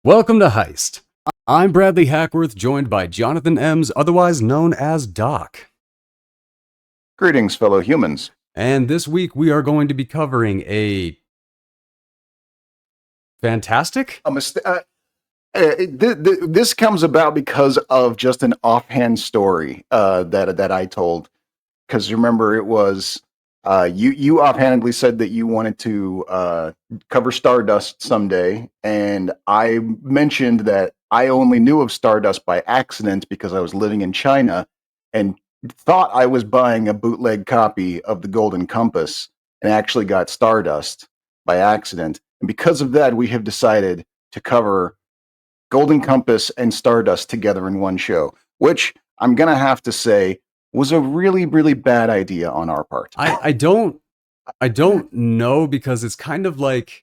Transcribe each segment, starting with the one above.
Welcome to Heist. I'm Bradley Hackworth, joined by Jonathan Ems, otherwise known as Doc. Greetings, fellow humans. And this week we are going to be covering a fantastic? This comes about because of just an offhand story that I told. Because remember, it was you offhandedly said that you wanted to cover Stardust someday, and I mentioned that I only knew of Stardust by accident because I was living in China and thought I was buying a bootleg copy of the Golden Compass and actually got Stardust by accident. And because of that, we have decided to cover Golden Compass and Stardust together in one show, which I'm going to have to say was a really, really bad idea on our part. I don't know, because it's kind of like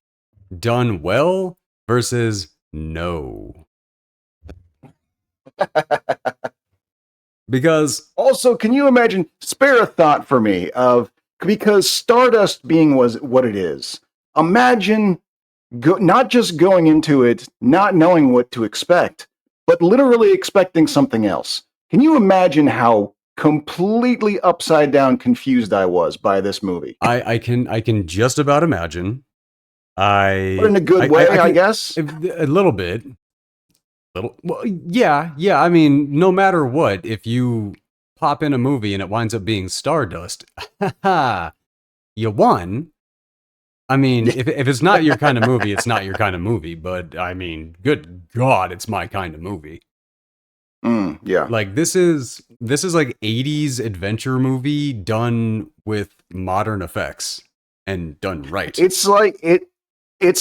done well versus no. Because also, can you imagine, spare a thought for me because Stardust being was what it is. Imagine not just going into it, not knowing what to expect, but literally expecting something else. Can you imagine how completely upside down confused I was by this movie? I can just about imagine. But in a good way, I guess. A little bit. Well, yeah. I mean, no matter what, if you pop in a movie and it winds up being Stardust, you won. I mean, if it's not your kind of movie, it's not your kind of movie. But I mean, good God, it's my kind of movie. Yeah. Like this is like 80s adventure movie done with modern effects and done right. It's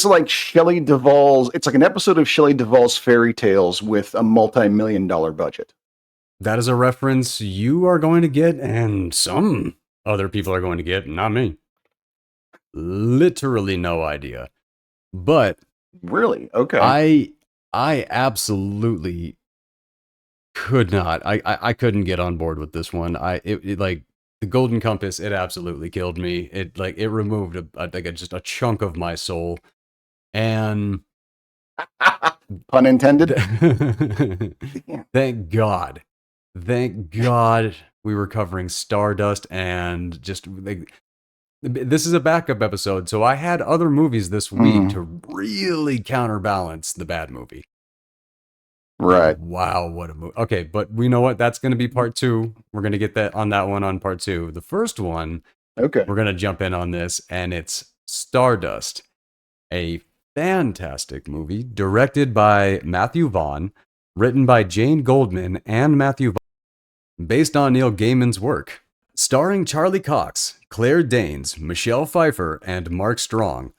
like Shelley Duvall's. It's like an episode of Shelley Duvall's Fairy Tales with a multi-million-dollar budget. That is a reference you are going to get, and some other people are going to get, not me. Literally no idea. But really, okay. I absolutely could not. I couldn't get on board with this one. It like the Golden Compass. It absolutely killed me. It removed just a chunk of my soul. And pun intended. Thank God we were covering Stardust, and just this is a backup episode, so I had other movies this week to really counterbalance the bad movie. Right. Wow, what a movie. Okay, but we know what, that's going to be part 2. We're going to get that on part 2. The first one, okay, we're going to jump in on this, and it's Stardust, a fantastic movie directed by Matthew Vaughn, written by Jane Goldman and Matthew Vaughn, based on Neil Gaiman's work. Starring Charlie Cox, Claire Danes, Michelle Pfieffer, and Mark Strong,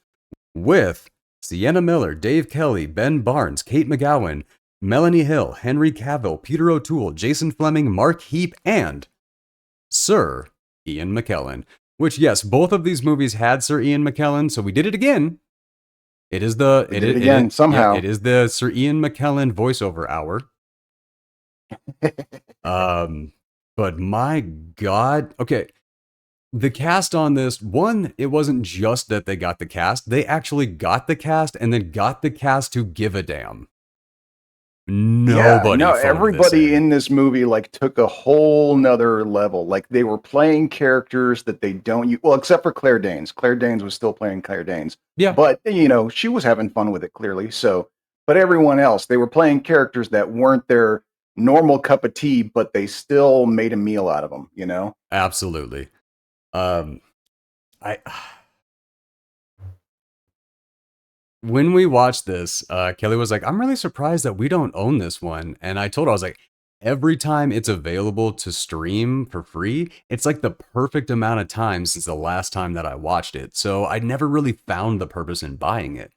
with Sienna Miller, Dave Kelly, Ben Barnes, Kate Magowan, Melanie Hill, Henry Cavill, Peter O'Toole, Jason Flemyng, Mark Heap, and Sir Ian McKellen. Which, yes, both of these movies had Sir Ian McKellen, so we did it again. It is the somehow. It is the Sir Ian McKellen voiceover hour. But my God, okay. The cast on this one, it wasn't just that they got the cast; they actually got the cast and then got the cast to give a damn. Everybody in this movie took a whole nother level. Like, they were playing characters that they don't use. Well, except for Claire Danes. Claire Danes was still playing Claire Danes. Yeah. But, she was having fun with it, clearly. So, but everyone else, they were playing characters that weren't their normal cup of tea, but they still made a meal out of them, Absolutely. When we watched this, Kelly was like, I'm really surprised that we don't own this one. And I told her, I was like, every time it's available to stream for free, it's like the perfect amount of time since the last time that I watched it. So I never really found the purpose in buying it.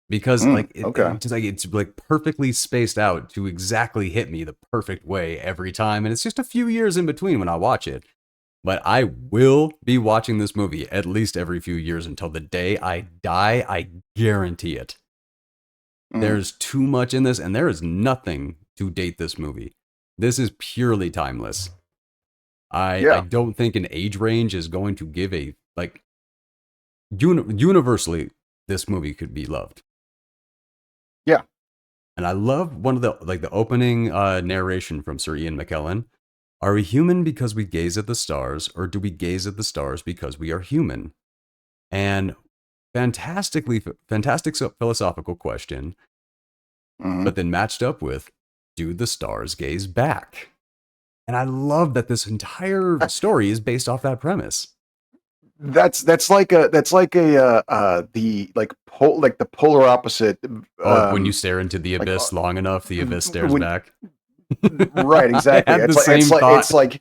Because it's perfectly spaced out to exactly hit me the perfect way every time. And it's just a few years in between when I watch it. But I will be watching this movie at least every few years until the day I die. I guarantee it. There's too much in this, and there is nothing to date this movie. This is purely timeless. I don't think an age range is going to give a, universally, this movie could be loved. Yeah. And I love one of the opening narration from Sir Ian McKellen. Are we human because we gaze at the stars, or do we gaze at the stars because we are human? And fantastic philosophical question, Mhm. but then matched up with, do the stars gaze back? And I love that this entire story is based off that premise. That's like the polar opposite. Oh, when you Um, stare into the like abyss long enough, the abyss stares when back. right, I exactly. had the same thought.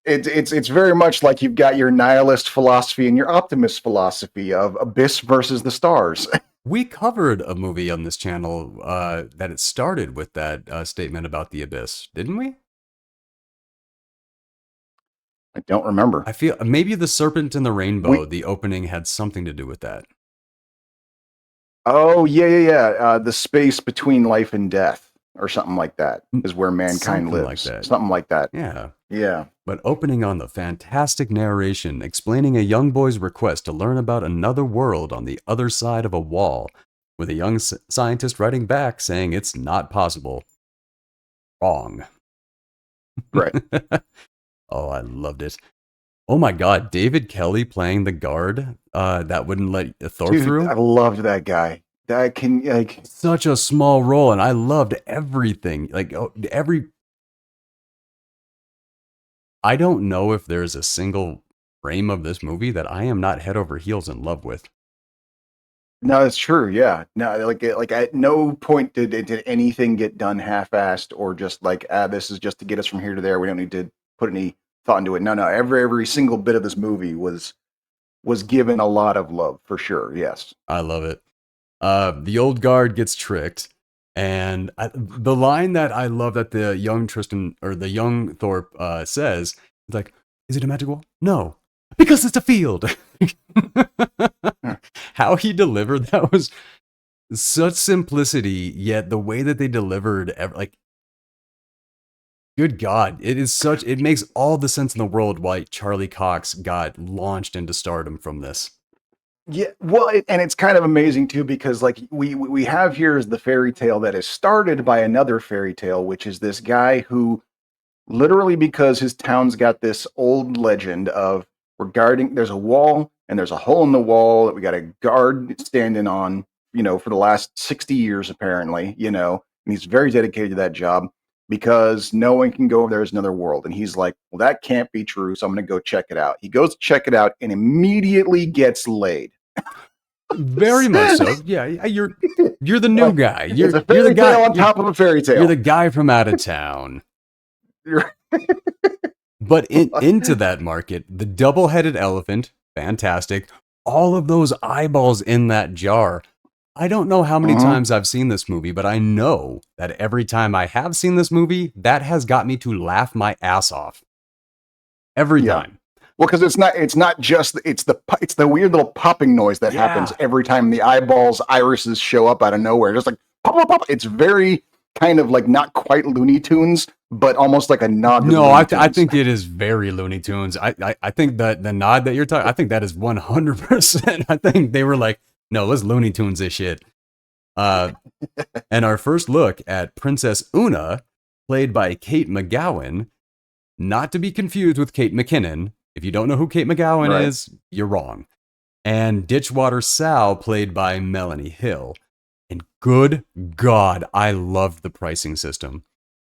It's very much like you've got your nihilist philosophy and your optimist philosophy of abyss versus the stars. We covered a movie on this channel that it started with that statement about the abyss, didn't we? I don't remember. I feel maybe the Serpent and the Rainbow, We the opening had something to do with that. Oh yeah. The space between life and death, or something like that, Mm, is where mankind something like lives. that. Something like that. Yeah. Yeah. But opening on the fantastic narration explaining a young boy's request to learn about another world on the other side of a wall, with a young scientist writing back saying it's not possible. Wrong. Right. Oh, I loved it. Oh my God, David Kelly playing the guard that wouldn't let Thorpe Dude, I through. loved that guy. That can like Such a small role, and I loved everything. Like every, I don't know if there's a single frame of this movie that I am not head over heels in love with. No, it's true. Yeah. No, like at no point did anything get done half-assed or just like, this is just to get us from here to there. We don't need to put any thought into it. No. Every single bit of this movie was given a lot of love for sure. Yes. I love it. The old guard gets tricked, and the line that I love that the young Tristan or the young Thorpe says, it's like, "Is it a magic wall? No, because it's a field." How he delivered that was such simplicity, yet the way that they delivered, like, good God, it makes all the sense in the world why Charlie Cox got launched into stardom from this. Yeah, well, and it's kind of amazing too because like we have here is the fairy tale that is started by another fairy tale, which is this guy who literally because his town's got this old legend of regarding there's a wall and there's a hole in the wall that we got a guard standing on, for the last 60 years apparently, and he's very dedicated to that job because no one can go over there as another world. And he's like, well, that can't be true, so I'm going to go check it out. He goes to check it out and immediately gets laid. Very much so. Yeah, you're the new Like, guy. it's a You're the fairy tale guy. on top of a fairy You're tale. the guy from out of town. But into that market, the double-headed elephant, fantastic. All of those eyeballs in that jar. I don't know how many Mhm. times I've seen this movie, but I know that every time I have seen this movie, that has got me to laugh my ass off. Every Yeah. time. Well, because it's not just it's the weird little popping noise that happens Yeah. every time the eyeballs irises show up out of nowhere, just like pop pop pop. It's very kind of like not quite Looney Tunes, but almost like a nod to the No, Looney I Tunes. think it is very Looney Tunes. I think that the nod that you're talking, I think that is 100%. I think they were like, no, let's Looney Tunes this shit. Uh, and our first look at Princess Una, played by Kate Magowan, not to be confused with Kate McKinnon. If you don't know who Kate Magowan Right. is, you're wrong. And Ditchwater Sal, played by Melanie Hill. And good God, I loved the pricing system.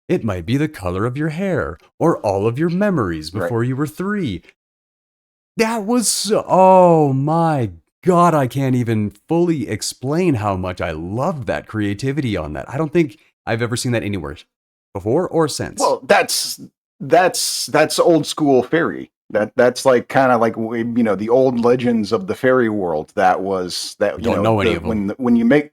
It might be the color of your hair or all of your memories Right. before you were 3. That was so, oh my God, I can't even fully explain how much I loved that creativity on that. I don't think I've ever seen that anywhere before or since. Well, that's old school fairy. That's like kind of like the old legends of the fairy world. That was that Don't know any of them. when you make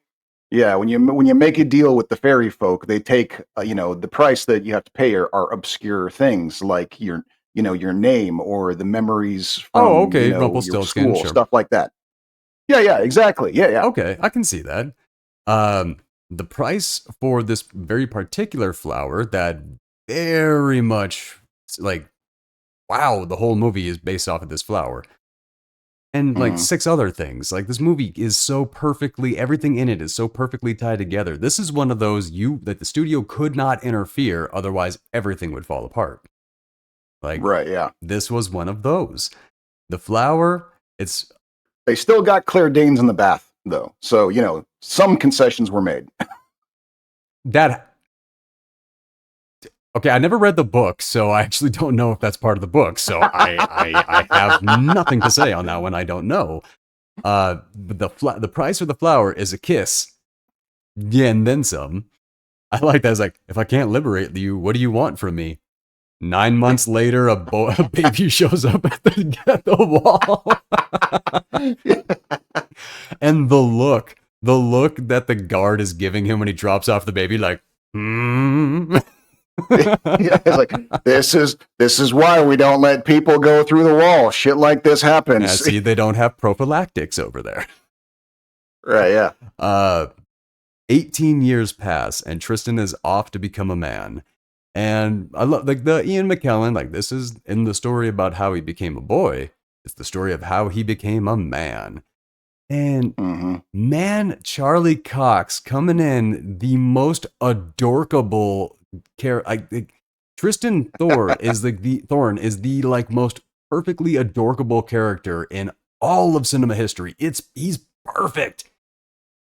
yeah when you make a deal with the fairy folk, they take the price that you have to pay are obscure things like your name or the memories Oh, from okay, your Rumpelstiltskin, school, sure. stuff like that. Yeah, exactly. Yeah. Okay, I can see that. Um, the price for this very particular flower that very much like, wow, the whole movie is based off of this flower. and like Mhm. 6 other things. Like this movie is so perfectly, everything in it is so perfectly tied together. This is one of those that the studio could not interfere, otherwise everything would fall apart. Like Right, yeah. this was one of those. The flower, it's They still got Claire Danes in the bath, though. So, some concessions were made. that. Okay, I never read the book, so I actually don't know if that's part of the book. So I have nothing to say on that one. I don't know. But the price for the flower is a kiss. Yeah, and then some. I like that. It's like, if I can't liberate you, what do you want from me? 9 months later, a baby shows up at the wall. And the look that the guard is giving him when he drops off the baby, like, Yeah, it's like, this is why we don't let people go through the wall. Shit like this happens. Yeah, see, they don't have prophylactics over there. Right, yeah. 18 years pass, and Tristan is off to become a man. And I love, like, the Ian McKellen, like, this is in the story about how he became a boy. It's the story of how he became a man. And man, Charlie Cox coming in, the most adorkable character. Tristan Thorne is the like most perfectly adorkable character in all of cinema history. He's perfect.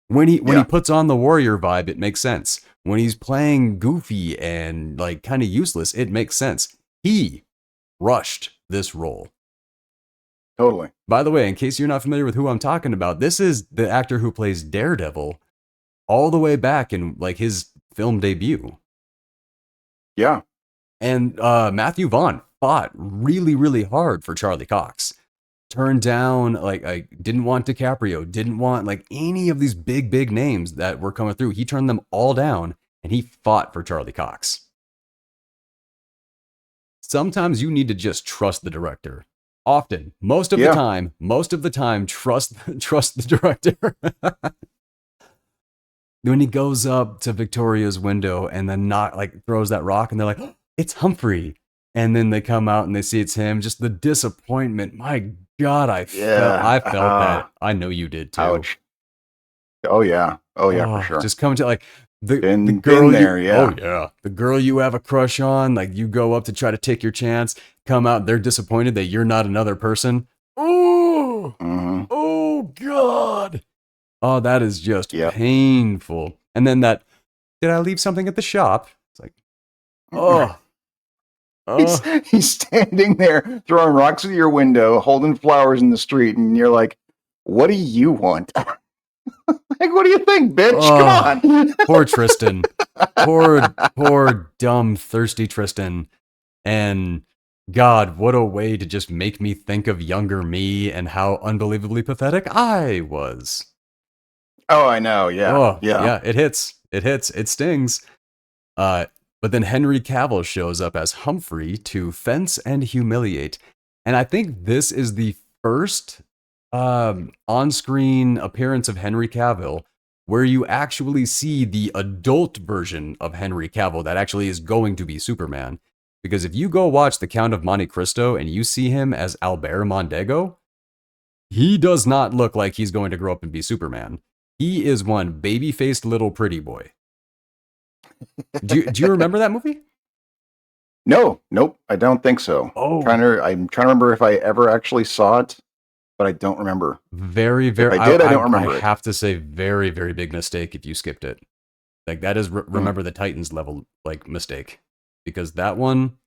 When he puts on the warrior vibe, it makes sense. When he's playing goofy and like kind of useless, it makes sense. He rushed this role. Totally. By the way, in case you're not familiar with who I'm talking about, this is the actor who plays Daredevil all the way back in like his film debut. Yeah. And Matthew Vaughn fought really, really hard for Charlie Cox. Turned down, like, I didn't want DiCaprio, didn't want like any of these big names that were coming through. He turned them all down and he fought for Charlie Cox. Sometimes you need to just trust the director. Often, most of the time, trust the director. When he goes up to Victoria's window and then throws that rock, and they're like, oh, it's Humphrey. And then they come out and they see it's him. Just the disappointment. My God, I felt that. I know you did too. Ouch. Oh yeah, for sure. Just coming to like the Been girl there, the girl you have a crush on. Like you go up to try to take your chance. Come out, they're disappointed that you're not another person. Oh, oh God. Oh, that is just painful. And then did I leave something at the shop? It's like, oh. He's standing there throwing rocks at your window, holding flowers in the street, and you're like, what do you want? Like, what do you think, bitch? Come on. Poor Tristan. Poor, dumb, thirsty Tristan. And God, what a way to just make me think of younger me and how unbelievably pathetic I was. Oh, I know. Yeah. Oh, yeah. It hits. It stings. But then Henry Cavill shows up as Humphrey to fence and humiliate. And I think this is the first on-screen appearance of Henry Cavill where you actually see the adult version of Henry Cavill that actually is going to be Superman. Because if you go watch The Count of Monte Cristo and you see him as Albert Mondego, he does not look like he's going to grow up and be Superman. He is one baby-faced little pretty boy. Do you remember that movie? No, nope, I don't think so. Oh, I'm trying to remember if I ever actually saw it, but I don't remember. Very. If I did, I don't remember. I have to say, very, very big mistake if you skipped it. Like that is Remember the Titans level like mistake, because that one.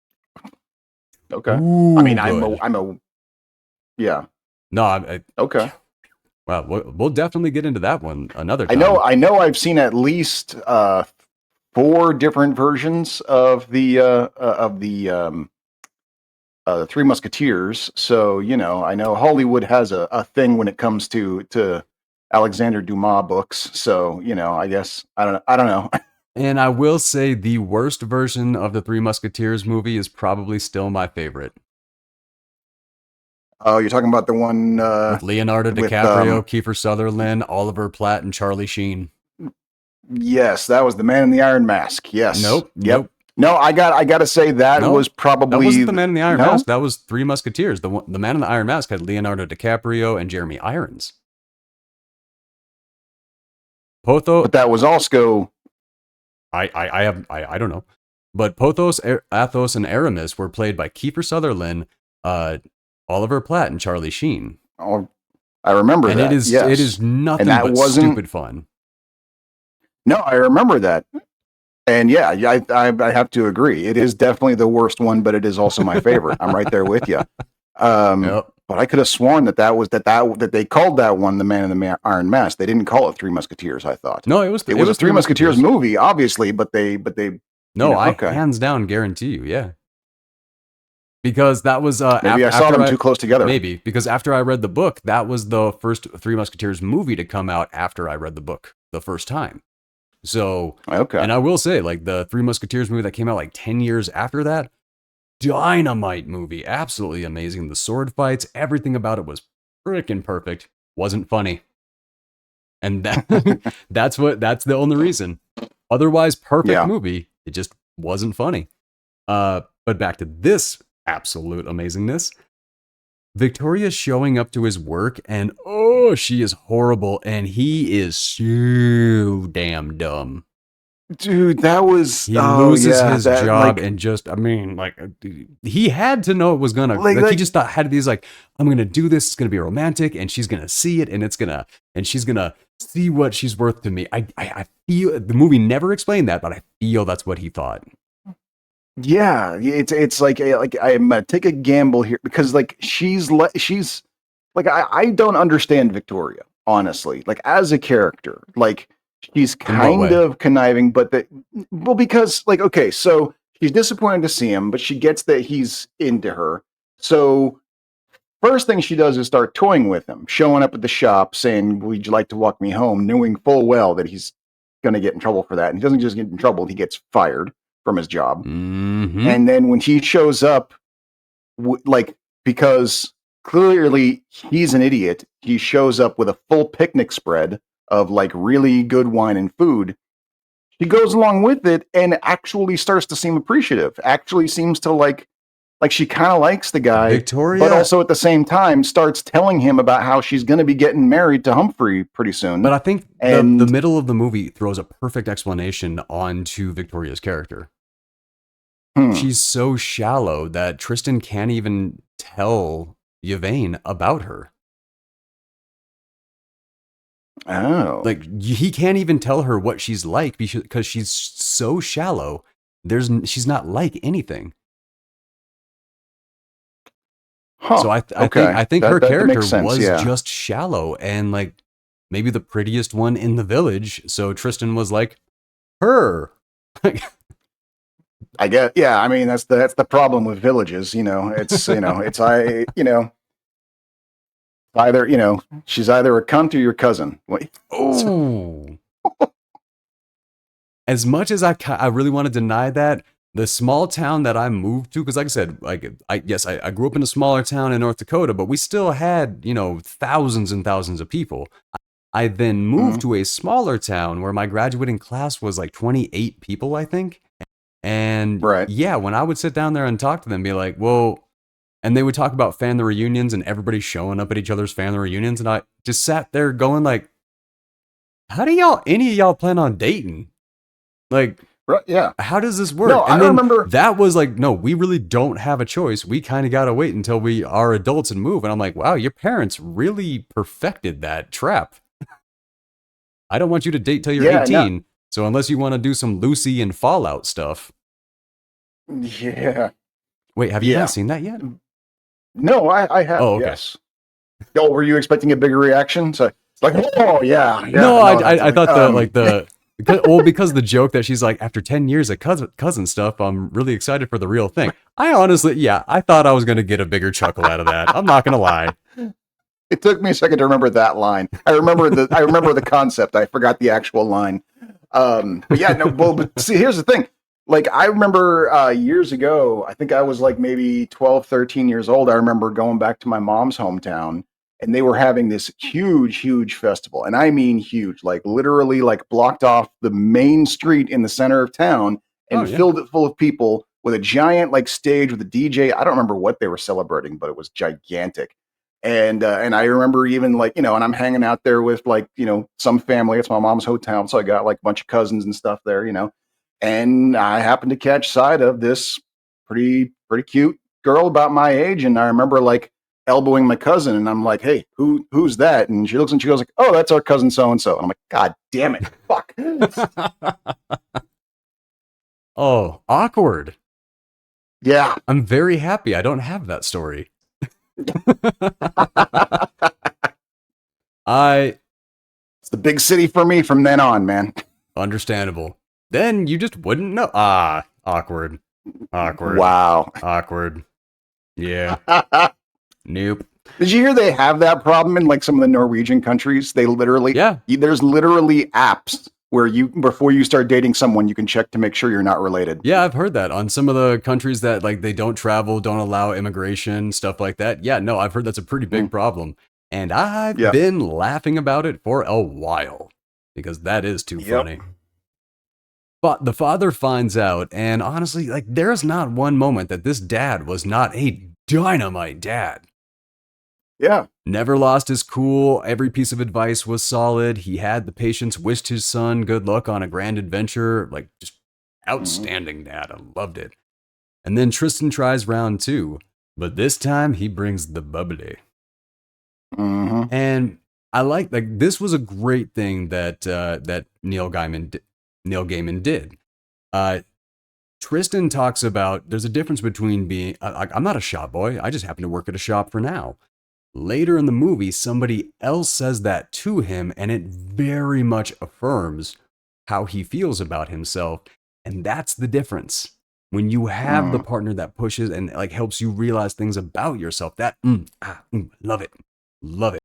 Okay. Ooh, I mean, good. Yeah. No, okay. Well, we'll definitely get into that one another time. I know. I've seen at least 4 different versions of the Three Musketeers. So I know Hollywood has a thing when it comes to Alexander Dumas books. So I guess I don't know. And I will say the worst version of the Three Musketeers movie is probably still my favorite. Oh, you're talking about the one with Leonardo DiCaprio, Kiefer Sutherland, Oliver Platt, and Charlie Sheen. Yes, that was The Man in the Iron Mask. Yes. Nope. No, I got to say that No, was that probably wasn't the Man in the Iron no, Mask. That was Three Musketeers. The Man in the Iron Mask had Leonardo DiCaprio and Jeremy Irons. Potho, but that was also I don't know, but Pothos, Athos, and Aramis were played by Kiefer Sutherland, uh, Oliver Platt, and Charlie Sheen. oh, I remember And that. it Yes, is nothing and that but wasn't. stupid fun. No, I remember that. And yeah, I have to agree. It is definitely the worst one, but it is also my favorite. I'm right there with you. Yep. But I could have sworn that they called that one the Man in the Iron Mask. They didn't call it Three Musketeers. I thought No, it was a Three Musketeers movie, obviously, but they No, I okay. hands down guarantee you, yeah. Because that was Maybe I saw them too close together. Maybe because after I read the book, that was the first Three Musketeers movie to come out after I read the book the first time. So, okay. And I will say, like the Three Musketeers movie that came out like 10 years after that, dynamite movie, absolutely amazing. The sword fights, everything about it was freaking perfect. Wasn't funny, and that's the only reason. Otherwise, perfect movie. It just wasn't funny. But back to this absolute amazingness. Victoria's showing up to his work, and oh, she is horrible, and he is so damn dumb. Dude, that was he loses his job, and just he had to know it was gonna he just thought had these I'm gonna do this, it's gonna be romantic, and she's gonna see it, and she's gonna see what she's worth to me. I feel the movie never explained that, but I feel that's what he thought. Yeah, it's like I'm gonna take a gamble here because she's I don't understand Victoria, honestly, as a character. She's kind of conniving, but because okay, so she's disappointed to see him, but she gets that he's into her. So first thing she does is start toying with him, showing up at the shop saying, "Would you like to walk me home?" knowing full well that he's going to get in trouble for that. And he doesn't just get in trouble, he gets fired from his job. Mm-hmm. And then when he shows up, because clearly he's an idiot, he shows up with a full picnic spread of really good wine and food. She goes along with it and actually starts to seem appreciative. Actually seems to like she kind of likes the guy, Victoria, but also at the same time starts telling him about how she's going to be getting married to Humphrey pretty soon. But I think the middle of the movie throws a perfect explanation onto Victoria's character. She's so shallow that Tristan can't even tell Yvain about her. Oh. He can't even tell her what she's like because she's so shallow. She's not like anything. Huh. So I think her character was just shallow and maybe the prettiest one in the village. So Tristan was like, her. I guess, yeah. I mean, that's the problem with villages. It's it's either she's either a cunt or your cousin. Oh. As much as I really want to deny that, the small town that I moved to, because like I said, I grew up in a smaller town in North Dakota, but we still had thousands and thousands of people. I then moved to a smaller town where my graduating class was 28 people, I think. And yeah, when I would sit down there and talk to them, be like, well, and they would talk about family reunions and everybody showing up at each other's family reunions. And I just sat there going how do any of y'all plan on dating? Yeah. How does this work? No, and I remember that was no, we really don't have a choice. We kind of got to wait until we are adults and move. And I'm like, wow, your parents really perfected that trap. I don't want you to date till you're 18. No. So unless you want to do some Lucy and Fallout stuff. Yeah. Wait, have you not seen that yet? No, I have. Oh, okay. Yes. Oh, were you expecting a bigger reaction? So it's oh yeah. No, I thought because the joke that she's after 10 years of cousin stuff, I'm really excited for the real thing. I honestly, I thought I was going to get a bigger chuckle out of that. I'm not going to lie. It took me a second to remember that line. I remember the concept. I forgot the actual line. But yeah, no. Well, but see, here's the thing. I remember years ago, I think I was maybe 12, 13 years old. I remember going back to my mom's hometown, and they were having this huge festival. And I mean huge, literally blocked off the main street in the center of town. and filled it full of people with a giant like stage with a DJ. I don't remember what they were celebrating, but it was gigantic. And I remember even like, and I'm hanging out there with like, some family. It's my mom's hotel. So I got like a bunch of cousins and stuff there, and I happened to catch sight of this pretty cute girl about my age. And I remember like elbowing my cousin and I'm like, hey, who's that? And she looks and she goes like, oh, that's our cousin so-and-so. And I'm like, God damn it. Fuck. Oh, awkward. Yeah. I'm very happy I don't have that story. It's the big city for me from then on, man. Understandable. Then you just wouldn't know. Awkward. Wow. Awkward. Yeah. Nope. Did you hear they have that problem in like some of the Norwegian countries? They literally, there's literally apps where before you start dating someone, you can check to make sure you're not related. Yeah, I've heard that on some of the countries that like they don't travel, don't allow immigration, stuff like that. Yeah, no, I've heard that's a pretty big problem. And I've been laughing about it for a while because that is too funny. But the father finds out, and honestly, like there's not one moment that this dad was not a dynamite dad. Yeah. Never lost his cool. Every piece of advice was solid. He had the patience, wished his son good luck on a grand adventure. Like, just outstanding dad. I loved it. And then Tristan tries round 2, but this time he brings the bubbly. Mm-hmm. And I like this was a great thing that that Neil Gaiman did. Tristan talks about there's a difference between being I'm not a shop boy. I just happen to work at a shop for now. Later in the movie, somebody else says that to him, and it very much affirms how he feels about himself. And that's the difference. When you have the partner that pushes and like helps you realize things about yourself, that love it. Love it.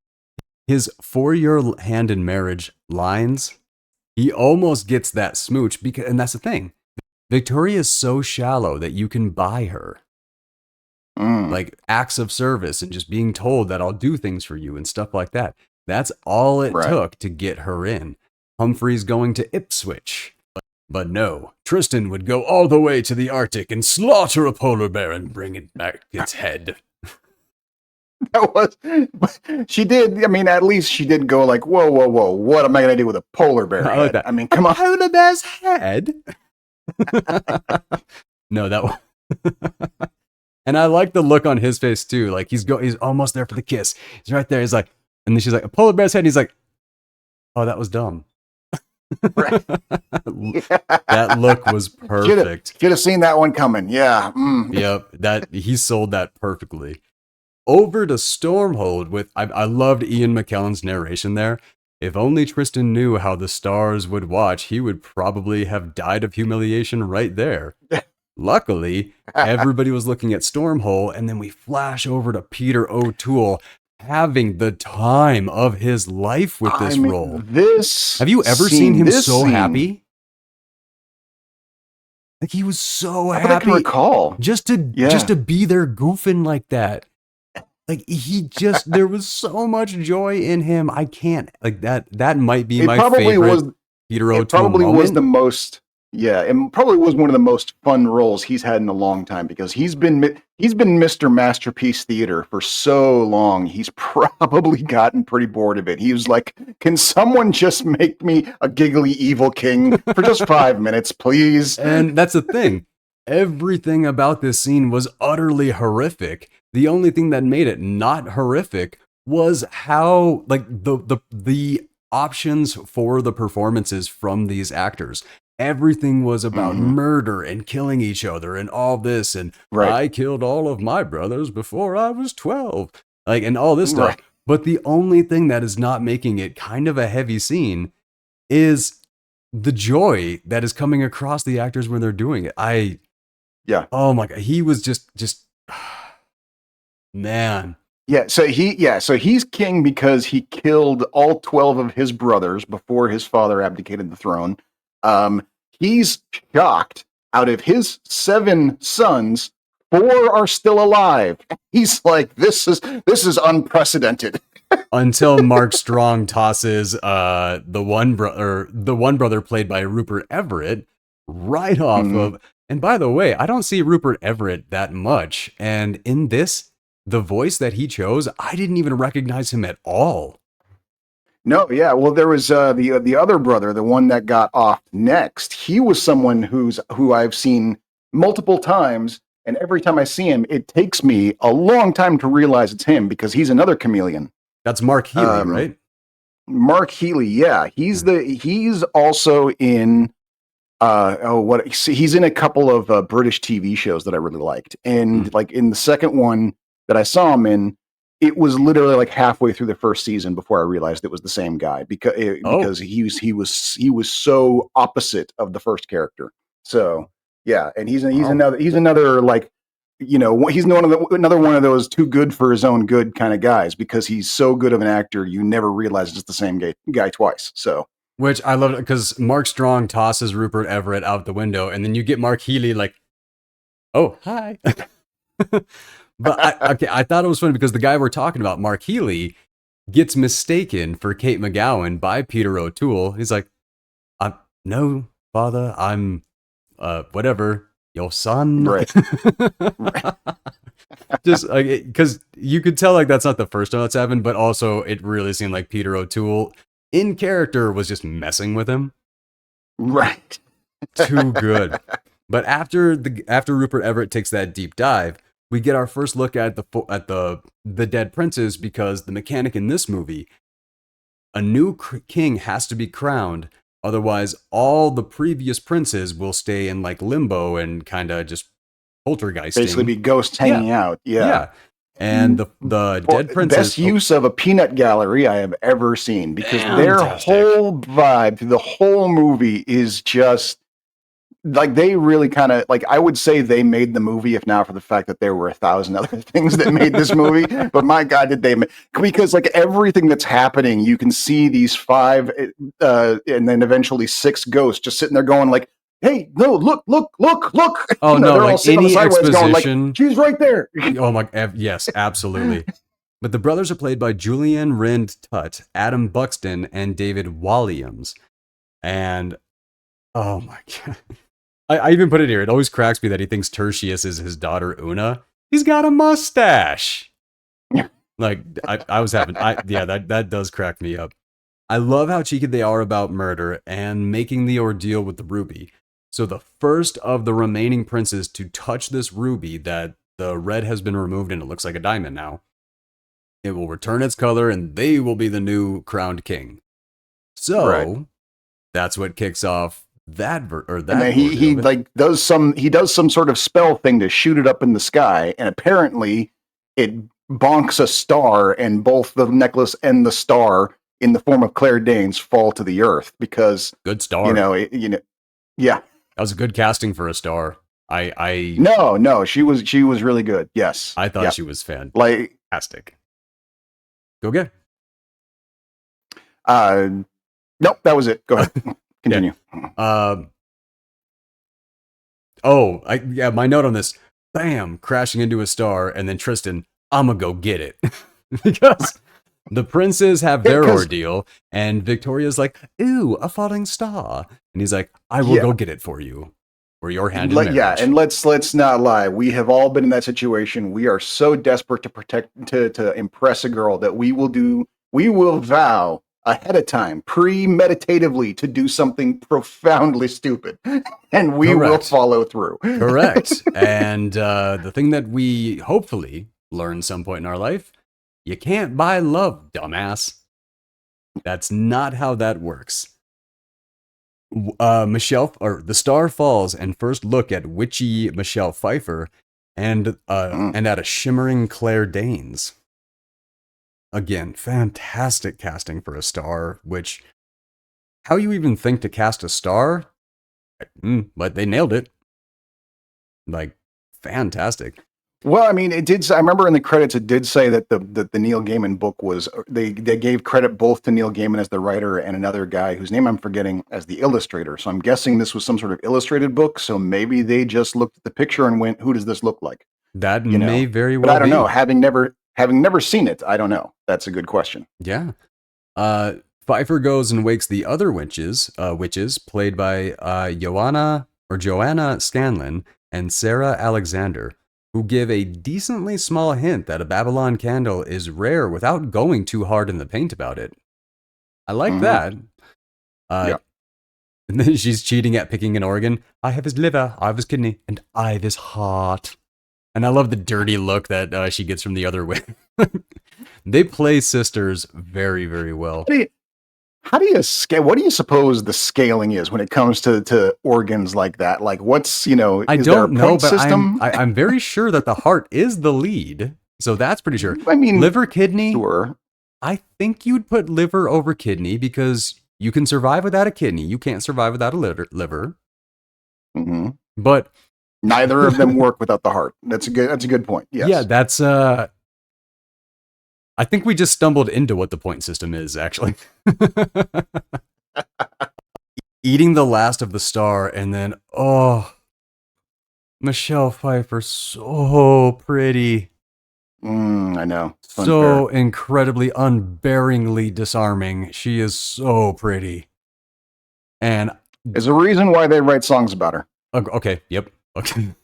His 4-year hand in marriage lines, he almost gets that smooch and that's the thing. Victoria is so shallow that you can buy her. Like acts of service and just being told that I'll do things for you and stuff like that. That's all it took to get her in. Humphrey's going to Ipswich. But no, Tristan would go all the way to the Arctic and slaughter a polar bear and bring it back its head. She did. I mean, at least she did go like, whoa. What am I going to do with a polar bear head? I mean, come on. Polar bear's head? No, that one. And I like the look on his face too. Like he's almost there for the kiss. He's right there. He's like, and then she's like, a polar bear's head. And he's like, oh, that was dumb. Right. That look was perfect. Should have seen that one coming. Yeah. Yep. He sold that perfectly. Over to Stormhold with, I loved Ian McKellen's narration there. If only Tristan knew how the stars would watch, he would probably have died of humiliation right there. Luckily, everybody was looking at Stormhole, and then we flash over to Peter O'Toole having the time of his life with this role. Have you ever seen him so happy? Like he was so happy. I can recall. Just to be there goofing like that. Like there was so much joy in him. I can't that might be my favorite Peter O'Toole probably moment. Was the most. Yeah, it probably was one of the most fun roles he's had in a long time because he's been Mr. Masterpiece Theater for so long. He's probably gotten pretty bored of it. He was like, "Can someone just make me a giggly evil king for just 5 minutes, please?" And that's the thing. Everything about this scene was utterly horrific. The only thing that made it not horrific was how like the options for the performances from these actors. Everything was about murder and killing each other and all this. And I killed all of my brothers before I was 12. Like, and all this stuff. But the only thing that is not making it kind of a heavy scene is the joy that is coming across the actors when they're doing it. Oh my God. He was just, man. So he's king because he killed all 12 of his brothers before his father abdicated the throne. He's shocked. Out of his 7 sons, 4 are still alive. He's like, this is unprecedented. Until Mark Strong tosses the one brother played by Rupert Everett right off Mhm. of. And by the way, I don't see Rupert Everett that much. And in this, the voice that he chose, I didn't even recognize him at all. No, yeah. Well, there was the other brother, the one that got off next. He was someone who I've seen multiple times, and every time I see him, it takes me a long time to realize it's him because he's another chameleon. That's Mark Healy, Um, right? Mark Healy, yeah, he's also in he's in a couple of British TV shows that I really liked, and like in the second one that I saw him in, it was literally like halfway through the first season before I realized it was the same guy Oh, because he was so opposite of the first character. So yeah, and wow. he's another like he's another one of those too good for his own good kind of guys because he's so good of an actor you never realize it's the same guy twice. So Which I love because Mark Strong tosses Rupert Everett out the window, and then you get Mark Healy like, "Oh, hi." But I thought it was funny because the guy we're talking about, Mark Healy, gets mistaken for Kate McGowan by Peter O'Toole. He's like, "I'm no father. I'm whatever your son." right, right. Just like because you could tell like that's not the first time that's happened, but also it really seemed like Peter O'Toole in character was just messing with him. Right. Too good. But after Rupert Everett takes that deep dive, we get our first look at the dead princes because the mechanic in this movie, a new king has to be crowned, otherwise all the previous princes will stay in like limbo and kind of just Basically, poltergeisting. be ghosts Yeah, hanging out. Yeah. yeah. And the dead Best princes. Oh, use of a peanut gallery I have ever seen because their fantastic. whole vibe through the whole movie is just like they really kind of like I would say they made the movie if not for the fact that there were 1,000 other things that made this movie. But my God, did they because like everything that's happening, you can see these five and then eventually six ghosts just sitting there going like, "Hey, no, look, look, look, look!" Oh no, They're all like sitting on the any sideways going like, exposition. "She's right there." Oh my, yes, absolutely. But the brothers are played by Julian Rind Tutt, Adam Buxton, and David Walliams. And oh my god, I even put it here. It always cracks me that he thinks Tertius is his daughter Una. He's got a mustache. Like I was having, yeah, that does crack me up. I love how cheeky they are about murder and making the ordeal with the ruby. So the first of the remaining princes to touch this ruby that the red has been removed and it looks like a diamond now, it will return its color and they will be the new crowned king. Right. So that's what kicks off And then that ordeal he of it. like does some sort of spell thing to shoot it up in the sky, and apparently it bonks a star, and both the necklace and the star in the form of Claire Danes fall to the earth because Good star. yeah. That was a good casting for a star. No, she was really good. Yes. I thought Yeah. she was Like fantastic. Go get. uh nope, that was it. Go ahead. Yeah. Continue. Yeah, my note on this, bam, crashing into a star, and then Tristan, I'ma go get it. Because the princes have Yeah, their 'cause ordeal, and Victoria's like, ooh, a falling star. And he's like, I will yeah. go get it for you, for your hand in Yeah, marriage. and let's not lie. We have all been in that situation. We are so desperate to to impress a girl that we will vow ahead of time, premeditatively, to do something profoundly stupid, and we will Correct. follow through. Correct. And the thing that we hopefully learn some point in our life, you can't buy love, dumbass. That's not how that works. Michelle, or the star falls, and first look at witchy Michelle Pfeiffer, Mm. and at a shimmering Claire Danes. Again, fantastic casting for a star. Which, how you even think to cast a star? But they nailed it. Like, fantastic. Well, I mean, it did. I remember in the credits, it did say that the Neil Gaiman book was they gave credit both to Neil Gaiman as the writer and another guy whose name I'm forgetting as the illustrator. So I'm guessing this was some sort of illustrated book. So maybe they just looked at the picture and went, "Who does this look like?" That may very But well I don't know. be. Having never seen it, I don't know. That's a good question. Yeah. Pfeiffer goes and wakes the other witches, played by Joanna or Joanna Scanlon and Sarah Alexander, who give a decently small hint that a Babylon candle is rare without going too hard in the paint about it. I like that. Yeah. And then she's cheating at picking an organ. I have his liver, I have his kidney, and I have his heart. And I love the dirty look that she gets from the other way. They play sisters very, very well. How do you scale? What do you suppose the scaling is when it comes to organs like that? Like, what's, is there a point system? I'm very sure that the heart is the lead. So that's pretty sure. I mean, liver, kidney. Sure. I think you'd put liver over kidney because you can survive without a kidney. You can't survive without a liver. Mm-hmm. But neither of them work without the heart. That's a good point. Yes. Yeah, that's I think we just stumbled into what the point system is, actually. Eating the last of the star, and then, Michelle Pfeiffer, so pretty. I know. So incredibly, unbearingly disarming. She is so pretty. And there's a reason why they write songs about her. Okay, yep. Okay.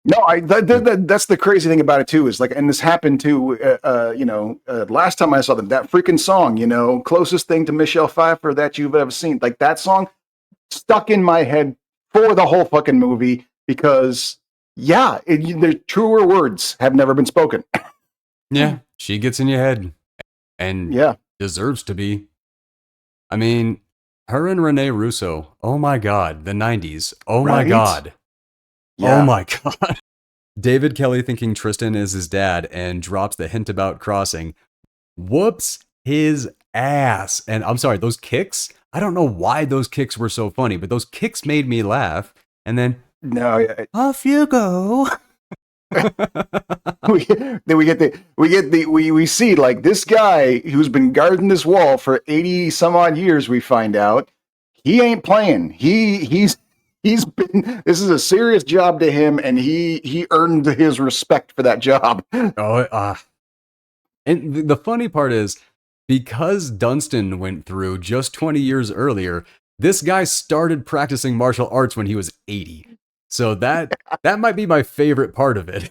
No, that's the crazy thing about it too. Is like, and this happened too. Last time I saw them, that freaking song, closest thing to Michelle Pfeiffer that you've ever seen. Like that song stuck in my head for the whole fucking movie because, the truer words have never been spoken. Yeah, she gets in your head, and deserves to be. I mean, her and Rene Russo. Oh my God, the '90s. Oh my God. Yeah. Oh my God. David Kelly thinking Tristan is his dad and drops the hint about crossing. Whoops his ass. And I'm sorry, those kicks, I don't know why those kicks were so funny, but those kicks made me laugh. And then, off you go. we see like this guy who's been guarding this wall for 80 some odd years. We find out he ain't playing. This is a serious job to him, and he earned his respect for that job. And the funny part is, because Dunstan went through just 20 years earlier, this guy started practicing martial arts when he was 80. So that might be my favorite part of it.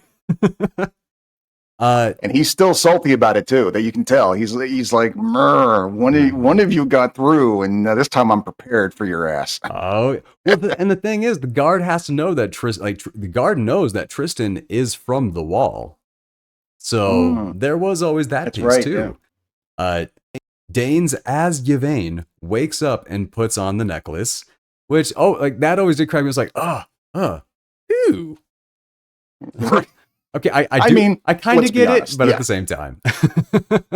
And he's still salty about it too. That you can tell. He's like, one of you got through, and this time I'm prepared for your ass. Oh, well, and the thing is, the guard has to know that the guard knows that Tristan is from the wall. So there was always that piece too. Yeah. Danes as Yvain wakes up and puts on the necklace, which that always did crack me. It was like, ew. Okay, I kind of get it, but at the same time,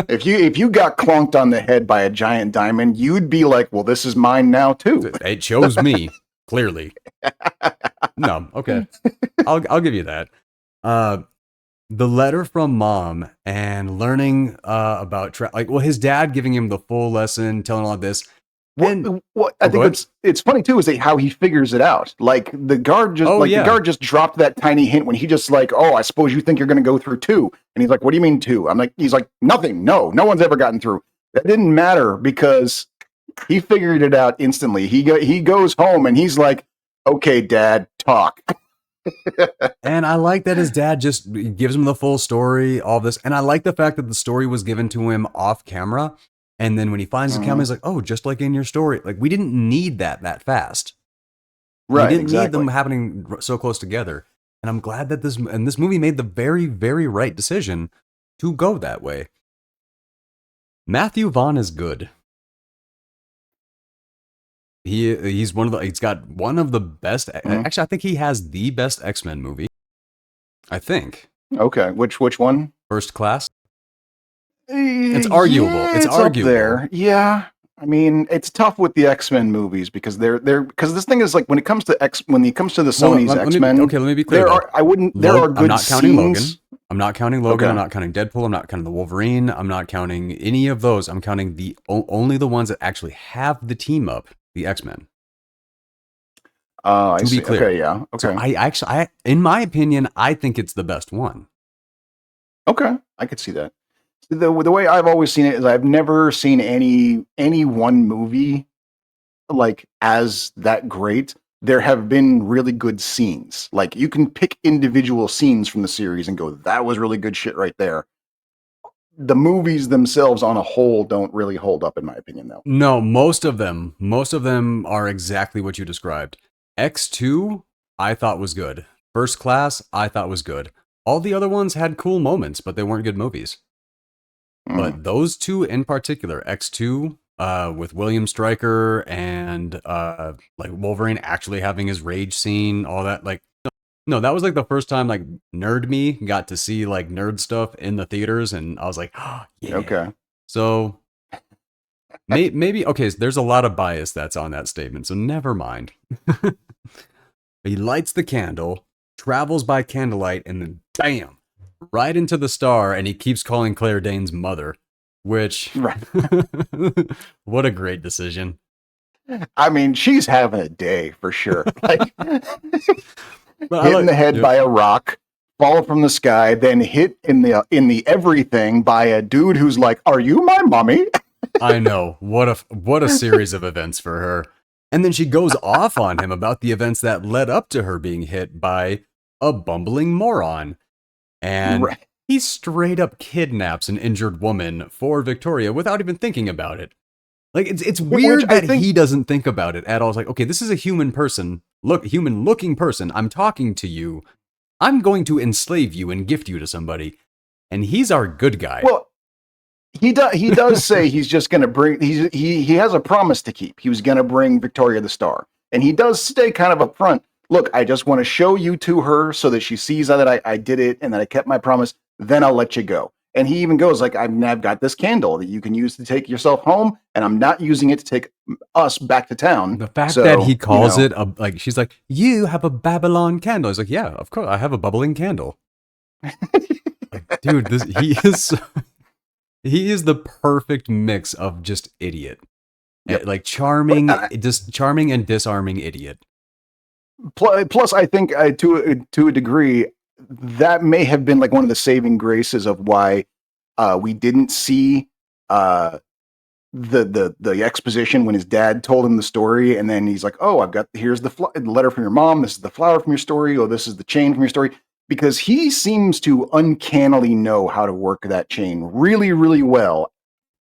if you got clunked on the head by a giant diamond, you'd be like, "Well, this is mine now too." It chose me clearly. No, okay, I'll give you that. The letter from mom and learning about his dad giving him the full lesson, telling all of this. What I think it's funny too is how he figures it out. Like the guard just dropped that tiny hint when he just like, I suppose you think you're going to go through 2, and he's like, what do you mean 2? He's like, nothing. No one's ever gotten through. That didn't matter because he figured it out instantly. He goes home and he's like, okay, Dad, talk. And I like that his dad just gives him the full story, all this, and I like the fact that the story was given to him off camera. And then when he finds the camera, he's like, oh, just like in your story. Like, we didn't need that fast. Right, we didn't need them happening so close together. And I'm glad that this movie made the very, very right decision to go that way. Matthew Vaughn is good. He's got one of the best. Actually, I think he has the best X-Men movie. I think. Okay, which one? First Class. It's arguable. Yeah, it's arguable. Up there. Yeah. I mean, it's tough with the X-Men movies because because this thing is like when it comes to the Sony's X-Men. Let me be clear. There are good I'm not counting Logan. scenes. I'm not counting Logan. Okay. I'm not counting Deadpool. I'm not counting the Wolverine. I'm not counting any of those. I'm counting only the ones that actually have the team up, the X-Men. I see. Be clear. Okay, yeah. Okay. So I in my opinion, I think it's the best one. Okay, I could see that. The way I've always seen it is I've never seen any one movie like as that great there have been really good scenes. Like you can pick individual scenes from the series and go, that was really good shit right there. The movies themselves on a whole don't really hold up in my opinion though. No, most of them are exactly what you described. X2, I thought was good. First Class, I thought was good. All the other ones had cool moments, but they weren't good movies. But those two in particular, X2, with William Stryker and like Wolverine actually having his rage scene, all that, like, no, that was like the first time like nerd me got to see like nerd stuff in the theaters, and I was like, oh, yeah. Okay. So maybe okay, so there's a lot of bias that's on that statement, so never mind. He lights the candle, travels by candlelight, and then bam, right into the star, and he keeps calling Claire Danes mother, which Right. what a great decision. I mean, she's having a day for sure. Like But hit in the head by a rock, fall from the sky, then hit in the everything by a dude who's like, "Are you my mommy?" I know. What a series of events for her. And then she goes off on him about the events that led up to her being hit by a bumbling moron. And Right. he straight up kidnaps an injured woman for Victoria without even thinking about it. Like it's weird that he doesn't think about it at all. It's like, okay, this is a human person. Look, human looking person. I'm talking to you. I'm going to enslave you and gift you to somebody. And he's our good guy. Well, he does say he's just going to bring he has a promise to keep. He was going to bring Victoria the Star. And he does stay kind of upfront. Look, I just want to show you to her so that she sees that I did it and that I kept my promise. Then I'll let you go. And he even goes like, I've got this candle that you can use to take yourself home, and I'm not using it to take us back to town. The fact that he calls it like, she's like, you have a Babylon candle. He's like, yeah, of course, I have a bubbling candle. Like, dude, he is the perfect mix of just idiot, like charming, just charming and disarming idiot. Plus, I think to a degree, that may have been like one of the saving graces of why we didn't see the exposition when his dad told him the story, and then he's like, "Oh, here's the letter from your mom. This is the flower from your story. Oh, this is the chain from your story." Because he seems to uncannily know how to work that chain really, really well.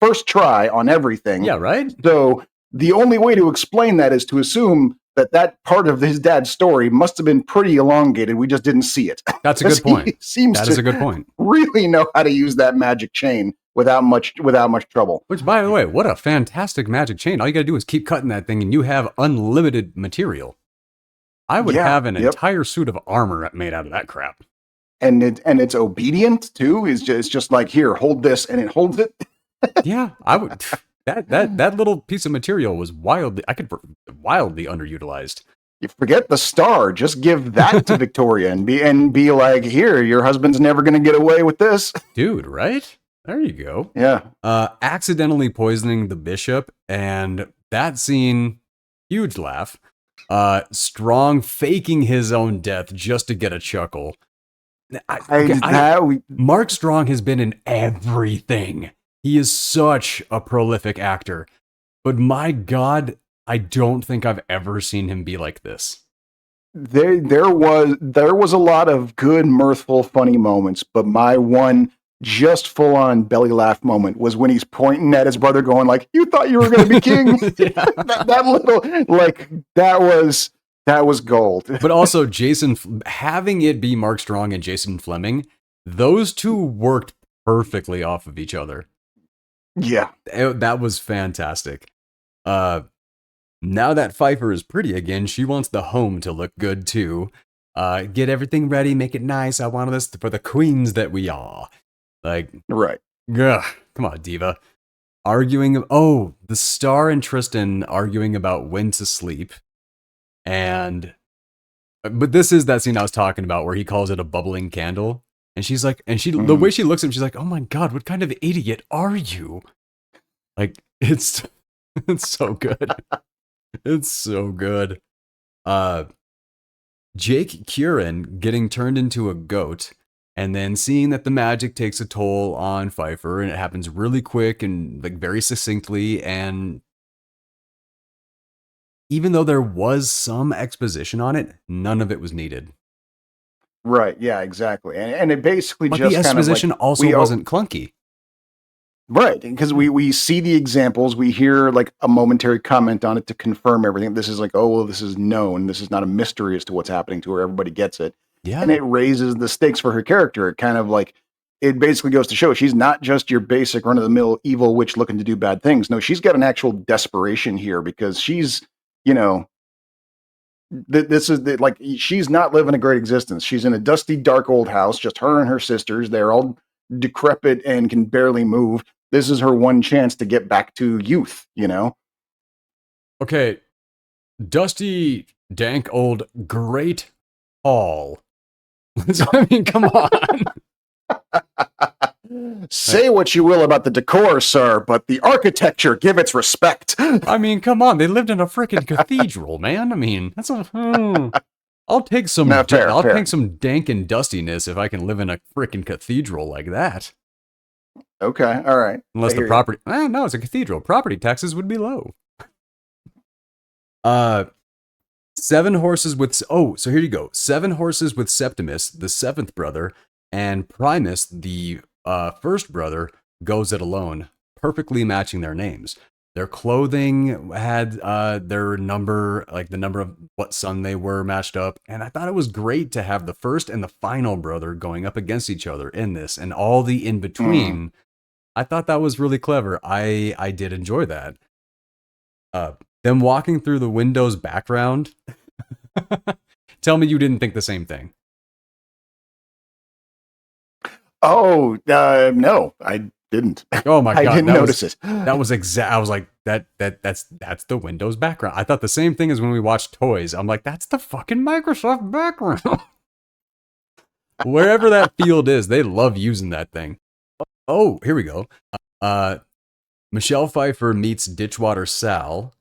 First try on everything. Yeah, right. So the only way to explain that is to assume that part of his dad's story must have been pretty elongated. We just didn't see it. That's a good point. That is a good point. Really know how to use that magic chain without much trouble. Which, by the way, what a fantastic magic chain. All you got to do is keep cutting that thing and you have unlimited material. I would have an entire suit of armor made out of that crap. And it's obedient too. It's just like, here, hold this, and it holds it. Yeah, I would. That little piece of material was wildly underutilized. You forget the star. Just give that to Victoria and be like, here, your husband's never going to get away with this, dude. Right there, you go. Yeah. Accidentally poisoning the bishop, and that scene, huge laugh. Strong faking his own death just to get a chuckle. Mark Strong has been in everything. He is such a prolific actor. But my God, I don't think I've ever seen him be like this. There was a lot of good, mirthful, funny moments, but my one just full-on belly laugh moment was when he's pointing at his brother going like, you thought you were going to be king? that little, like, that was gold. But also Jason, having it be Mark Strong and Jason Flemyng, those two worked perfectly off of each other. Yeah. That was fantastic. Now that Pfieffer is pretty again, she wants the home to look good too. Get everything ready, make it nice. I want this for the queens that we are. Like, right. Ugh, come on, diva. Arguing, the Star and Tristan arguing about when to sleep. But this is that scene I was talking about where he calls it a bubbling candle. And she's like, the way she looks at him, she's like, oh my God, what kind of idiot are you? Like, it's so good. It's so good. Jake Curran getting turned into a goat and then seeing that the magic takes a toll on Pfieffer and it happens really quick and like very succinctly, and even though there was some exposition on it, none of it was needed. Right. Yeah, exactly. And it basically But the just kind of like exposition also wasn't clunky. right, because we see the examples, we hear like a momentary comment on it to confirm everything. This is like, oh well, this is known. This is not a mystery as to what's happening to her. Everybody gets it. And Yeah. it raises the stakes for her character. It kind of like it basically goes to show she's not just your basic run of the mill evil witch looking to do bad things. No, she's got an actual desperation here because she's, you know, this is like she's not living a great existence. She's in a dusty, dark old house, just her and her sisters. They're all decrepit and can barely move. This is her one chance to get back to youth, you know? Okay. Dusty, dank, old, great hall. I mean, come on. Say what you will about the decor, sir, but the architecture, give its respect. I mean, come on. They lived in a freaking cathedral, man. I mean, that's a. I'll take some. No, fair, I'll fair. take some dank and dustiness if I can live in a freaking cathedral like that. Okay, all right. Unless the property. No, it's a cathedral. Property taxes would be low. 7 horses with. Oh, so here you go. 7 horses with Septimus, the 7th brother, and Primus, the first brother, goes it alone, perfectly matching their names. Their clothing had their number, like the number of what son they were matched up. And I thought it was great to have the first and the final brother going up against each other in this and all the in between. I thought that was really clever. I did enjoy that. Them walking through the window's background. Tell me you didn't think the same thing. Oh, no, I didn't. Oh my god, I didn't notice it. That was exact. I was like, that's the Windows background. I thought the same thing as when we watched Toys. I'm like, that's the fucking Microsoft background. Wherever that field is, they love using that thing. Oh, here we go. Michelle Pfeiffer meets Ditchwater Sal,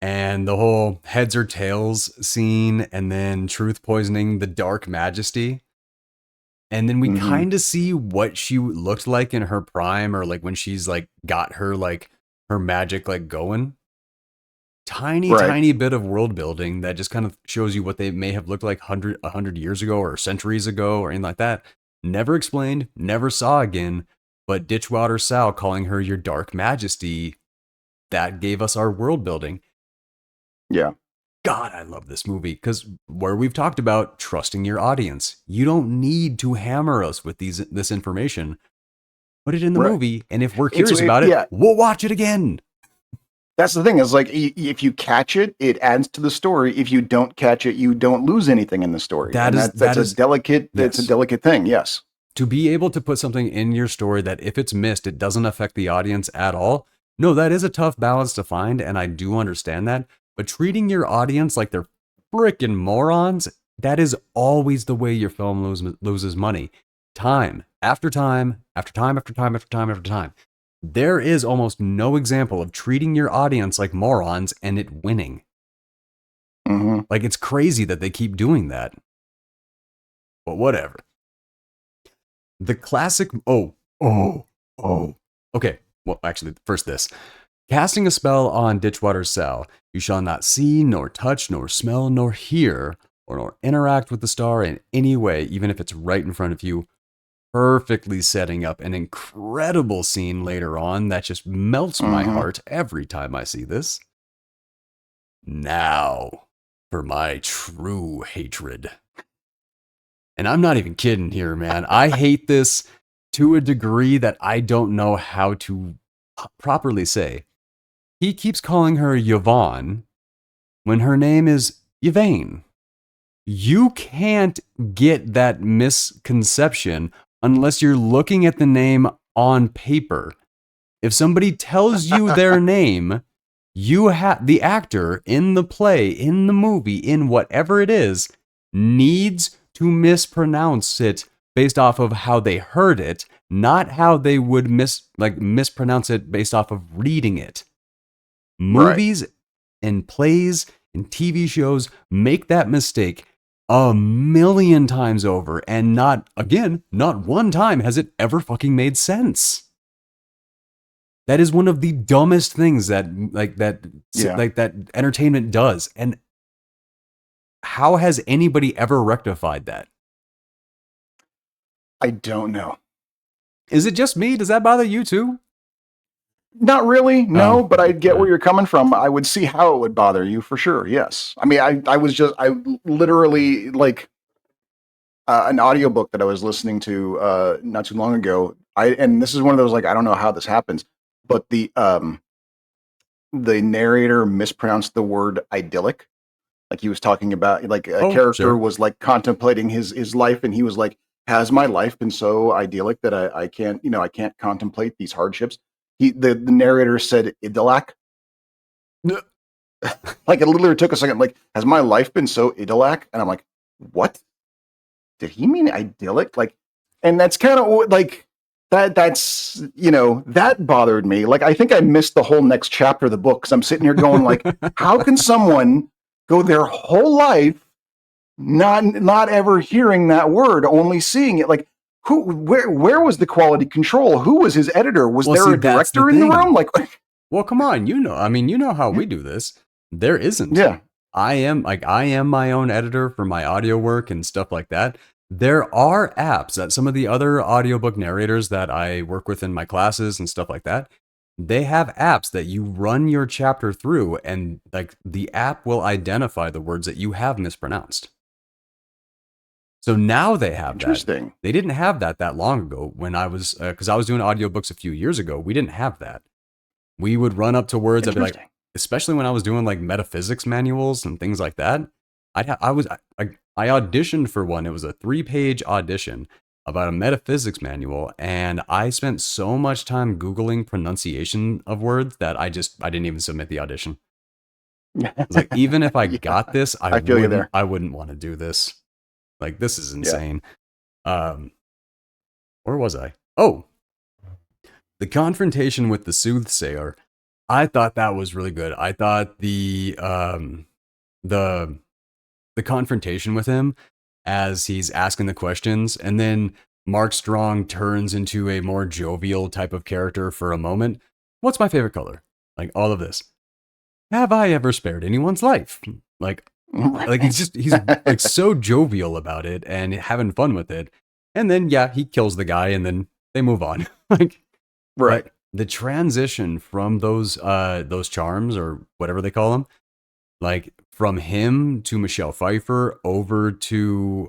and the whole heads or tails scene, and then truth poisoning the Dark Majesty. And then we kind of see what she looked like in her prime, or like when she's like got her like her magic like going. Tiny bit of world building that just kind of shows you what they may have looked like 100 years ago or centuries ago or anything like that. Never explained, never saw again. But Ditchwater Sal calling her your Dark Majesty, that gave us our world building. Yeah. God, I love this movie because where we've talked about trusting your audience, you don't need to hammer us with this information. Put it in the movie, and if we're curious about it, we'll watch it again. That's the thing is like if you catch it, it adds to the story. If you don't catch it, you don't lose anything in the story. That's a delicate. It's a delicate thing. Yes. To be able to put something in your story that if it's missed, it doesn't affect the audience at all. No, that is a tough balance to find, and I do understand that. But treating your audience like they're frickin' morons, that is always the way your film loses money. Time after time, after time, after time, after time, after time. There is almost no example of treating your audience like morons and it winning. Like, it's crazy that they keep doing that. But whatever. The classic... Okay, well, actually, first this. Casting a spell on Ditchwater Sal, you shall not see, nor touch, nor smell, nor hear, or nor interact with the star in any way, even if it's right in front of you, perfectly setting up an incredible scene later on that just melts my heart every time I see this. Now, for my true hatred. And I'm not even kidding here, man. I hate this to a degree that I don't know how to properly say. He keeps calling her Yvonne when her name is Yvain. You can't get that misconception unless you're looking at the name on paper. If somebody tells you their name, you have the actor in the play, in the movie, in whatever it is, needs to mispronounce it based off of how they heard it, not how they would mispronounce it based off of reading it. Movies and plays and TV shows make that mistake a million times over, and not one time has it ever fucking made sense. That is one of the dumbest things that Yeah. that entertainment does. And how has anybody ever rectified that? I don't know. Is it just me? Does that bother you too? Not really, no, Oh, but I get yeah. where you're coming from. I would see how it would bother you for sure. Yes. I mean, I literally like an audiobook that I was listening to not too long ago. And this is one of those, like, I don't know how this happens, but the narrator mispronounced the word idyllic. Like he was talking about, like a Oh, character sure. was like contemplating his life, and he was like, "Has my life been so idyllic that I can't, I can't contemplate these hardships?" The narrator said idyllic. Like it literally took a second. Like, has my life been so idyllic? And I'm like, what? Did he mean idyllic? Like, and that's kind of like that. That's that bothered me. Like, I think I missed the whole next chapter of the book because I'm sitting here going like, how can someone go their whole life not ever hearing that word, only seeing it? Like, where was the quality control? Who was his editor? Was there a that's director in the room? Like, well, come on, I mean, you know how we do this. There isn't. yeah. I am my own editor for my audio work and stuff like that. There are apps that some of the other audiobook narrators that I work with in my classes and stuff like that, they have apps that you run your chapter through, and like the app will identify the words that you have mispronounced. So now they have that. Interesting. They didn't have that long ago when I was, because I was doing audiobooks a few years ago. We didn't have that. We would run up to words. I'd be like, especially when I was doing like metaphysics manuals and things like that. I auditioned for one. It was a 3-page audition about a metaphysics manual, and I spent so much time Googling pronunciation of words that I didn't even submit the audition. I was like, even if I got this, I wouldn't want to do this. Like, this is insane. Yeah. Where was I? Oh, the confrontation with the soothsayer. I thought that was really good. I thought the confrontation with him as he's asking the questions, and then Mark Strong turns into a more jovial type of character for a moment. What's my favorite color? Like, all of this. Have I ever spared anyone's life? Like he's like so jovial about it and having fun with it. And then he kills the guy, and then they move on. Like, right. The transition from those charms, or whatever they call them, like from him to Michelle Pfeiffer over to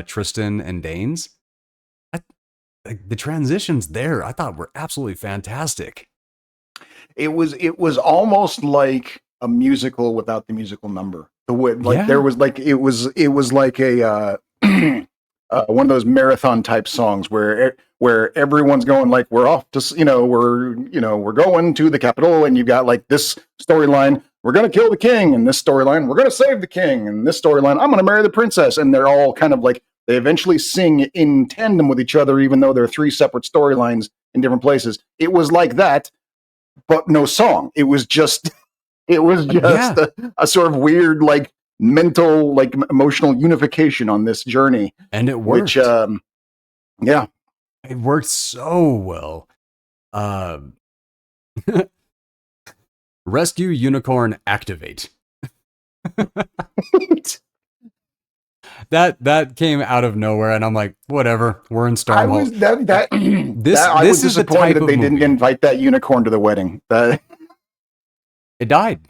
Tristan and Danes. The transitions there, I thought, were absolutely fantastic. It was almost like a musical without the musical number. The way, like, there was like it was like a one of those marathon type songs where everyone's going like, we're off to we're going to the Capitol, and you got like this storyline, we're gonna kill the king, and this storyline, we're gonna save the king, and this storyline, I'm gonna marry the princess, and they're all kind of like, they eventually sing in tandem with each other, even though they're 3 separate storylines in different places. It was like that, but no song. It was just a sort of weird, like, mental, like, emotional unification on this journey, and it worked. Which, it worked so well. Rescue unicorn activate. That came out of nowhere, and I'm like, whatever. We're in Stormhold. I was disappointed that they didn't invite that unicorn to the wedding. It died.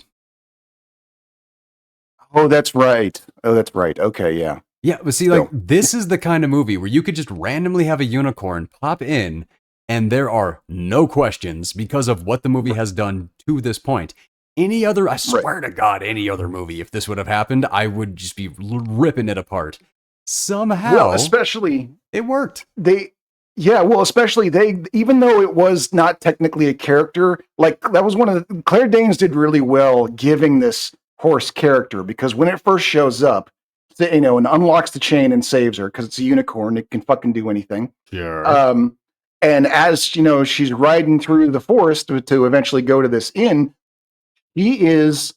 Oh, that's right. Okay, yeah. Yeah, but see, like, this is the kind of movie where you could just randomly have a unicorn pop in, and there are no questions because of what the movie has done to this point. Any other, I swear to God, any other movie, if this would have happened, I would just be ripping it apart. Somehow, well, especially it worked. Especially even though it was not technically a character, like, that was one of the, Claire Danes did really well giving this horse character, because when it first shows up, and unlocks the chain and saves her because it's a unicorn, it can fucking do anything. Sure. And as she's riding through the forest to eventually go to this inn, she's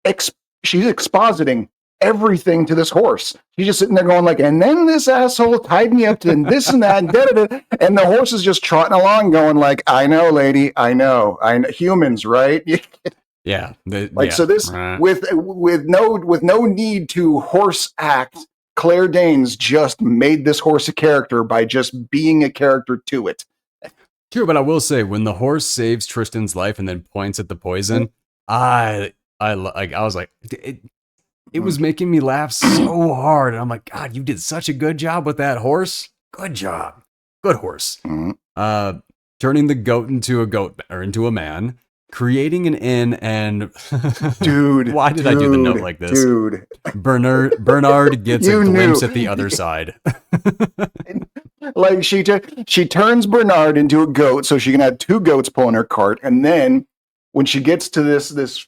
expositing everything to this horse. She's just sitting there going like, and then this asshole tied me up to this and that, and da-da-da. And the horse is just trotting along going like, I know, lady, I know. Humans, right? Yeah. So this with no need to horse act, Claire Danes just made this horse a character by just being a character to it. True, but I will say when the horse saves Tristan's life and then points at the poison, I was like, it was making me laugh so hard, and I'm like, God, you did such a good job with that horse. Good job, good horse. Mm-hmm. Turning the goat into a goat or into a man, creating an inn, and dude, why did I do the note like this? Dude, Bernard gets a glimpse at the other side. Like she turns Bernard into a goat so she can have two goats pulling her cart, and then when she gets to this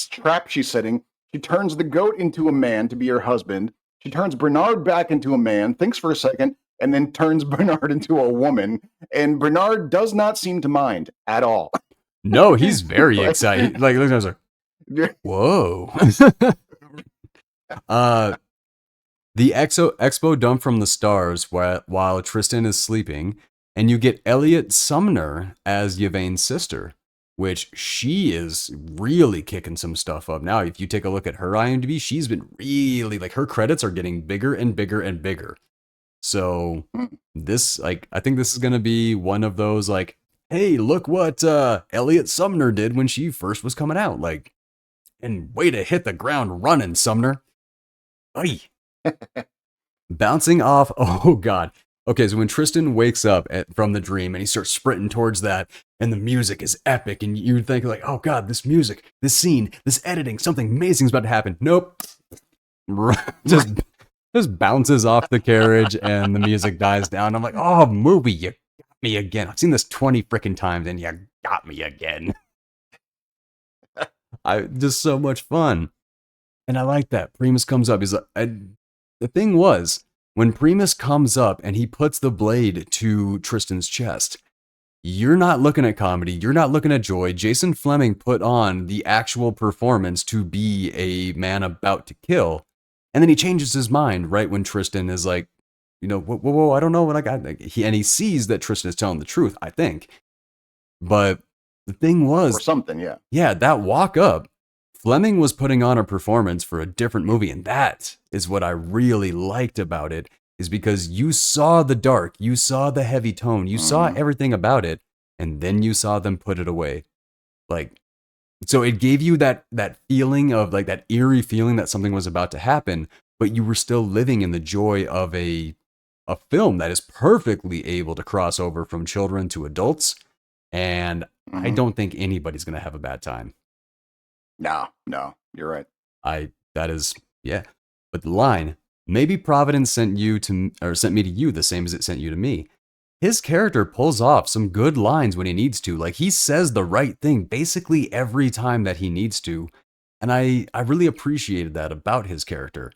trap she's setting, she turns the goat into a man to be her husband. She turns Bernard back into a man, thinks for a second, and then turns Bernard into a woman. And Bernard does not seem to mind at all. No, he's very excited. Like, I was like, whoa. The expo dump from the stars while Tristan is sleeping, and you get Elliott Sumner as Yvain's sister, which she is really kicking some stuff up. Now, if you take a look at her IMDb, she's been really, like, her credits are getting bigger and bigger and bigger. So this, like, I think this is going to be one of those, like, hey, look what Elliott Sumner did when she first was coming out. Like, and way to hit the ground running, Sumner. Ay. Bouncing off. Oh, God. Okay, so when Tristan wakes up from the dream and he starts sprinting towards that, and the music is epic, and you think like, oh God, this music, this scene, this editing, something amazing is about to happen. Nope. just bounces off the carriage and the music dies down. I'm like, oh, movie, you got me again. I've seen this 20 freaking times and you got me again. Just so much fun. And I like that. Primus comes up. He's like, the thing was, when Primus comes up and he puts the blade to Tristan's chest, you're not looking at comedy. You're not looking at joy. Jason Flemyng put on the actual performance to be a man about to kill. And then he changes his mind right when Tristan is like, whoa, I don't know what I got. And he sees that Tristan is telling the truth, I think. But the thing was... Or something, yeah. Yeah, that walk up, Flemyng was putting on a performance for a different movie, and that is what I really liked about it, is because you saw the dark, you saw the heavy tone, you saw everything about it, and then you saw them put it away. Like, so it gave you that feeling of, like, that eerie feeling that something was about to happen, but you were still living in the joy of a film that is perfectly able to cross over from children to adults, and I don't think anybody's going to have a bad time. No, you're right. But the line, maybe Providence sent me to you the same as it sent you to me. His character pulls off some good lines when he needs to. Like, he says the right thing basically every time that he needs to. And I really appreciated that about his character.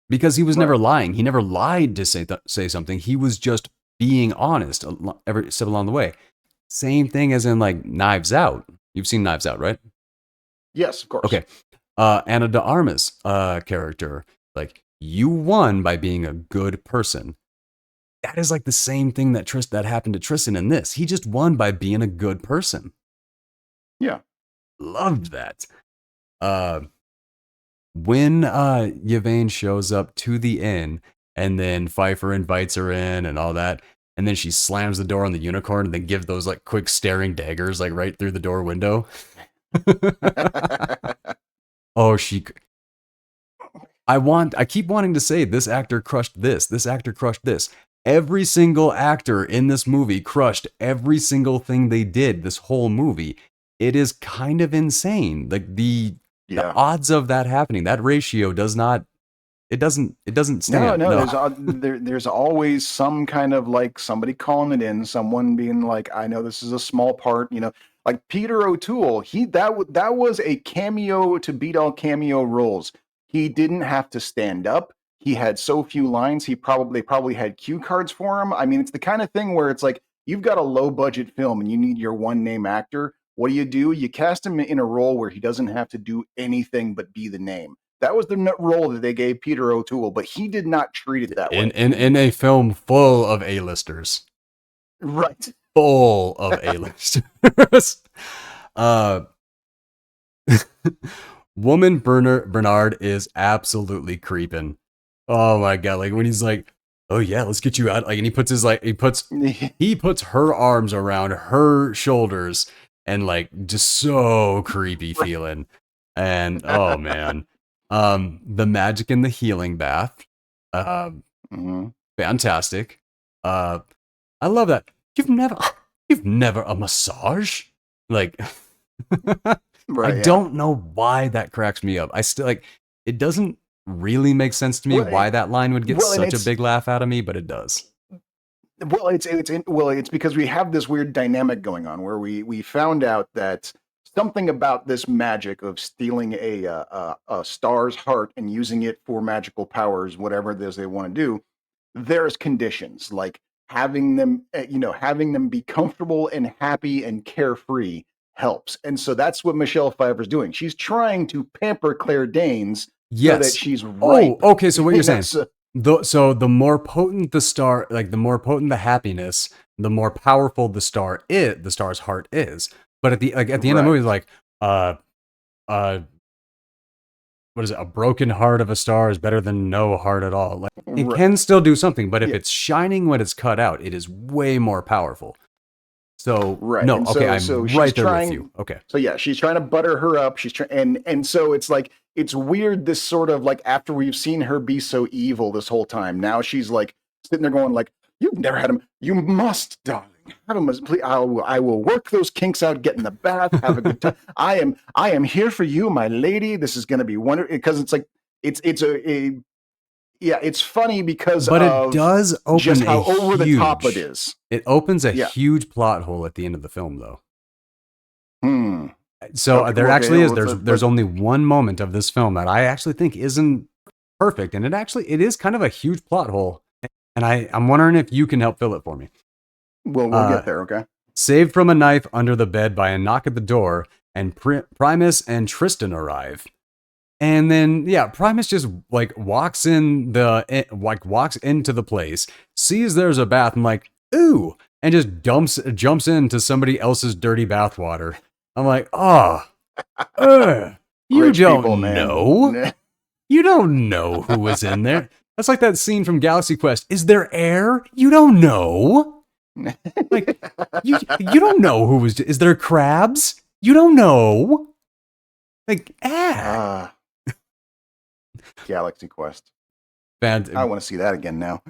Because he was never lying. He never lied to say something. He was just being honest every step along the way. Same thing as in, like, Knives Out. You've seen Knives Out, right? Yes, of course. Okay. Ana de Armas character, like, you won by being a good person. That is like the same thing that happened to Tristan in this. He just won by being a good person. Yeah. Loved that. When Yvain shows up to the inn, and then Pfieffer invites her in and all that, and then she slams the door on the unicorn and then gives those, like, quick staring daggers, like, right through the door window. I keep wanting to say this actor crushed this actor crushed this. Every single actor in this movie crushed every single thing they did this whole movie. It is kind of insane. Like, the odds of that happening, that ratio doesn't stand. No. There's always some kind of, like, somebody calling it in, someone being like, I know this is a small part, like Peter O'Toole, that was a cameo to beat all cameo roles. He didn't have to stand up. He had so few lines. They probably had cue cards for him. I mean, it's the kind of thing where it's like, you've got a low budget film and you need your one name actor. What do? You cast him in a role where he doesn't have to do anything but be the name. role that they gave Peter O'Toole, but he did not treat it that way. In a film full of A-listers. Right. Full of A-listers. Woman Bernard is absolutely creeping. Oh my god! Like when he's like, "Oh yeah, let's get you out!" Like, and he puts he puts her arms around her shoulders, and like just so creepy feeling. And oh man, the magic in the healing bath, fantastic. I love that. You've never a massage, like. Right, I don't know why that cracks me up. I still like it doesn't really make sense to me why that line would get such a big laugh out of me, but it does. Well, it's because we have this weird dynamic going on where we found out that something about this magic of stealing a star's heart and using it for magical powers, whatever it is they want to do, there's conditions like having them be comfortable and happy and carefree helps. And so that's what Michelle Pfeiffer's doing. She's trying to pamper Claire Danes so that she's right. Oh, okay. So what you're saying? So the more potent the star, like the more potent the happiness, the more powerful the star's heart is. But at the end of the movie, like what is it? A broken heart of a star is better than no heart at all. Like it can still do something, but if it's shining when it's cut out, it is way more powerful. So no, and okay, I'm right there with you. Okay, so yeah, she's trying to butter her up. She's trying, and so it's like it's weird. This sort of like after we've seen her be so evil this whole time, now she's like sitting there going like, "You've never had him. You must, darling, have him. Please, I will work those kinks out. Get in the bath. Have a good time. I am here for you, my lady. This is going to be wonderful." Because it's like yeah, it's funny because it does open just how over the top it is. It opens a huge plot hole at the end of the film, though. So there actually is. There's only one moment of this film that I actually think isn't perfect, and it is kind of a huge plot hole. And I'm wondering if you can help fill it for me. We'll get there, okay? Saved from a knife under the bed by a knock at the door, and Primus and Tristan arrive. And then, Primus just walks into the place, sees there's a bath, and like, ooh, and just jumps into somebody else's dirty bathwater. I'm like, you don't know. You don't know who was in there. That's like that scene from Galaxy Quest. Is there air? You don't know. Like, you don't know who was. Is there crabs? You don't know. Like, Galaxy Quest. I want to see that again now.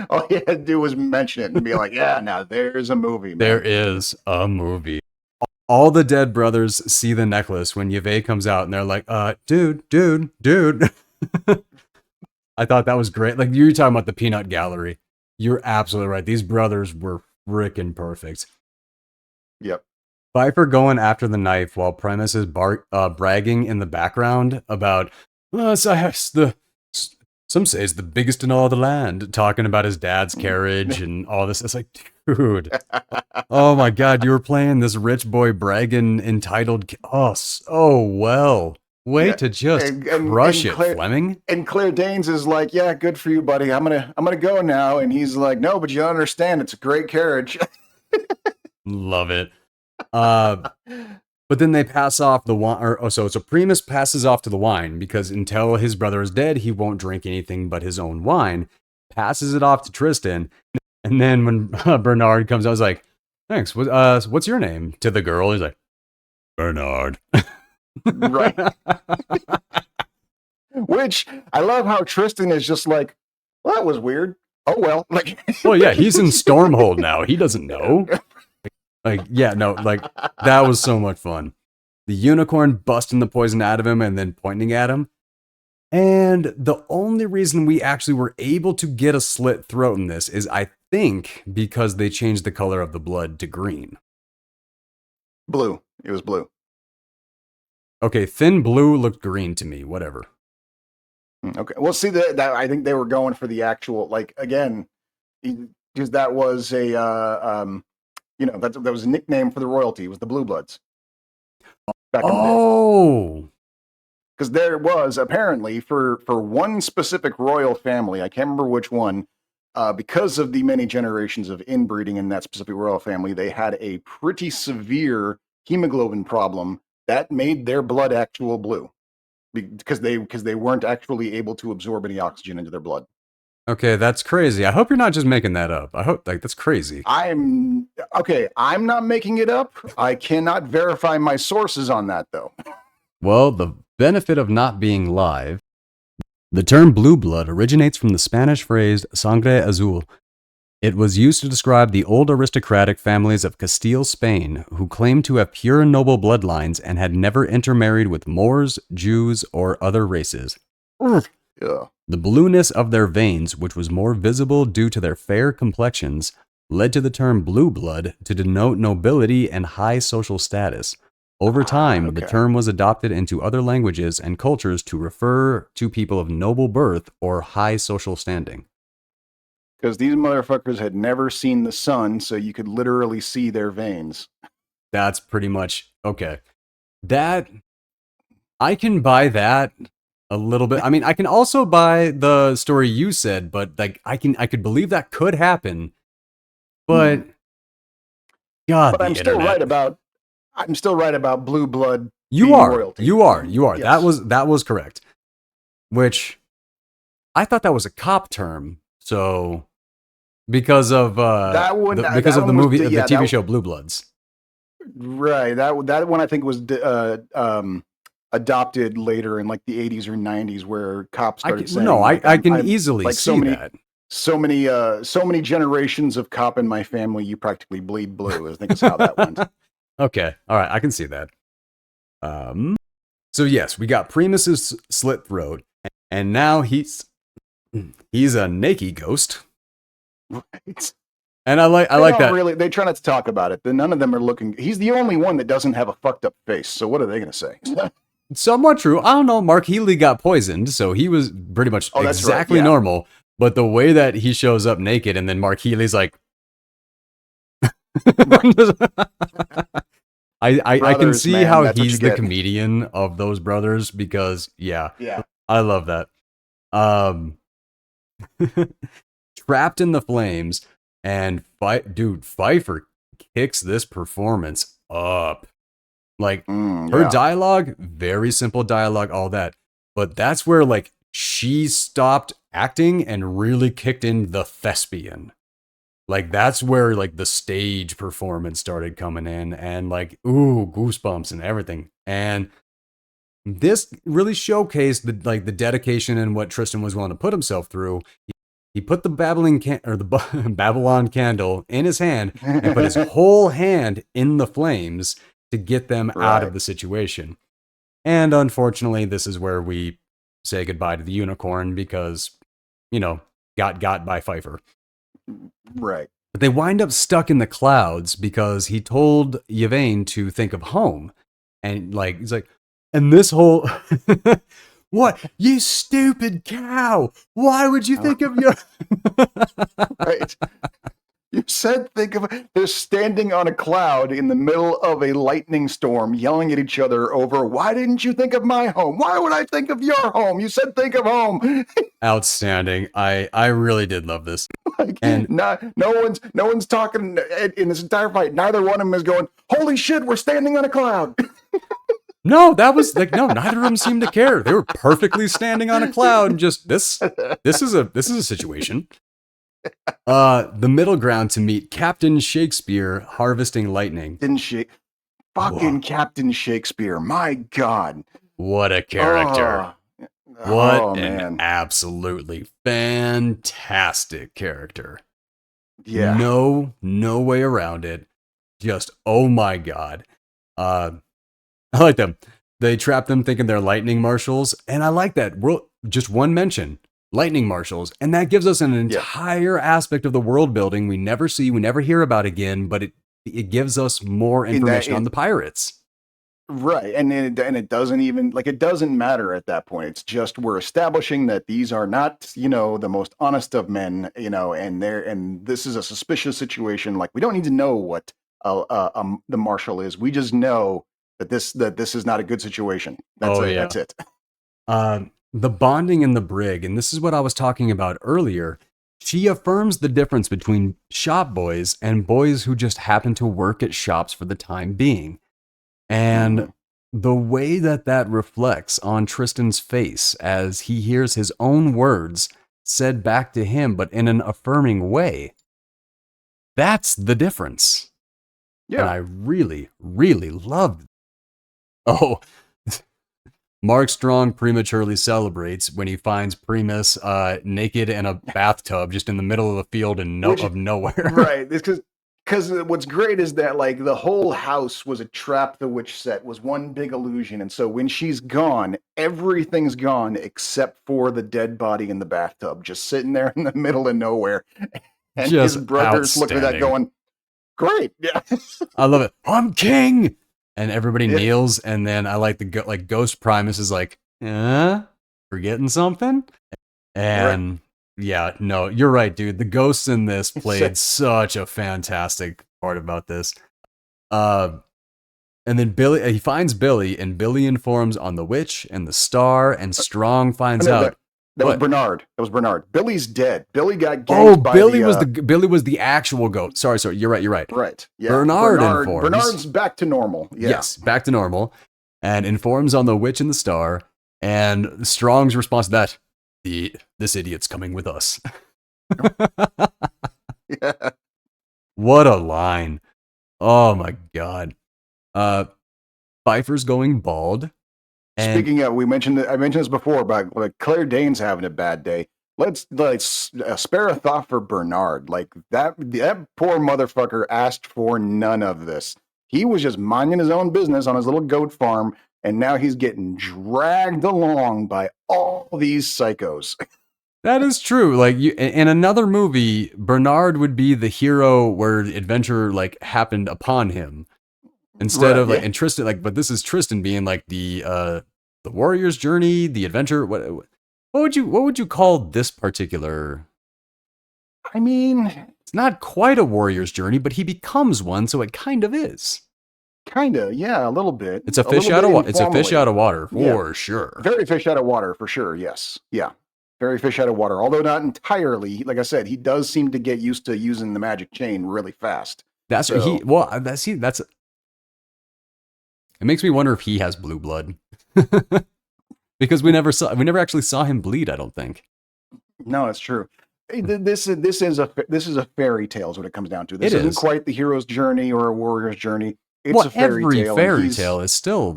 All you had to do was mention it and be like, yeah, now there's a movie. Man. There is a movie. All the dead brothers see the necklace when Yaveh comes out, and they're like, dude. I thought that was great. Like, you were talking about the peanut gallery. You're absolutely right. These brothers were freaking perfect. Yep. Pfeiffer going after the knife while Primus is bragging in the background about, some say it's the biggest in all the land, talking about his dad's carriage and all this. It's like, dude, oh my God, you were playing this rich boy bragging entitled, so well. Way to just crush it, Flemyng. And Claire Danes is like, yeah, good for you, buddy. I'm gonna go now. And he's like, no, but you don't understand. It's a great carriage. Love it. But then they pass off the wine. So Primus passes off to the wine because until his brother is dead, he won't drink anything but his own wine. Passes it off to Tristan. And then when Bernard comes out, I was like, thanks. What's your name? To the girl. He's like, Bernard. Right. Which I love how Tristan is just like, well, that was weird. Oh, well. Like, well, yeah, he's in Stormhold now. He doesn't know. That was so much fun. The unicorn busting the poison out of him and then pointing at him. And the only reason we actually were able to get a slit throat in this is, I think, because they changed the color of the blood to green. Blue. It was blue. Okay, thin blue looked green to me. Whatever. Okay. Well, see, that I think they were going for the actual, like, again, because that was a, that was a nickname for the royalty. It was the Blue Bloods. Back in the day. because there was apparently for one specific royal family, I can't remember which one, because of the many generations of inbreeding in that specific royal family, they had a pretty severe hemoglobin problem that made their blood actual blue because they weren't actually able to absorb any oxygen into their blood. Okay, that's crazy. I hope you're not just making that up. I hope that's crazy. I'm okay. I'm not making it up. I cannot verify my sources on that though. Well, the benefit of not being live. The term blue blood originates from the Spanish phrase sangre azul. It was used to describe the old aristocratic families of Castile, Spain, who claimed to have pure and noble bloodlines and had never intermarried with Moors, Jews, or other races. Yeah. The blueness of their veins, which was more visible due to their fair complexions, led to the term blue blood to denote nobility and high social status. Over time, the term was adopted into other languages and cultures to refer to people of noble birth or high social standing. Because these motherfuckers had never seen the sun, so you could literally see their veins. That's pretty much okay. That I can buy that a little bit. I mean, I can also buy the story you said, but like I could believe that could happen. But God, but I'm still right about blue blood. You are. Royalty. You are. Yes. That was correct. Which I thought that was a cop term. So because of because of the movie, the TV show Blue Bloods. Right. That one I think was adopted later in like the 80s or 90s, where cops started saying. No, I can easily like see that. So many generations of cop in my family, you practically bleed blue. I think is how that went. Okay. All right. I can see that. So yes, we got Primus's slit throat, and now he's a naked ghost. Right. And I like that. Really, they try not to talk about it. None of them are looking. He's the only one that doesn't have a fucked up face. So what are they going to say? Somewhat true. I don't know. Mark Healy got poisoned, so he was pretty much exactly normal. But the way that he shows up naked, and then Mark Healy's like, I can see how he's the comedian of those brothers because I love that. Trapped in the flames, and Pfeiffer kicks this performance up. Like her dialogue, very simple dialogue, all that. But that's where like she stopped acting and really kicked in the thespian. Like that's where like the stage performance started coming in, and like goosebumps and everything. And this really showcased the dedication and what Tristan was willing to put himself through. He put the Babylon candle in his hand and put his whole hand in the flames to get them out of the situation. And unfortunately, this is where we say goodbye to the unicorn because, got by Pfeiffer. Right. But they wind up stuck in the clouds because he told Yvain to think of home. And like, he's like, and this whole, what? You stupid cow. Why would you think of your... Right. You said they're standing on a cloud in the middle of a lightning storm, yelling at each other over, why didn't you think of my home? Why would I think of your home? You said think of home. Outstanding. I really did love this. Like, and no one's talking in this entire fight. Neither one of them is going, holy shit, we're standing on a cloud. No, that was like, no, neither of them seemed to care. They were perfectly standing on a cloud and just this is a situation. The middle ground to meet Captain Shakespeare harvesting lightning. Captain Shakespeare. My God. What a character. What an absolutely fantastic character. Yeah. No way around it. Just, oh my God. I like them. They trap them thinking they're lightning marshals. And I like that. Just one mention. Lightning marshals, and that gives us an entire aspect of the world building we never see, we never hear about again, but it gives us more information on the pirates. Right, and it doesn't even it doesn't matter at that point. It's just we're establishing that these are not the most honest of men, and this is a suspicious situation. Like we don't need to know what the marshal is. We just know that this is not a good situation. That's it. The bonding in the brig, and this is what I was talking about earlier. She affirms the difference between shop boys and boys who just happen to work at shops for the time being. And Mhm. the way that that reflects on Tristan's face as he hears his own words said back to him, but in an affirming way, that's the difference. And Yeah. I really, really loved. Oh, Mark Strong prematurely celebrates when he finds Primus naked in a bathtub just in the middle of the field and Which of nowhere. right. It's because what's great is that like the whole house was a trap the witch set was one big illusion, and so when she's gone, everything's gone except for the dead body in the bathtub, just sitting there in the middle of nowhere. And his Just brothers look at that outstanding. going, "Great, yeah, I love it. I'm king, and everybody yeah, kneels. And then I like the like Ghost Primus is like, forgetting something. right." And yeah, no, you're right, dude. The ghosts in this So, played such a fantastic part about this. Uh, and then Billy, he finds Billy, and Billy informs on the witch and the star, and Strong finds no, out that was what. Bernard. That was Bernard. Billy's dead. Billy got Oh, ganked by the Billy was the actual goat. Sorry, you're right, you're right. right. Yeah, Bernard informs. Bernard's back to normal. Yeah, Yes, back to normal, and informs on the witch and the star. And Strong's response to that: this idiot's coming with us. yeah. What a line! Oh my god. Uh, Pfeiffer's going bald, and Speaking of, I mentioned this before about like Claire Danes having a bad day. Let's spare a thought for Bernard. Like that poor motherfucker asked for none of this. He was just minding his own business on his little goat farm, and now he's getting dragged along by all these psychos. that is true. Like in another movie, Bernard would be the hero where the adventure like happened upon him instead Right? of like Yeah. and Tristan like. But this is Tristan being like the warrior's journey, the adventure. What would you call this particular? I mean, It's not quite a warrior's journey, but he becomes one, so it kind of is. kind of. Yeah, a little bit. It's a A fish little out bit of it's a fish informally. out of water Yeah. for sure. Very fish out of water for sure. Yes. Yeah. Very fish out of water. Although not entirely. Like I said, he does seem to get used to using the magic chain really fast. That's he. So Well, that's. It makes me wonder if he has blue blood because we never actually saw him bleed. I don't think no, it's true. This is a fairy tale is what it comes down to. it This isn't is. quite the hero's journey or a warrior's journey. It's Well, a fairy every tale, and fairy he's tale is still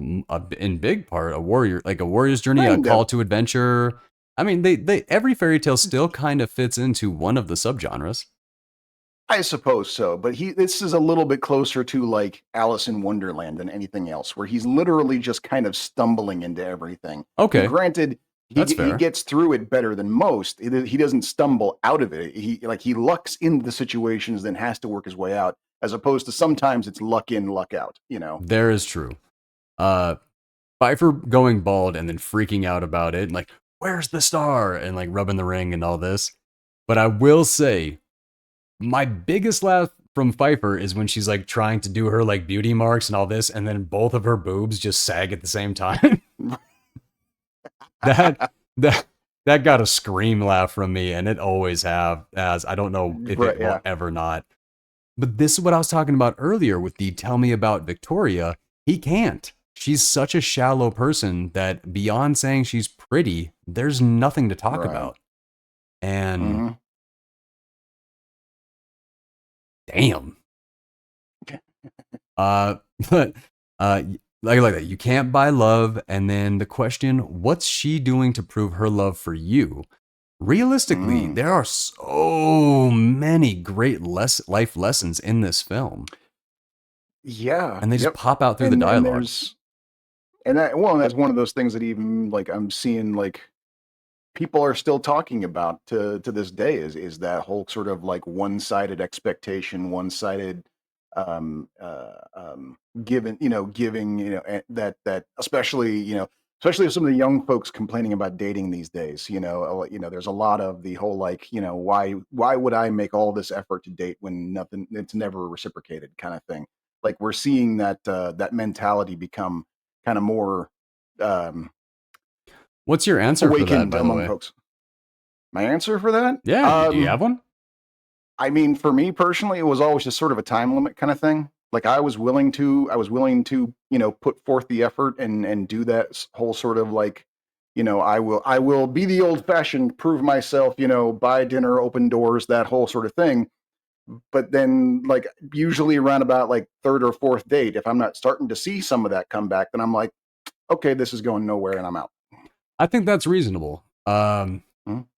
in big part a warrior, like a warrior's journey, a kind of. call to adventure. I mean, they every fairy tale still kind of fits into one of the subgenres. I suppose so, but this is a little bit closer to like Alice in Wonderland than anything else, where he's literally just kind of stumbling into everything. And Okay, granted, that's he fair. gets through it better than most. He doesn't stumble out of it. He lucks into the situations, then has to work his way out, as opposed to sometimes it's luck in, luck out. You know, There is true. Uh, Pfeiffer going bald and then freaking out about it, and like, where's the star? And like rubbing the ring and all this. But I will say, my biggest laugh from Pfeiffer is when she's like trying to do her like beauty marks and all this, and then both of her boobs just sag at the same time. that that that got a scream laugh from me, and it always have. As I don't know if right? it will Yeah, ever not. But this is what I was talking about earlier with the tell me about Victoria. He can't. She's such a shallow person that beyond saying she's pretty, there's nothing to talk right. about. And hmm damn. Uh, but like that. You can't buy love. And then the question, what's she doing to prove her love for you? Realistically, mm there are so many great life lessons in this film, Yeah. and they just Yep. pop out through the And dialogue. there's and that well, and that's one of those things that even like I'm seeing like people are still talking about to this day is that whole sort of like one-sided expectation, one-sided given giving that especially especially with some of the young folks complaining about dating these days. There's a lot of the whole like why would I make all this effort to date when nothing it's never reciprocated kind of thing. Like we're seeing that mentality become kind of more um What's your answer for that, awakened by the among way? folks. My answer for that? Yeah, do you have one? I mean, for me personally, it was always just sort of a time limit kind of thing. Like I was willing to, put forth the effort and do that whole sort of like, I will be the old fashioned, prove myself, buy dinner, open doors, that whole sort of thing. But then, like, usually around about like third or fourth date, if I'm not starting to see some of that come back, then I'm like, okay, this is going nowhere, and I'm out. I think that's reasonable. Mhm.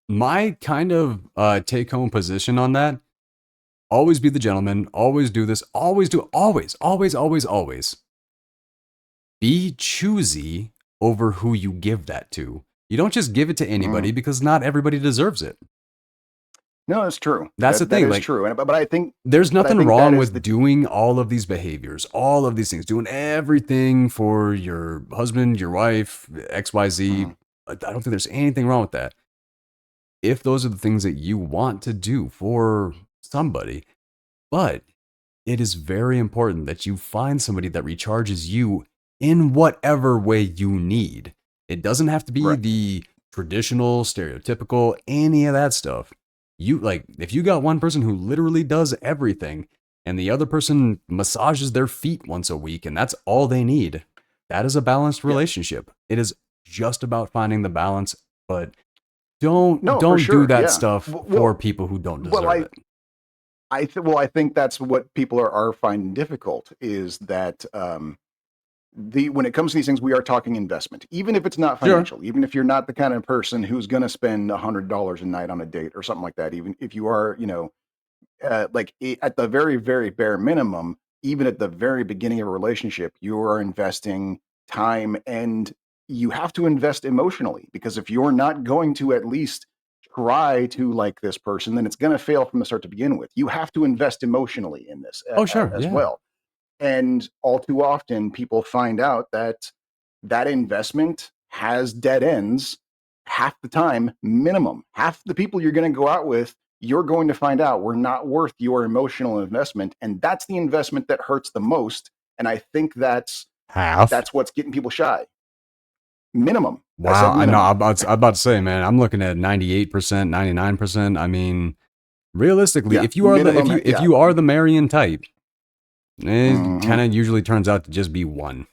My kind of take home position on that: always be the gentleman. Always do this. Always do. Always, always, always, always. Be choosy over who you give that to. You don't just give it to anybody because not everybody deserves it. No, that's true. That's the That thing. is Like, true. But I think there's but I nothing think that wrong is with doing all of these behaviors, all of these things, doing everything for your husband, your wife, XYZ. Mhm. I don't think there's anything wrong with that. If those are the things that you want to do for somebody, but it is very important that you find somebody that recharges you in whatever way you need. It doesn't have to be Right. the traditional, stereotypical, any of that stuff. You like, if you got one person who literally does everything and the other person massages their feet once a week and that's all they need, that is a balanced Yeah. relationship. It is just about finding the balance, but don't No, for don't do sure. that Yeah. stuff for people who don't Well, deserve it. I think that's what people are finding difficult is that when it comes to these things, we are talking investment, even if it's not Sure. financial, even if you're not the kind of person who's going to spend $100 a night on a date or something like that. Even if you are, at the very, very bare minimum, even at the very beginning of a relationship, you are investing time and you have to invest emotionally because if you're not going to at least try to like this person, then it's going to fail from the start to begin with. You have to invest emotionally in this Oh, sure. as Yeah. well. And all too often, people find out that that investment has dead ends half the time, minimum. Half the people you're going to go out with, you're going to find out were not worth your emotional investment. And that's the investment that hurts the most. And I think Half. that's what's getting people shy. Minimum. I Wow, said I know. minimum. I'm about to say, man, I'm looking at 98%, 99%. I mean, realistically, Yeah. if you are the Minimum. if Yeah. you are the Marion type, it Hmm. kind of usually turns out to just be one.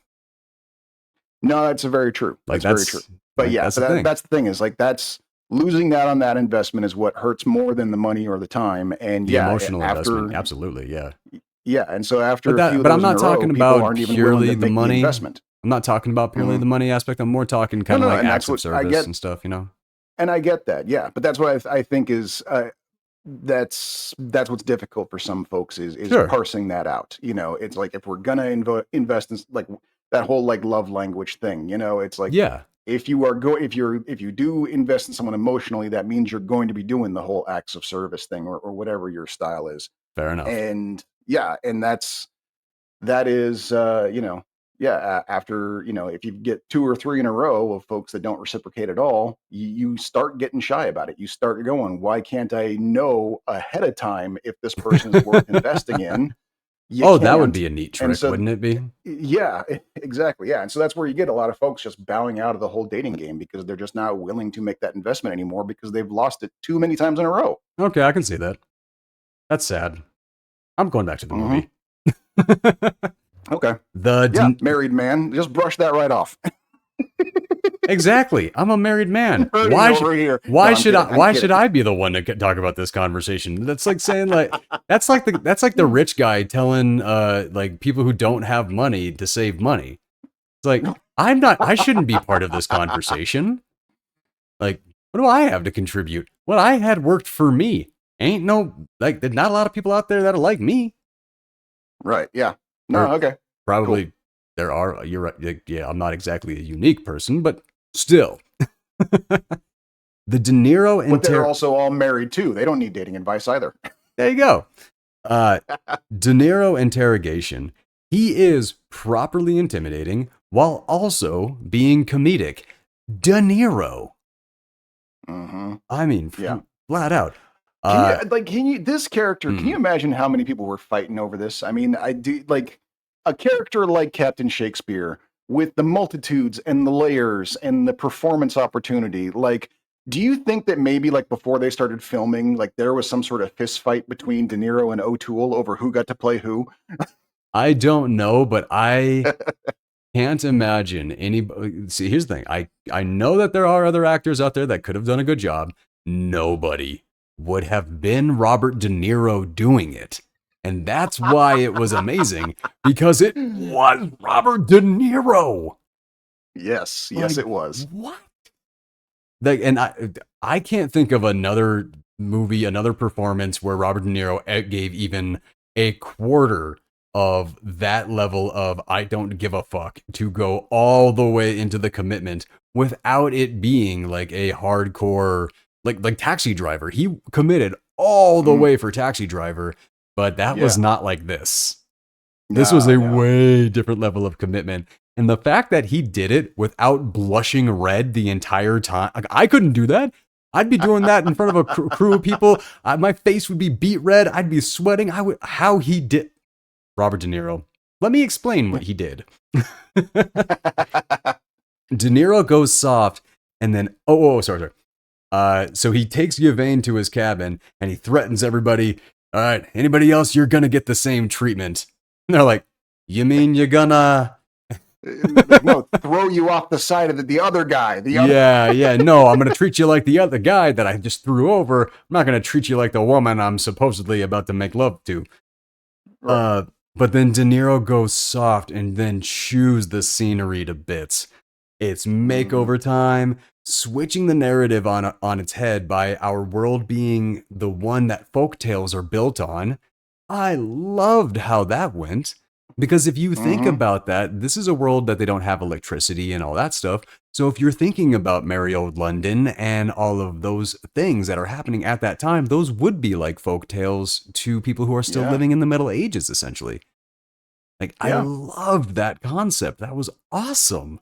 No, that's very true. Like That's very true. But yeah, that's the but thing. that's the thing is like that's losing that on that investment is what hurts more than the money or the time. And The yeah, emotional investment, after absolutely, yeah. and so after a few of But I'm those in not a row, talking people about aren't even willing purely to the make the money. investment. I'm not talking about purely Hmm. the money aspect. I'm more talking No, kind of no, like and acts that's of what I service get, and stuff, you know? and I get that. Yeah, but that's what I think is that's what's difficult for some folks is Sure. parsing that out. It's like if we're gonna invest in like that whole like love language thing. It's like Yeah, if you do invest in someone emotionally, that means you're going to be doing the whole acts of service thing or whatever your style is. fair enough. And yeah, and that is yeah, after if you get two or three in a row of folks that don't reciprocate at all, you start getting shy about it. You start going, why can't I know ahead of time if this person is worth investing in? You Oh, that would can't. be a neat And trick, so wouldn't it be? yeah, exactly. Yeah. And so that's where you get a lot of folks just bowing out of the whole dating game because they're just not willing to make that investment anymore because they've lost it too many times in a row. Okay, I can see that. That's sad. I'm going back to the Hmm. movie. Okay. the Yeah. d- Married man. Just brush that right off. Exactly. I'm a married man. Hurting over here. No, Why I'm should kidding. I'm why should kidding. I be the one to talk about this conversation? That's like saying like that's like the rich guy telling like people who don't have money to save money. It's like I shouldn't be part of this conversation. Like, what do I have to contribute? What I had worked for me. Ain't no like there's not a lot of people out there that'll like me. Right. Yeah. No. Or Okay. probably Cool. there are. You're right. Yeah, I'm not exactly a unique person, but still. The De Niro and But they're also all married too. They don't need dating advice either. there you go. De Niro interrogation. He is properly intimidating while also being comedic. De Niro. Hmm. I mean, Yeah. flat out. This character, can you imagine how many people were fighting over this? I mean, I do like a character like Captain Shakespeare with the multitudes and the layers and the performance opportunity. Like, do you think that maybe like before they started filming, like there was some sort of fist fight between De Niro and O'Toole over who got to play who? I don't know, but I can't imagine anybody. See, here's the thing. I know that there are other actors out there that could have done a good job. Nobody would have been Robert De Niro doing it. And that's why it was amazing, because it was Robert De Niro. Yes, Like, yes, it was. What? Like, and I can't think of another movie, another performance where Robert De Niro gave even a quarter of that level of I don't give a fuck to go all the way into the commitment without it being like a hardcore like Taxi Driver. He committed all the way for Taxi Driver, but that was not like this. This was a way different level of commitment. And the fact that he did it without blushing red the entire time, like, I couldn't do that. I'd be doing that in front of a crew of people. My face would be beet red. I'd be sweating. How he did. Robert De Niro. Let me explain what he did. De Niro goes soft, and then sorry. So he takes Yvain to his cabin, and he threatens everybody. All right, anybody else? You're gonna get the same treatment. And they're like, "You mean you're gonna?" No, throw you off the side of the other guy. Yeah. No, I'm going to treat you like the other guy that I just threw over. I'm not going to treat you like the woman I'm supposedly about to make love to. Right. But then De Niro goes soft and then chews the scenery to bits. It's makeover time, switching the narrative on its head by our world being the one that folktales are built on. I loved how that went. Because if you think about that, this is a world that they don't have electricity and all that stuff. So if you're thinking about merry old London and all of those things that are happening at that time, those would be like folk tales to people who are still living in the Middle Ages, essentially. Like, I loved that concept. That was awesome.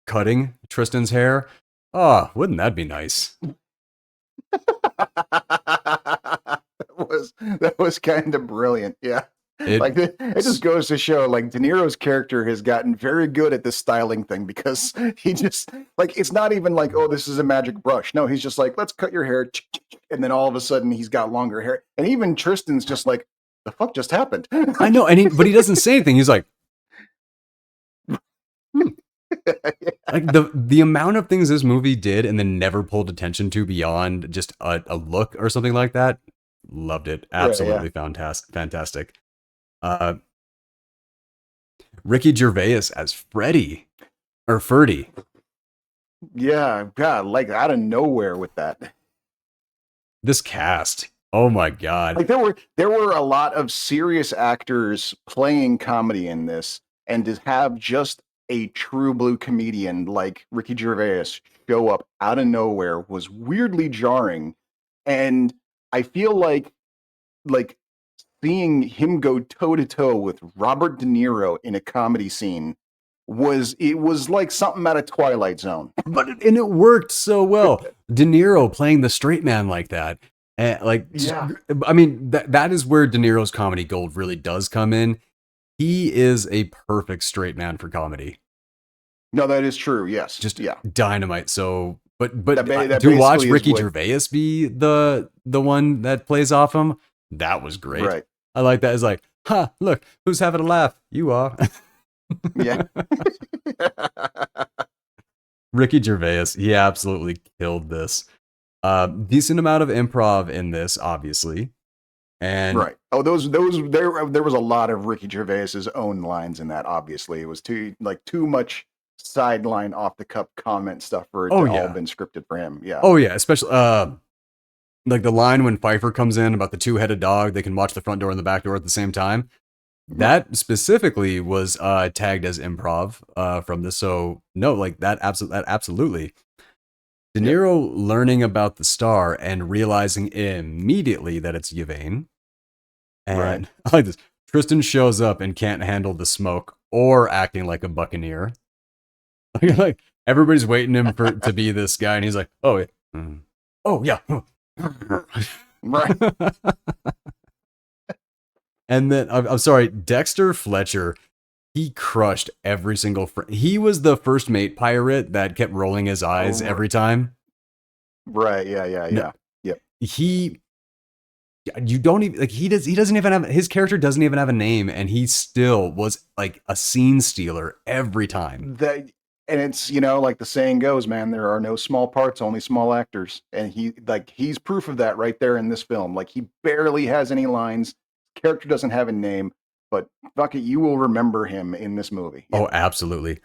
Cutting Tristan's hair. Oh, wouldn't that be nice? That was kind of brilliant. Yeah. It just goes to show like De Niro's character has gotten very good at this styling thing, because he just like, it's not even like, oh, this is a magic brush. No, he's just like, let's cut your hair. And then all of a sudden he's got longer hair. And even Tristan's just like, the fuck just happened? I know. But he doesn't say anything. He's like, Like the amount of things this movie did and then never pulled attention to beyond just a look or something like that. Loved it. Absolutely fantastic. Ricky Gervais as Freddie or Ferdy. Yeah, God, like out of nowhere with that. This cast. Oh my God. Like there were a lot of serious actors playing comedy in this, and to have just a true blue comedian like Ricky Gervais show up out of nowhere was weirdly jarring. And I feel like seeing him go toe to toe with Robert De Niro in a comedy scene was like something out of Twilight Zone. And it worked so well. De Niro playing the straight man like that. I mean, that is where De Niro's comedy gold really does come in. He is a perfect straight man for comedy. No, that is true. Yes, just dynamite. So, but that to watch Ricky Gervais be the one that plays off him, that was great. Right. I like that. It's like, ha, look, who's having a laugh? You are. Yeah. Ricky Gervais, he absolutely killed this. Decent amount of improv in this, obviously. And right. Oh, there was a lot of Ricky Gervais's own lines in that. Obviously, it was too much sideline off the cuff comment stuff for it to all been scripted for him. Yeah. Oh yeah, especially like the line when Pfieffer comes in about the two-headed dog, they can watch the front door and the back door at the same time. That specifically was tagged as improv from this. So no, like that absolutely. De Niro learning about the star and realizing immediately that it's Yvain. And I like this. Tristan shows up and can't handle the smoke or acting like a buccaneer. Like everybody's waiting him to be this guy, and he's like, "Oh, yeah, right." And then I'm sorry, Dexter Fletcher. He crushed every single. He was the first mate pirate that kept rolling his eyes every time. Right. Yeah. Yep. He. You don't even like. He doesn't even have his character. Doesn't even have a name, and he still was like a scene stealer every time. And it's, like the saying goes, man, there are no small parts, only small actors. And he's proof of that right there in this film. Like, he barely has any lines. Character doesn't have a name, but fuck it, you will remember him in this movie. Yeah. Oh, absolutely.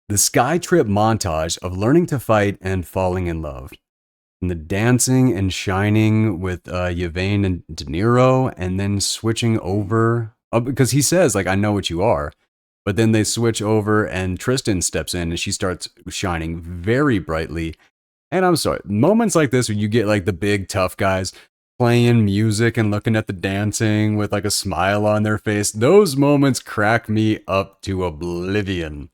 The sky trip montage of learning to fight and falling in love. And the dancing and shining with Yvain and De Niro, and then switching over. Because he says, like, I know what you are. But then they switch over and Tristan steps in and she starts shining very brightly. And I'm sorry, moments like this where you get like the big tough guys playing music and looking at the dancing with like a smile on their face, those moments crack me up to oblivion.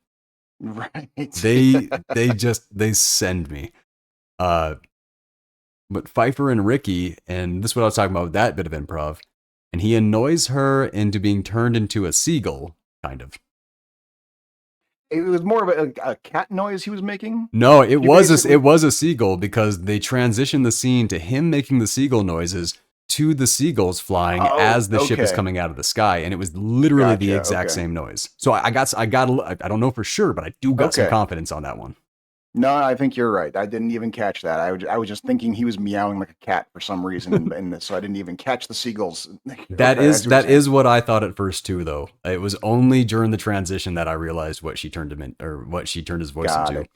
Right. They send me. But Pfieffer and Ricky, and this is what I was talking about with that bit of improv, and he annoys her into being turned into a seagull, kind of. It was more of a cat noise he was making. No, it was a seagull, because they transitioned the scene to him making the seagull noises to the seagulls flying as the ship is coming out of the sky, and it was literally the exact same noise. So I don't know for sure, but I do got some confidence on that one. No, I think you're right. I didn't even catch that. I was just thinking he was meowing like a cat for some reason in this, so I didn't even catch the seagulls. That is what I thought at first too, though. It was only during the transition that I realized what she turned him in, or what she turned his voice into.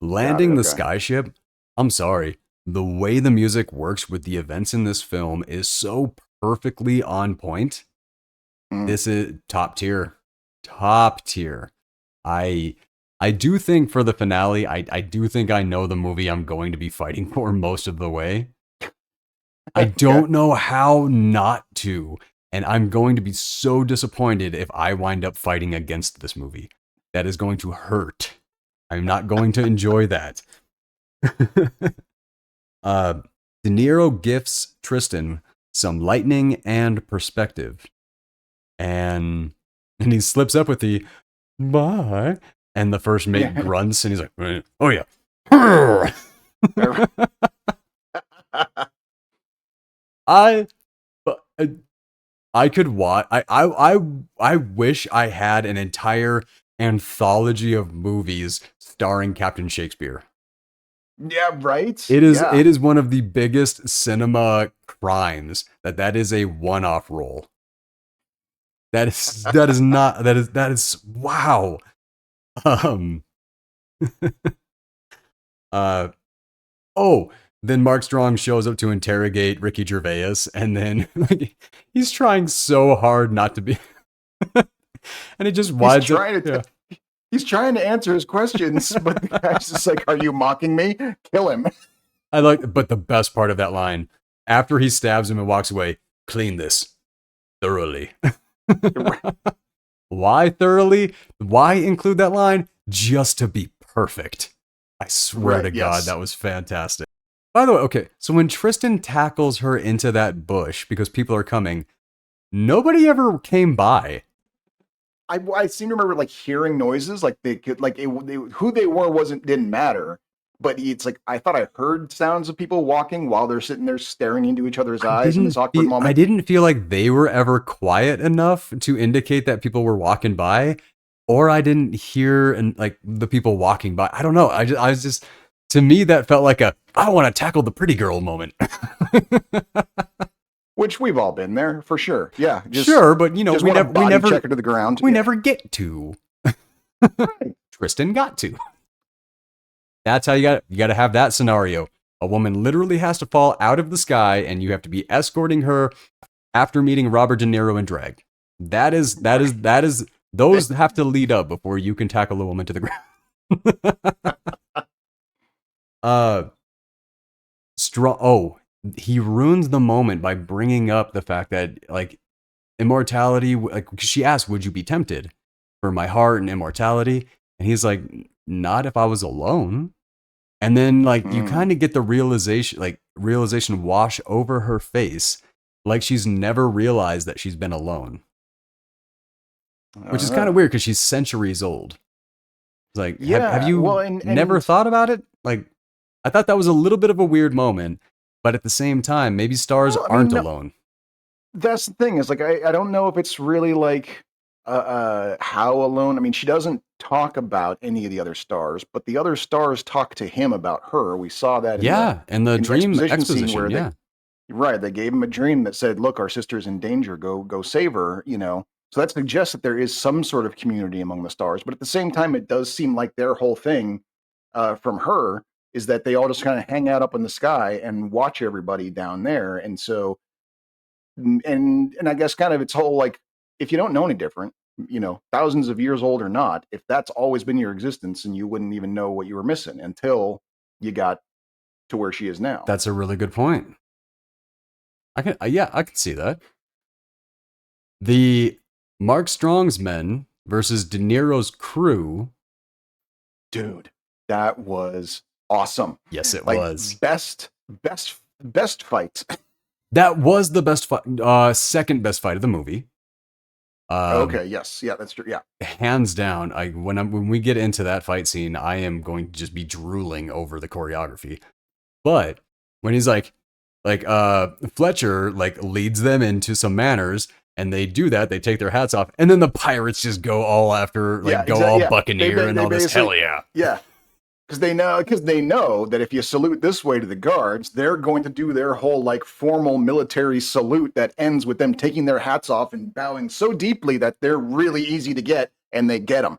Landing the skyship. I'm sorry. The way the music works with the events in this film is so perfectly on point. This is top tier. Top tier. I do think for the finale, I do think I know the movie I'm going to be fighting for most of the way. I don't know how not to, and I'm going to be so disappointed if I wind up fighting against this movie. That is going to hurt. I'm not going to enjoy that. De Niro gifts Tristan some lightning and perspective. And he slips up with the bye. And the first mate grunts, and he's like, "Oh yeah." I could watch. I wish I had an entire anthology of movies starring Captain Shakespeare. Yeah, right. It is one of the biggest cinema crimes that is a one-off role. That is wow. Then Mark Strong shows up to interrogate Ricky Gervais, and then he's trying so hard not to be, and he just winds up. He's trying to answer his questions, but the guy's just like, "Are you mocking me? Kill him!" But the best part of that line, after he stabs him and walks away, clean this thoroughly. Why thoroughly? Why include that line? Just to be perfect. I swear to God, that was fantastic. By the way, okay, so when Tristan tackles her into that bush because people are coming, nobody ever came by. I seem to remember like hearing noises, like they could, like who they were didn't matter. But it's like, I thought I heard sounds of people walking while they're sitting there staring into each other's eyes in this awkward moment. I didn't feel like they were ever quiet enough to indicate that people were walking by, or I didn't hear like the people walking by. I don't know. I was just, to me, that felt like I want to tackle the pretty girl moment. Which we've all been there for sure. Yeah. Sure, but we never check her to the ground. We never get to. Tristan got to. That's how you got to have that scenario. A woman literally has to fall out of the sky, and you have to be escorting her after meeting Robert De Niro in drag. That is those have to lead up before you can tackle a woman to the ground. He ruins the moment by bringing up the fact that like immortality, like she asked, "Would you be tempted for my heart and immortality?" And he's like, "Not if I was alone." And then like you kind of get the realization wash over her face like she's never realized that she's been alone, which is kind of Uh, weird because she's centuries old. It's like, have yeah. Well, you never and thought about it? Like, I thought that was a little bit of a weird moment, but at the same time, maybe stars well, I mean, aren't no, alone. that's the thing is like I don't know if it's really like how alone. I mean, she doesn't talk about any of the other stars, but the other stars talk to him about her. We saw that Yeah, and the in the dream exposition scene exposition, where yeah. they gave him a dream that said, "Look, our sister's in danger. Go save her." You know, so that suggests that there is some sort of community among the stars. But at the same time, it does seem like their whole thing from her is that they all just kind of hang out up in the sky and watch everybody down there. And so, and I guess kind of its whole like, if you don't know any different, you know, thousands of years old or not, if that's always been your existence, and you wouldn't even know what you were missing until you got to where she is now. That's a really good point. I can, yeah, I can see that. The Mark Strong's men versus De Niro's crew. Dude, that was awesome. Yes, it Like was. best fights. That was the best fight, second best fight of the movie. Okay, yes, yeah, that's true. Yeah, Hands down. When we get into that fight scene, I am going to just be drooling over the choreography. But when he's like Fletcher like leads them into some manners, and they do that, they take their hats off, and then the pirates just go all after, like, yeah, go exactly. all Yeah, buccaneer and they all this. Hell basically, yeah. yeah, because they know that if you salute this way to the guards, they're going to do their whole like formal military salute that ends with them taking their hats off and bowing so deeply that they're really easy to get, and they get them.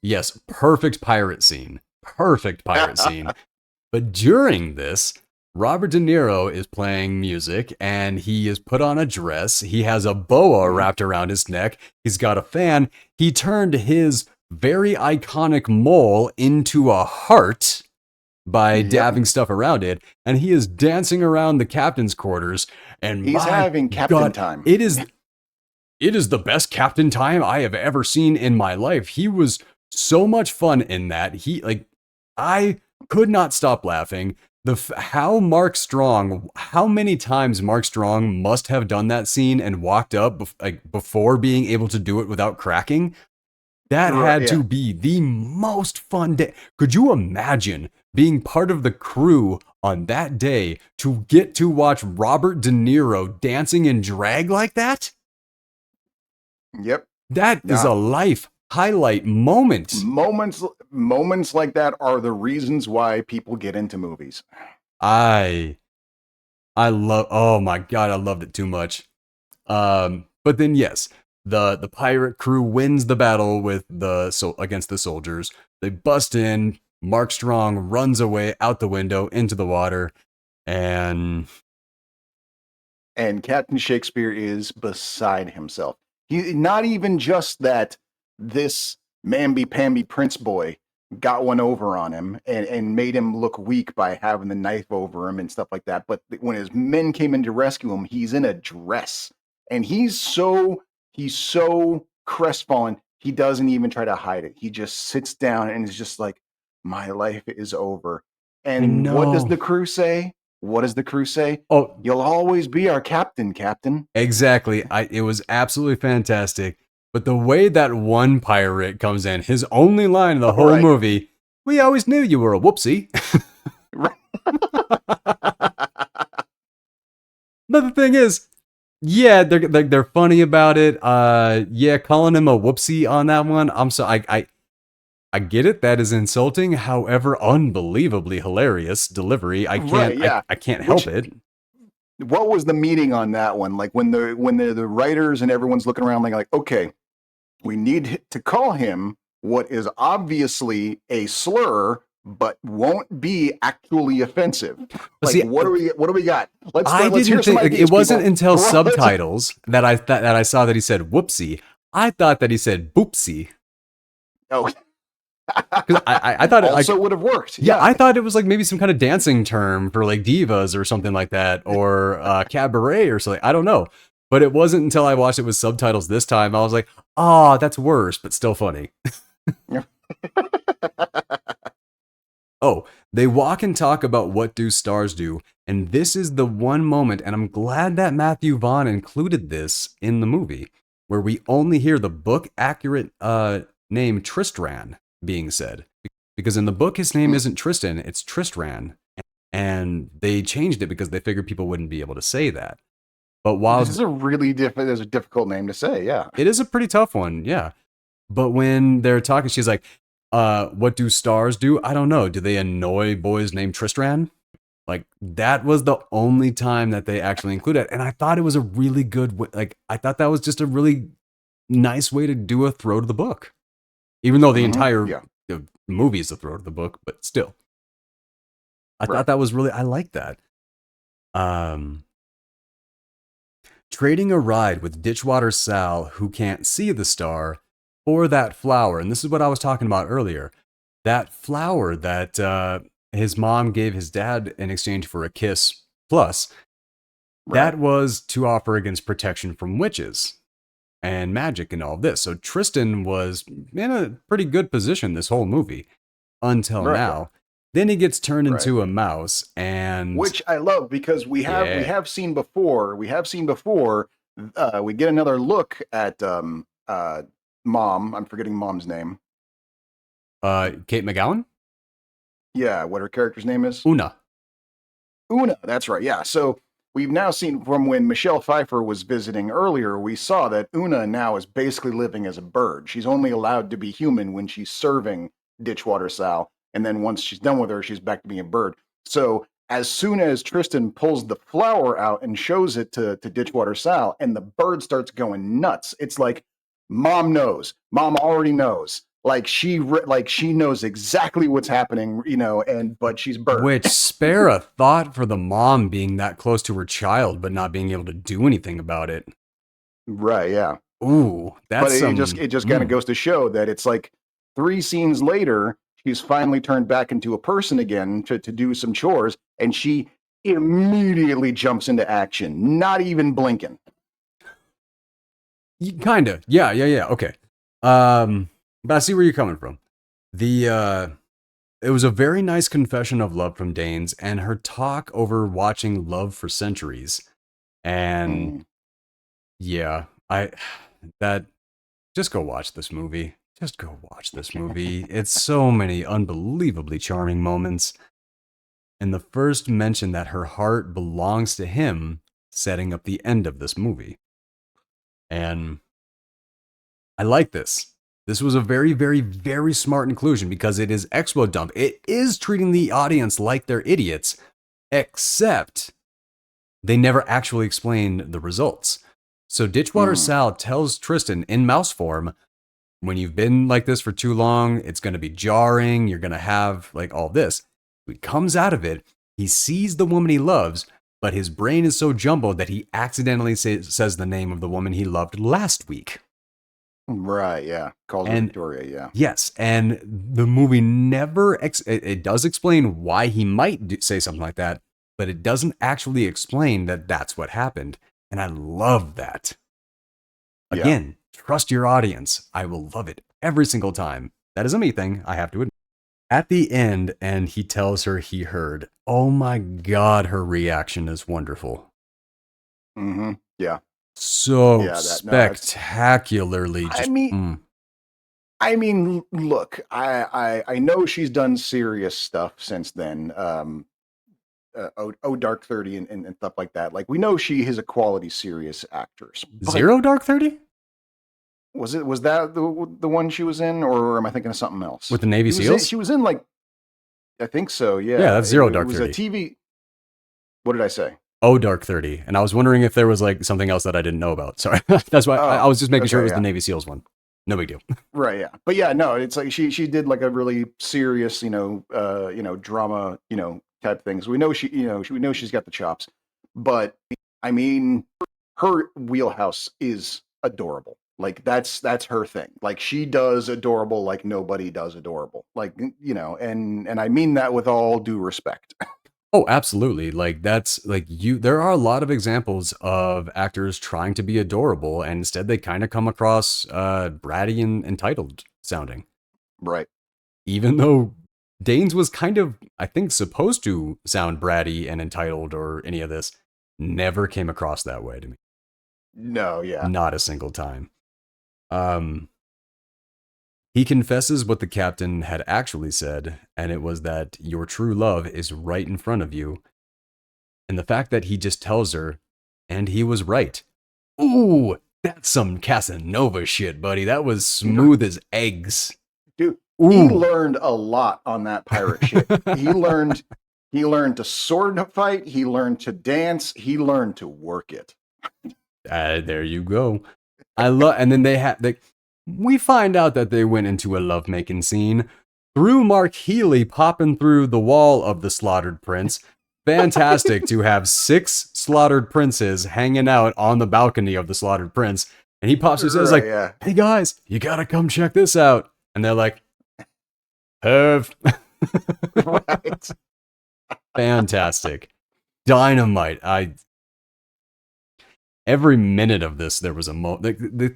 Yes, perfect pirate scene. Perfect pirate scene. But during this, Robert De Niro is playing music, and he is put on a dress. He has a boa wrapped around his neck. He's got a fan. He turned his very iconic mole into a heart by dabbing stuff around it, and he is dancing around the captain's quarters. And He's having captain time. It is the best captain time I have ever seen in my life. He was so much fun in that. I could not stop laughing. How many times Mark Strong must have done that scene and walked up before being able to do it without cracking. That had to be the most fun day. Could you imagine being part of the crew on that day to get to watch Robert De Niro dancing in drag like that? Yep. That is a life highlight moment. Moments like that are the reasons why people get into movies. I love, oh my God, I loved it too much. But then yes, the pirate crew wins the battle against the soldiers. They bust in. Mark Strong runs away out the window into the water, and Captain Shakespeare is beside himself. He not even just that this mamby-pamby prince boy got one over on him and made him look weak by having the knife over him and stuff like that. But when his men came in to rescue him, he's in a dress, and he's so crestfallen. He doesn't even try to hide it. He just sits down and is just like, my life is over. And what does the crew say? What does the crew say? Oh, you'll always be our captain, Captain. Exactly. It was absolutely fantastic. But the way that one pirate comes in, his only line in the whole movie, we always knew you were a whoopsie. But the thing is, yeah, they're funny about it. Yeah, calling him a whoopsie on that one. I'm sorry. I get it. That is insulting. However, unbelievably hilarious delivery. I can't help it. What was the meaning on that one? Like when the writers and everyone's looking around like, okay, we need to call him what is obviously a slur, but won't be actually offensive. Like, see, what do we got? Let's hear some ideas, it wasn't until subtitles that I saw that he said whoopsie. I thought that he said boopsie. Oh. I thought it also would have worked. Yeah, I thought it was like maybe some kind of dancing term for like divas or something like that, or cabaret or something. I don't know. But it wasn't until I watched it with subtitles this time, I was like, oh, that's worse, but still funny. Oh, They walk and talk about what do stars do, and this is the one moment, and I'm glad that Matthew Vaughn included this in the movie, where we only hear the book accurate name Tristram being said. Because in the book, his name isn't Tristan, it's Tristram. And they changed it because they figured people wouldn't be able to say that. But while This is a really difficult name to say, yeah. it is a pretty tough one, yeah. But when they're talking, she's like, what do stars do? I don't know. Do they annoy boys named Tristram? Like, that was the only time that they actually included it. And I thought it was a really good, I thought that was just a really nice way to do a throw to the book. Even though the entire movie is a throw to the book, but still. I thought that was really, I like that. Trading a ride with Ditchwater Sal, who can't see the star, for that flower. And this is what I was talking about earlier. That flower that his mom gave his dad in exchange for a kiss plus, that was to offer against protection from witches and magic and all this. So Tristan was in a pretty good position this whole movie until now. Then he gets turned into a mouse, and which I love because we have seen before. We get another look at Mom. I'm forgetting Mom's name. Kate McGowan? Yeah, what her character's name is? Una, that's right. Yeah. So we've now seen from when Michelle Pfeiffer was visiting earlier, we saw that Una now is basically living as a bird. She's only allowed to be human when she's serving Ditchwater Sal. And then once she's done with her, she's back to being a bird. So as soon as Tristan pulls the flower out and shows it to Ditchwater Sal, and the bird starts going nuts, it's like, Mom knows. Mom already knows. Like she knows exactly what's happening, but she's bird. Which spare a thought for the mom being that close to her child, but not being able to do anything about it. Right? Yeah. Ooh, that's. But it just kind of goes to show that it's like 3 scenes later, she's finally turned back into a person again to do some chores, and she immediately jumps into action, not even blinking. Kinda. Yeah. Okay. But I see where you're coming from. It was a very nice confession of love from Danes and her talk over watching Love for Centuries. And just go watch this movie. Just go watch this movie. It's so many unbelievably charming moments. And the first mention that her heart belongs to him, setting up the end of this movie. And I like this. This was a very, very, very smart inclusion because it is expo dump. It is treating the audience like they're idiots, except they never actually explain the results. So Ditchwater Sal tells Tristan in mouse form, when you've been like this for too long, it's going to be jarring. You're going to have like all this. He comes out of it. He sees the woman he loves, but his brain is so jumbled that he accidentally says the name of the woman he loved last week. Right, yeah. Calls her Victoria, yeah. Yes, and the movie never, it does explain why he might say something like that, but it doesn't actually explain that that's what happened. And I love that. Again, trust your audience. I will love it every single time. That is a me thing, I have to admit. At the end, and he tells her he heard. Oh my God, her reaction is wonderful. Mm-hmm. Yeah. So spectacularly. I mean, look, I know she's done serious stuff since then. Dark 30 and stuff like that. Like, we know she is a quality serious actress. Zero Dark 30? Was that the one she was in, or am I thinking of something else? With the Navy SEALs? She was in, like, I think so, yeah. Yeah, that's Zero Dark 30. It was a TV. What did I say? Oh, Dark 30. And I was wondering if there was like something else that I didn't know about. Sorry. That's why I was just making sure it was the Navy SEALs one. No big deal. Right, yeah. But yeah, no, it's like she did like a really serious, drama, type things. We know we know she's got the chops. But I mean, her wheelhouse is adorable. Like that's her thing. Like she does adorable like nobody does adorable. Like, and I mean that with all due respect. Oh, absolutely. Like that's like there are a lot of examples of actors trying to be adorable and instead they kind of come across bratty and entitled sounding. Right. Even though Danes was kind of, I think, supposed to sound bratty and entitled or any of this. Never came across that way to me. No, yeah. Not a single time. He confesses what the captain had actually said, and it was that your true love is right in front of you. And the fact that he just tells her, and he was right. Ooh, that's some Casanova shit, buddy. That was smooth as eggs. Dude, Ooh. he learned a lot on that pirate ship. He learned to sword fight, he learned to dance, he learned to work it. There you go. And then we find out that they went into a lovemaking scene through Mark Healy popping through the wall of the slaughtered prince. Fantastic to have 6 slaughtered princes hanging out on the balcony of the slaughtered prince. And he pops and says, hey guys, you gotta come check this out. And they're like, Herv. Right. Fantastic. Dynamite. Every minute of this, there was a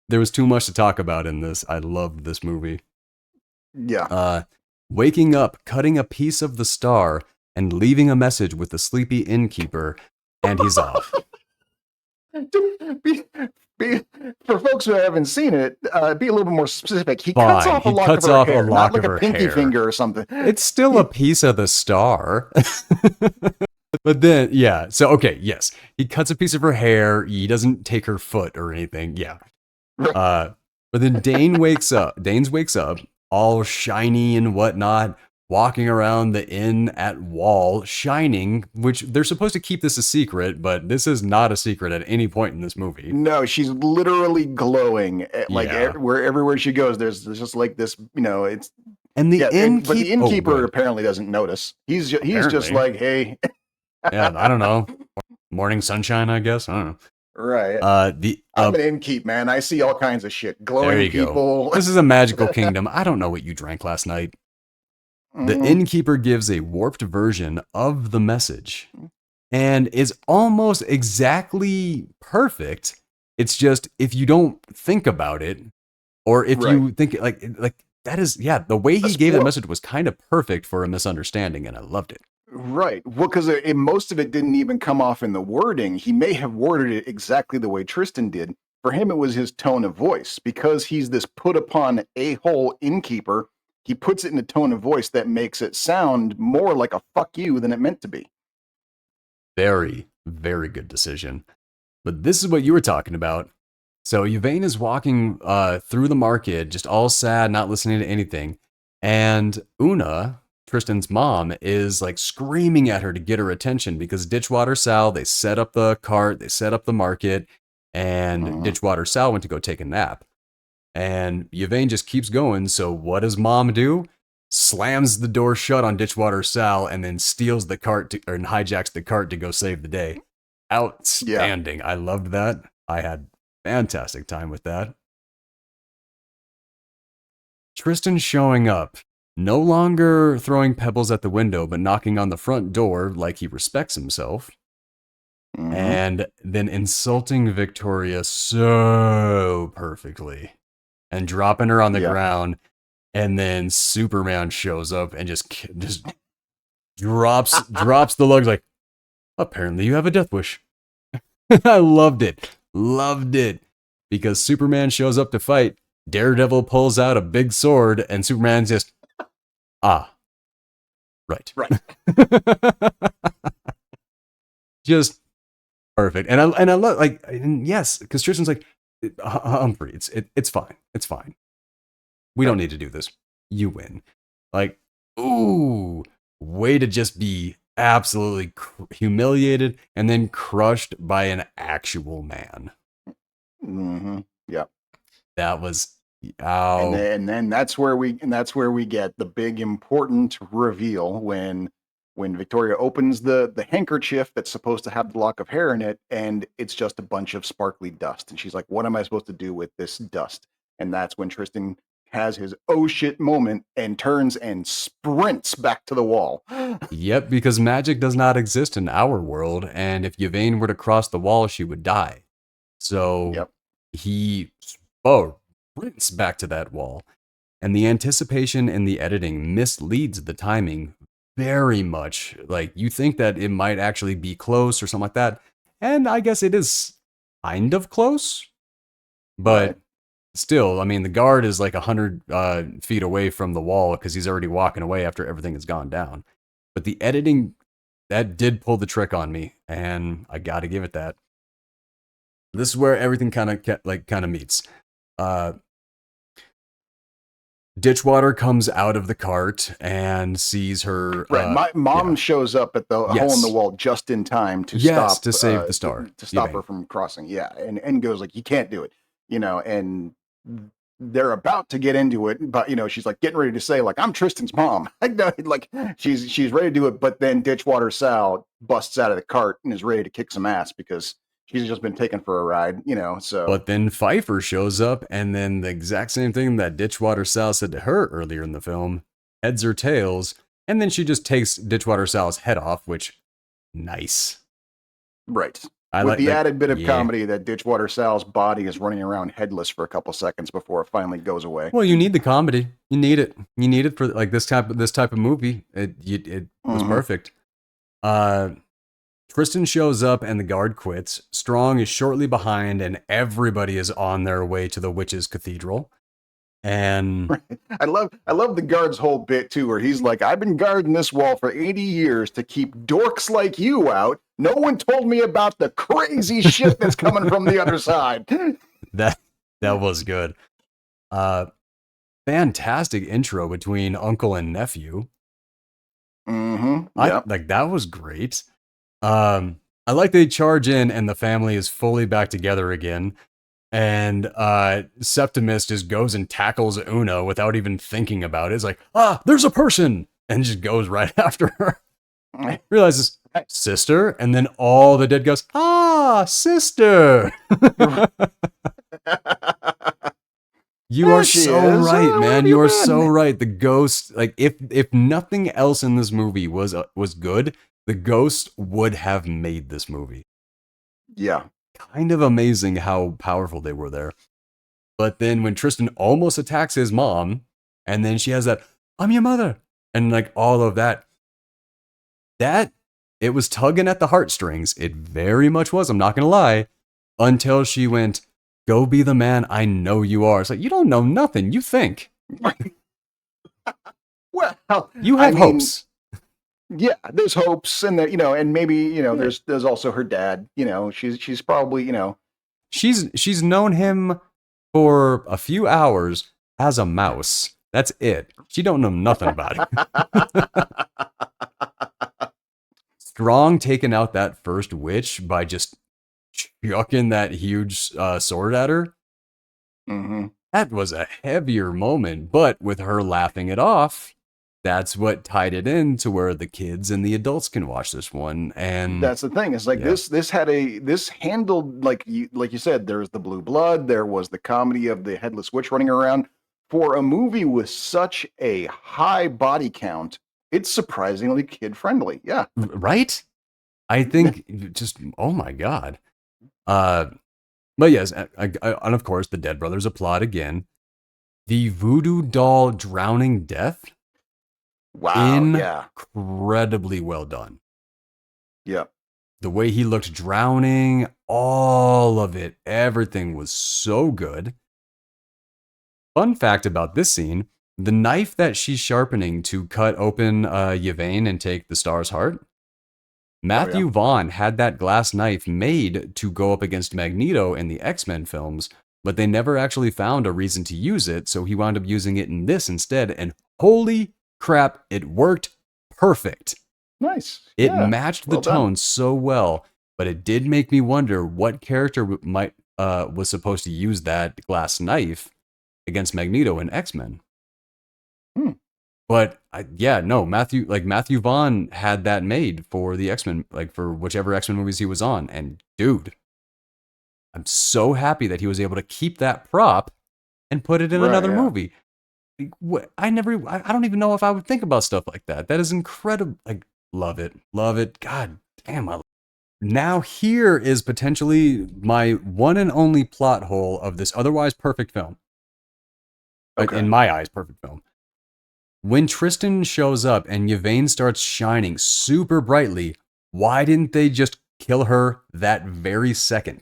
there was too much to talk about in this. I loved this movie. Yeah. Waking up, cutting a piece of the star, and leaving a message with the sleepy innkeeper, and he's off. For folks who haven't seen it, be a little bit more specific. He Fine. cuts off a He lock cuts of her off a hair, lock not like of a her pinky hair. finger or something. It's still a piece of the star. But then, yeah. So, okay, yes. He cuts a piece of her hair. He doesn't take her foot or anything. Yeah. But then Danes wakes up, all shiny and whatnot, walking around the inn at wall, shining, which they're supposed to keep this a secret, but this is not a secret at any point in this movie. No, she's literally glowing. Everywhere she goes, there's just like this, it's. And the innkeeper, but the innkeeper apparently doesn't notice. He's just like, hey. Yeah, I don't know. Morning sunshine, I guess. I don't know. Right. I'm an innkeep, man. I see all kinds of shit. Glowing people. This is a magical kingdom. I don't know what you drank last night. The innkeeper gives a warped version of the message and is almost exactly perfect. It's just if you don't think about it, or if you think like that is, the way he gave the message was kind of perfect for a misunderstanding, and I loved it. Right. Well, because most of it didn't even come off in the wording. He may have worded it exactly the way Tristan did. For him, it was his tone of voice. Because he's this put upon a-hole innkeeper, he puts it in a tone of voice that makes it sound more like a fuck you than it meant to be. Very, very good decision. But this is what you were talking about. So Yvain is walking through the market, just all sad, not listening to anything. And Una, Tristan's mom, is like screaming at her to get her attention because Ditchwater Sal, they set up the cart, they set up the market, and Ditchwater Sal went to go take a nap. And Yvain just keeps going, so what does mom do? Slams the door shut on Ditchwater Sal and then steals the cart and hijacks the cart to go save the day. Outstanding. Yeah. I loved that. I had fantastic time with that. Tristan showing up. No longer throwing pebbles at the window, but knocking on the front door like he respects himself. And then insulting Victoria so perfectly. And dropping her on the ground. And then Superman shows up and just drops the lugs like, apparently you have a death wish. I loved it. Loved it. Because Superman shows up to fight. Daredevil pulls out a big sword and Superman's just, right. Just perfect. And I love, like, yes, because Tristan's like, Humphrey, it's fine. It's fine. We don't need to do this. You win. Like, ooh, way to just be absolutely humiliated and then crushed by an actual man. Yeah. That was, and then that's where we get the big important reveal when Victoria opens the handkerchief that's supposed to have the lock of hair in it, and it's just a bunch of sparkly dust. And she's like, what am I supposed to do with this dust? And that's when Tristan has his oh shit moment and turns and sprints back to the wall. Yep, because magic does not exist in our world, and if Yvain were to cross the wall, she would die. So he sprints back to that wall. And the anticipation in the editing misleads the timing very much. Like, you think that it might actually be close or something like that. And I guess it is kind of close. But Right. still, I mean, the guard is like 100 feet away from the wall because he's already walking away after everything has gone down. But the editing, that did pull the trick on me. And I got to give it that. This is where everything kind of meets. Ditchwater comes out of the cart and sees her. Right. My mom shows up at the hole in the wall just in time to stop to save the star, to stop her from crossing. Yeah, and goes like, "You can't do it," and they're about to get into it, but she's like getting ready to say like, "I'm Tristan's mom," like she's ready to do it, but then Ditchwater Sal busts out of the cart and is ready to kick some ass because she's just been taken for a ride, so. But then Pfieffer shows up, and then the exact same thing that Ditchwater Sal said to her earlier in the film, heads or tails, and then she just takes Ditchwater Sal's head off, which, nice. Right. With the added bit of comedy that Ditchwater Sal's body is running around headless for a couple seconds before it finally goes away. Well, you need the comedy. You need it. You need it for like this type of movie. It was perfect. Tristan shows up and the guard quits. Strong is shortly behind, and everybody is on their way to the witch's cathedral. And I love the guard's whole bit too, where he's like, "I've been guarding this wall for 80 years to keep dorks like you out. No one told me about the crazy shit that's coming from the other side." That was good. Fantastic intro between uncle and nephew. Yep. That was great. I like they charge in and the family is fully back together again. And Septimus just goes and tackles Una without even thinking about it. It's like, there's a person! And just goes right after her. Realizes, sister? And then all the dead goes, sister! You are so right, man. You are so right. The ghost, like, if nothing else in this movie was good, the ghost would have made this movie. Yeah. Kind of amazing how powerful they were there. But then when Tristan almost attacks his mom, and then she has that, "I'm your mother," and like all of that, it was tugging at the heartstrings. It very much was, I'm not going to lie, until she went, "Go be the man I know you are." It's like, you don't know nothing. You think. Well, you have hopes. Yeah, there's hopes, and that and maybe there's also her dad. She's probably she's known him for a few hours as a mouse. That's it. She don't know nothing about it. Strong taking out that first witch by just chucking that huge sword at her. That was a heavier moment, but with her laughing it off, that's what tied it in to where the kids and the adults can watch this one. And that's the thing. It's like this handled, like you said, there's the blue blood, there was the comedy of the headless witch running around. For a movie with such a high body count, it's surprisingly kid friendly. Yeah. Right? I think just, oh my God. But yes, and of course the dead brothers applaud again. The voodoo doll drowning death. Wow. Incredibly well done. Yep. The way he looked drowning, all of it, everything was so good. Fun fact about this scene, the knife that she's sharpening to cut open Yvain and take the star's heart, Matthew Vaughn had that glass knife made to go up against Magneto in the X-Men films, but they never actually found a reason to use it, so he wound up using it in this instead, and holy crap, it worked perfect. Nice. It matched the tone so well, but it did make me wonder what character was supposed to use that glass knife against Magneto in X-Men. But Matthew Vaughn had that made for the X-Men, like for whichever X-Men movies he was on. And dude, I'm so happy that he was able to keep that prop and put it in another movie. I don't even know if I would think about stuff like that. That is incredible. Like, love it. God damn, I love it. Now here is potentially my one and only plot hole of this otherwise perfect film. Okay. In my eyes, perfect film. When Tristan shows up and Yvain starts shining super brightly, why didn't they just kill her that very second?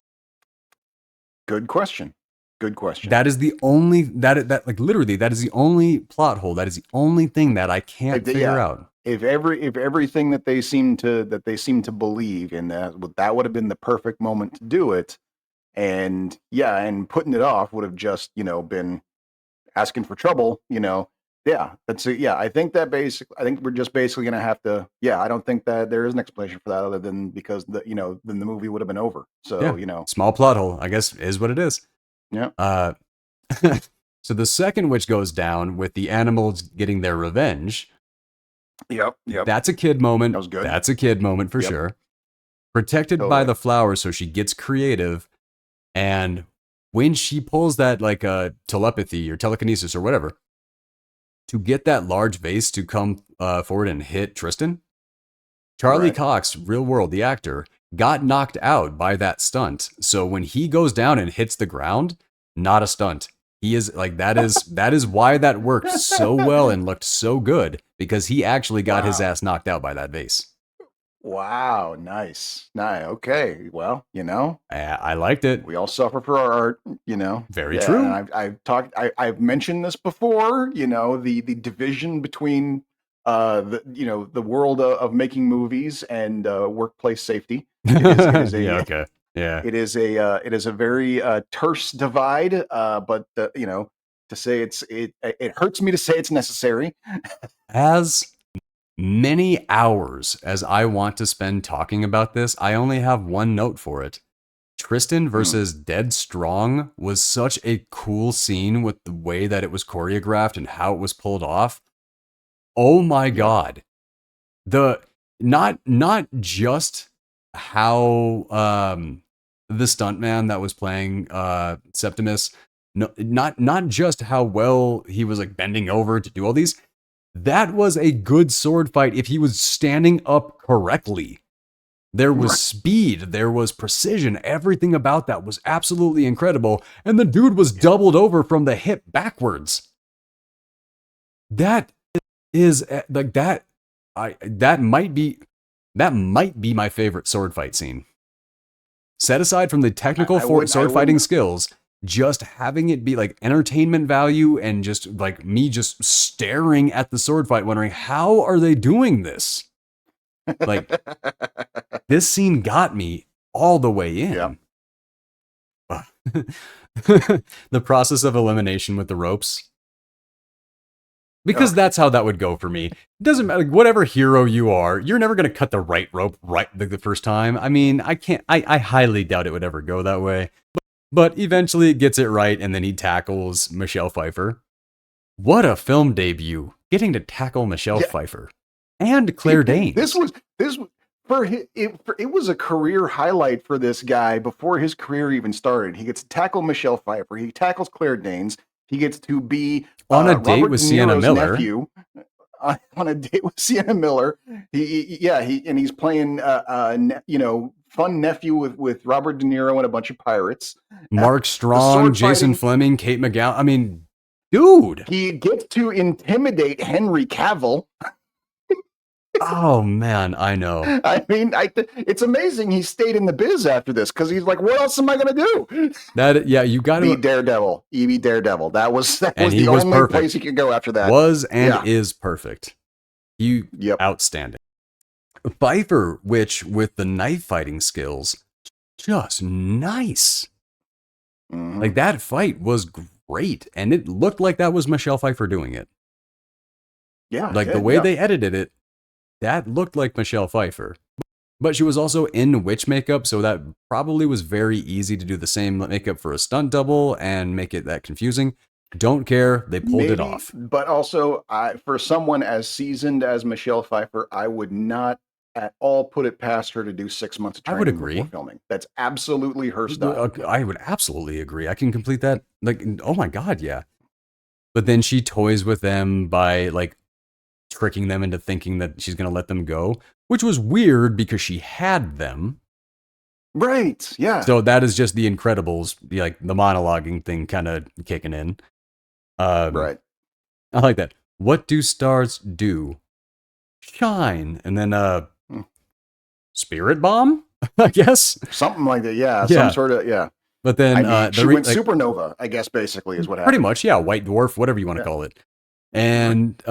Good question. Good question. That is the only that like literally that is the only plot hole. That is the only thing that I can't figure out. If everything that they seem to believe in that would have been the perfect moment to do it, and putting it off would have just been asking for trouble. That's it. Yeah, I think we're just basically gonna have to. Yeah, I don't think that there is an explanation for that other than because then the movie would have been over. So small plot hole, I guess, is what it is. Yeah. So the second witch goes down with the animals getting their revenge. Yep. That's a kid moment. That was good. That's a kid moment for sure. Protected by the flower, so she gets creative. And when she pulls that like telepathy or telekinesis or whatever, to get that large vase to come forward and hit Tristan, Charlie Cox, real world, the actor, got knocked out by that stunt. So when he goes down and hits the ground, not a stunt. He is like that is why that worked so well and looked so good, because he actually got his ass knocked out by that vase. Wow, nice. Okay, well, I liked it. We all suffer for our art, Very true. And I've mentioned this before. The division between the world of making movies and workplace safety. It is a very terse divide. But to say it hurts me to say it's necessary. As many hours as I want to spend talking about this, I only have one note for it. Tristan versus Dead Strong was such a cool scene with the way that it was choreographed and how it was pulled off. Oh my God. Not just how the stuntman that was playing Septimus, not just how well he was like bending over to do all these. That was a good sword fight if he was standing up correctly. There was speed, there was precision, everything about that was absolutely incredible, and the dude was doubled over from the hip backwards. That is like that might be my favorite sword fight scene. Set aside from the technical sword fighting skills, just having it be like entertainment value and just like me just staring at the sword fight wondering, how are they doing this? Like, this scene got me all the way in. The process of elimination with the ropes. Because that's how that would go for me. It doesn't matter, like, whatever hero you are, you're never going to cut the right rope the first time. I mean, I highly doubt it would ever go that way. But eventually it gets it right, and then he tackles Michelle Pfeiffer. What a film debut, getting to tackle Michelle Pfeiffer and Claire Danes. This was it was a career highlight for this guy before his career even started. He gets to tackle Michelle Pfeiffer. He tackles Claire Danes. He gets to be on a date with Sienna Miller. Nephew, on a date with Sienna Miller. He's playing fun nephew with Robert De Niro and a bunch of pirates. Mark Strong, Jason Flemyng, Kate McGowan. I mean, dude. He gets to intimidate Henry Cavill. Oh man, I know. I mean, it's amazing he stayed in the biz after this, because he's like, what else am I going to do? You got to be Daredevil. Be Daredevil. That was the only place he could go after that. Is perfect. Outstanding. Pfeiffer, which with the knife fighting skills, just nice. Mm-hmm. Like, that fight was great, and it looked like that was Michelle Pfeiffer doing it. Yeah, like the way they edited it, that looked like Michelle Pfeiffer. But she was also in witch makeup, so that probably was very easy to do the same makeup for a stunt double and make it that confusing. Don't care. They pulled it off. But also, for someone as seasoned as Michelle Pfeiffer, I would not at all put it past her to do 6 months of training. I would agree. Before filming. That's absolutely her style. I would absolutely agree. I can complete that. Like, oh my God, yeah. But then she toys with them by like tricking them into thinking that she's going to let them go, which was weird because she had them. Right, yeah. So that is just the Incredibles, like the monologuing thing kind of kicking in. Right. I like that. What do stars do? Shine. And then Hmm. spirit bomb, I guess. Something like that. Yeah. Some Yeah. sort of, yeah. But then I mean, she the went like supernova, I guess, basically, is what pretty happened. much, yeah, white dwarf, whatever you want to Yeah. call it. And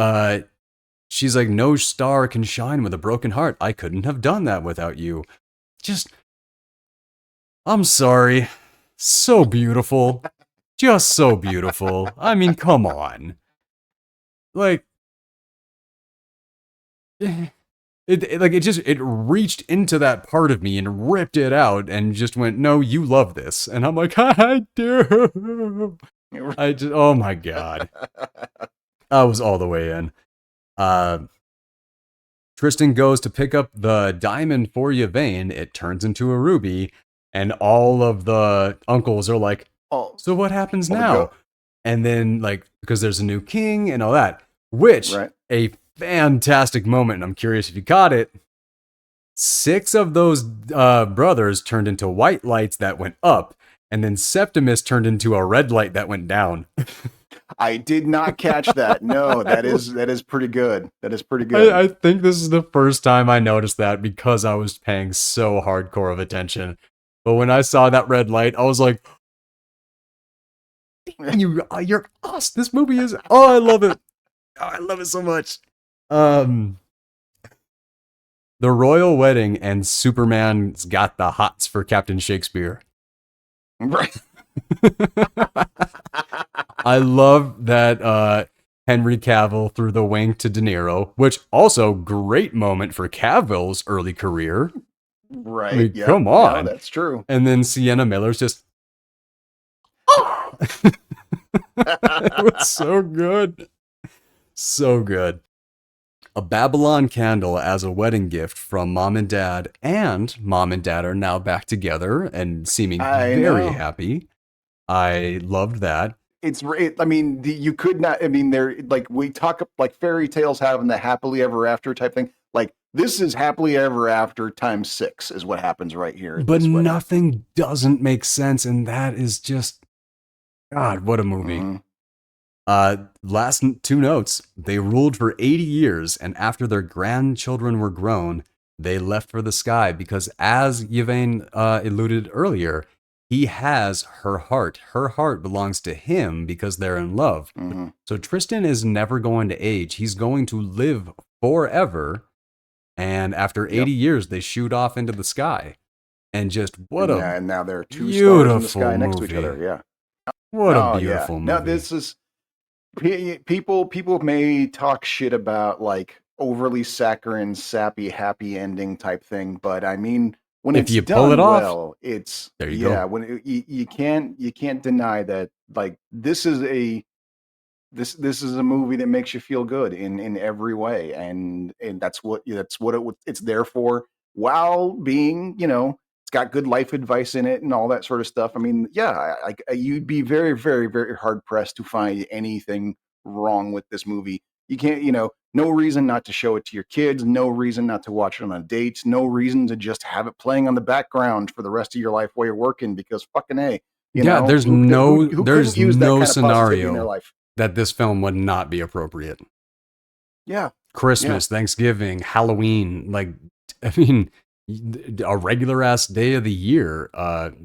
she's like, no star can shine with a broken heart. I couldn't have done that without you. Just, I'm sorry. So beautiful. Just so beautiful. I mean, come on. Like, it reached into that part of me and ripped it out and just went, no, you love this. And I'm like, I do. I just, oh my God. I was all the way in. Tristan goes to pick up the diamond for Yvain. It turns into a ruby. And all of the uncles are like, Oh, so what happens well, now? And then, like, because there's a new king and all that, which right. a fantastic moment. And I'm curious if you caught it. 6 of those brothers turned into white lights that went up, and then Septimus turned into a red light that went down. I did not catch that. No, that is pretty good. That is pretty good. I think this is the first time I noticed that because I was paying so hardcore of attention. But when I saw that red light, I was like, you're us. This movie is, oh, I love it. Oh, I love it so much. The royal wedding and Superman's got the hots for Captain Shakespeare. Right. I love that Henry Cavill threw the wink to De Niro, which also great moment for Cavill's early career. Right. I mean, yeah. come on. No, that's true. And then Sienna Miller's just, it was so good. So good. A Babylon candle as a wedding gift from mom and dad are now back together and seeming very happy. I loved that. I mean, you could not, I mean, they're like, we talk like fairy tales having the happily ever after type thing. Like, this is happily ever after times 6 is what happens right here. But nothing doesn't make sense. And that is just, God, what a movie. Mm-hmm. Last 2 notes. They ruled for 80 years, and after their grandchildren were grown, they left for the sky because, as Yvain alluded earlier, he has her heart. Her heart belongs to him because they're in love. Mm-hmm. So Tristan is never going to age. He's going to live forever. And after 80 years, they shoot off into the sky. And just and now there are 2 stars in the sky next to each other. Yeah. What a beautiful movie. Now this is people may talk shit about like overly saccharine, sappy, happy ending type thing, but I mean, when if it's you done pull it well, off, it's there you go. When you can't deny that like this is a movie that makes you feel good in every way, and that's what it's there for, while being, it's got good life advice in it and all that sort of stuff. I mean, yeah, you'd be very, very, very hard pressed to find anything wrong with this movie. You can't, no reason not to show it to your kids, no reason not to watch it on a date, no reason to just have it playing on the background for the rest of your life while you're working, because fucking A, there's who no use that kind of positivity in their scenario life that this film would not be appropriate. Yeah. Christmas, Thanksgiving, Halloween, like, I mean, a regular ass day of the year,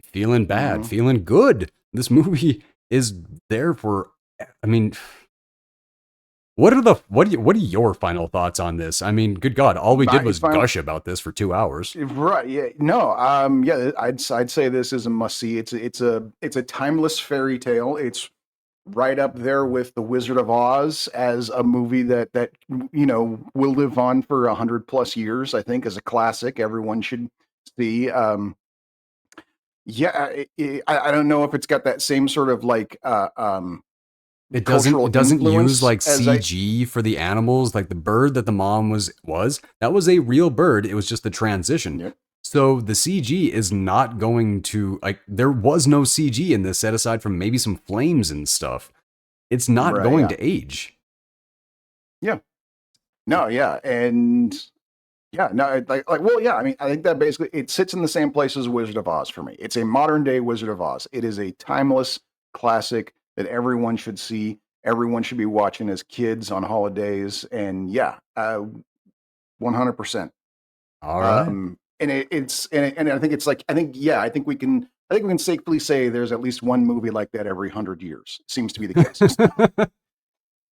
feeling bad, feeling good. This movie is there for, I mean, what are your final thoughts on this? I mean, good God, all we did was gush about this for 2 hours. Right. Yeah. No. Yeah. I'd say this is a must see. It's a timeless fairy tale. It's right up there with The Wizard of Oz as a movie that will live on for 100+ years. I think as a classic, everyone should see. Yeah. I don't know if it's got that same sort of like it doesn't use like CG for the animals. Like the bird that the mom was that was a real bird. It was just the transition. Yep. So the CG is not going to, like, there was no CG in this set aside from maybe some flames and stuff. It's not going to age. Yeah. No, yeah. And yeah, no, well, yeah, I mean, I think that basically it sits in the same place as Wizard of Oz for me. It's a modern day Wizard of Oz. It is a timeless classic that everyone should see. everyone should be watching as kids on holidays. And yeah, 100%. All right. And I think it's like, I think we can safely say there's at least one movie like that every 100 years. Seems to be the case.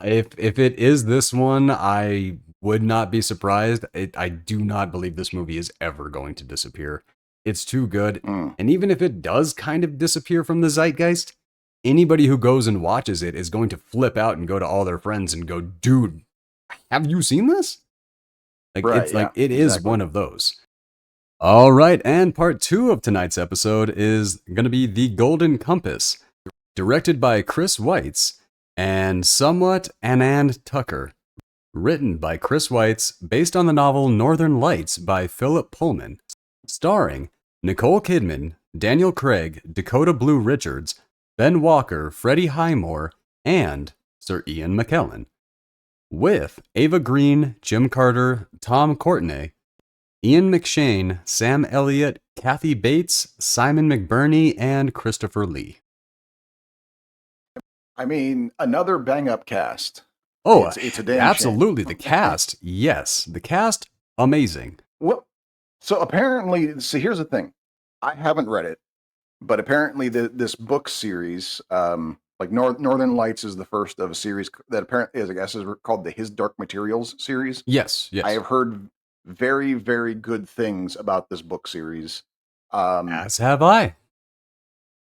If it is this one, I would not be surprised. I do not believe this movie is ever going to disappear. It's too good. Mm. And even if it does kind of disappear from the zeitgeist, anybody who goes and watches it is going to flip out and go to all their friends and go, dude, have you seen this? Like, Right, it's like, yeah, it is exactly. one of those. All right. And part 2 of tonight's episode is going to be The Golden Compass, directed by Chris Weitz and somewhat Anand Tucker. Written by Chris Weitz, based on the novel Northern Lights by Philip Pullman. Starring Nicole Kidman, Daniel Craig, Dakota Blue Richards, Ben Walker, Freddie Highmore, and Sir Ian McKellen. With Ava Green, Jim Carter, Tom Courtenay, Ian McShane, Sam Elliott, Kathy Bates, Simon McBurney, and Christopher Lee. I mean, another bang-up cast. Oh, it's a damn absolutely. shame. The cast, yes. The cast, amazing. Well, so apparently, here's the thing. I haven't read it, but apparently this book series, like Northern Lights is the first of a series that apparently is, I guess, is called the His Dark Materials series. Yes. I have heard very, very good things about this book series. As have I.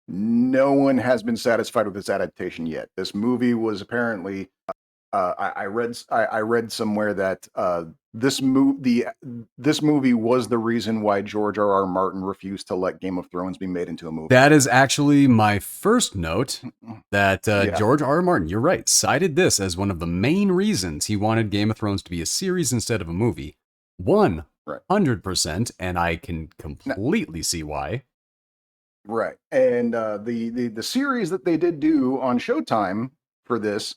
No one has been satisfied with this adaptation yet. This movie was apparently, I read somewhere that this movie was the reason why George R.R. Martin refused to let Game of Thrones be made into a movie. That is actually my first note, that Yeah. George R.R. Martin, you're right, cited this as one of the main reasons he wanted Game of Thrones to be a series instead of a movie. 100%, and I can completely see why. Right. And the series that they did do on Showtime for this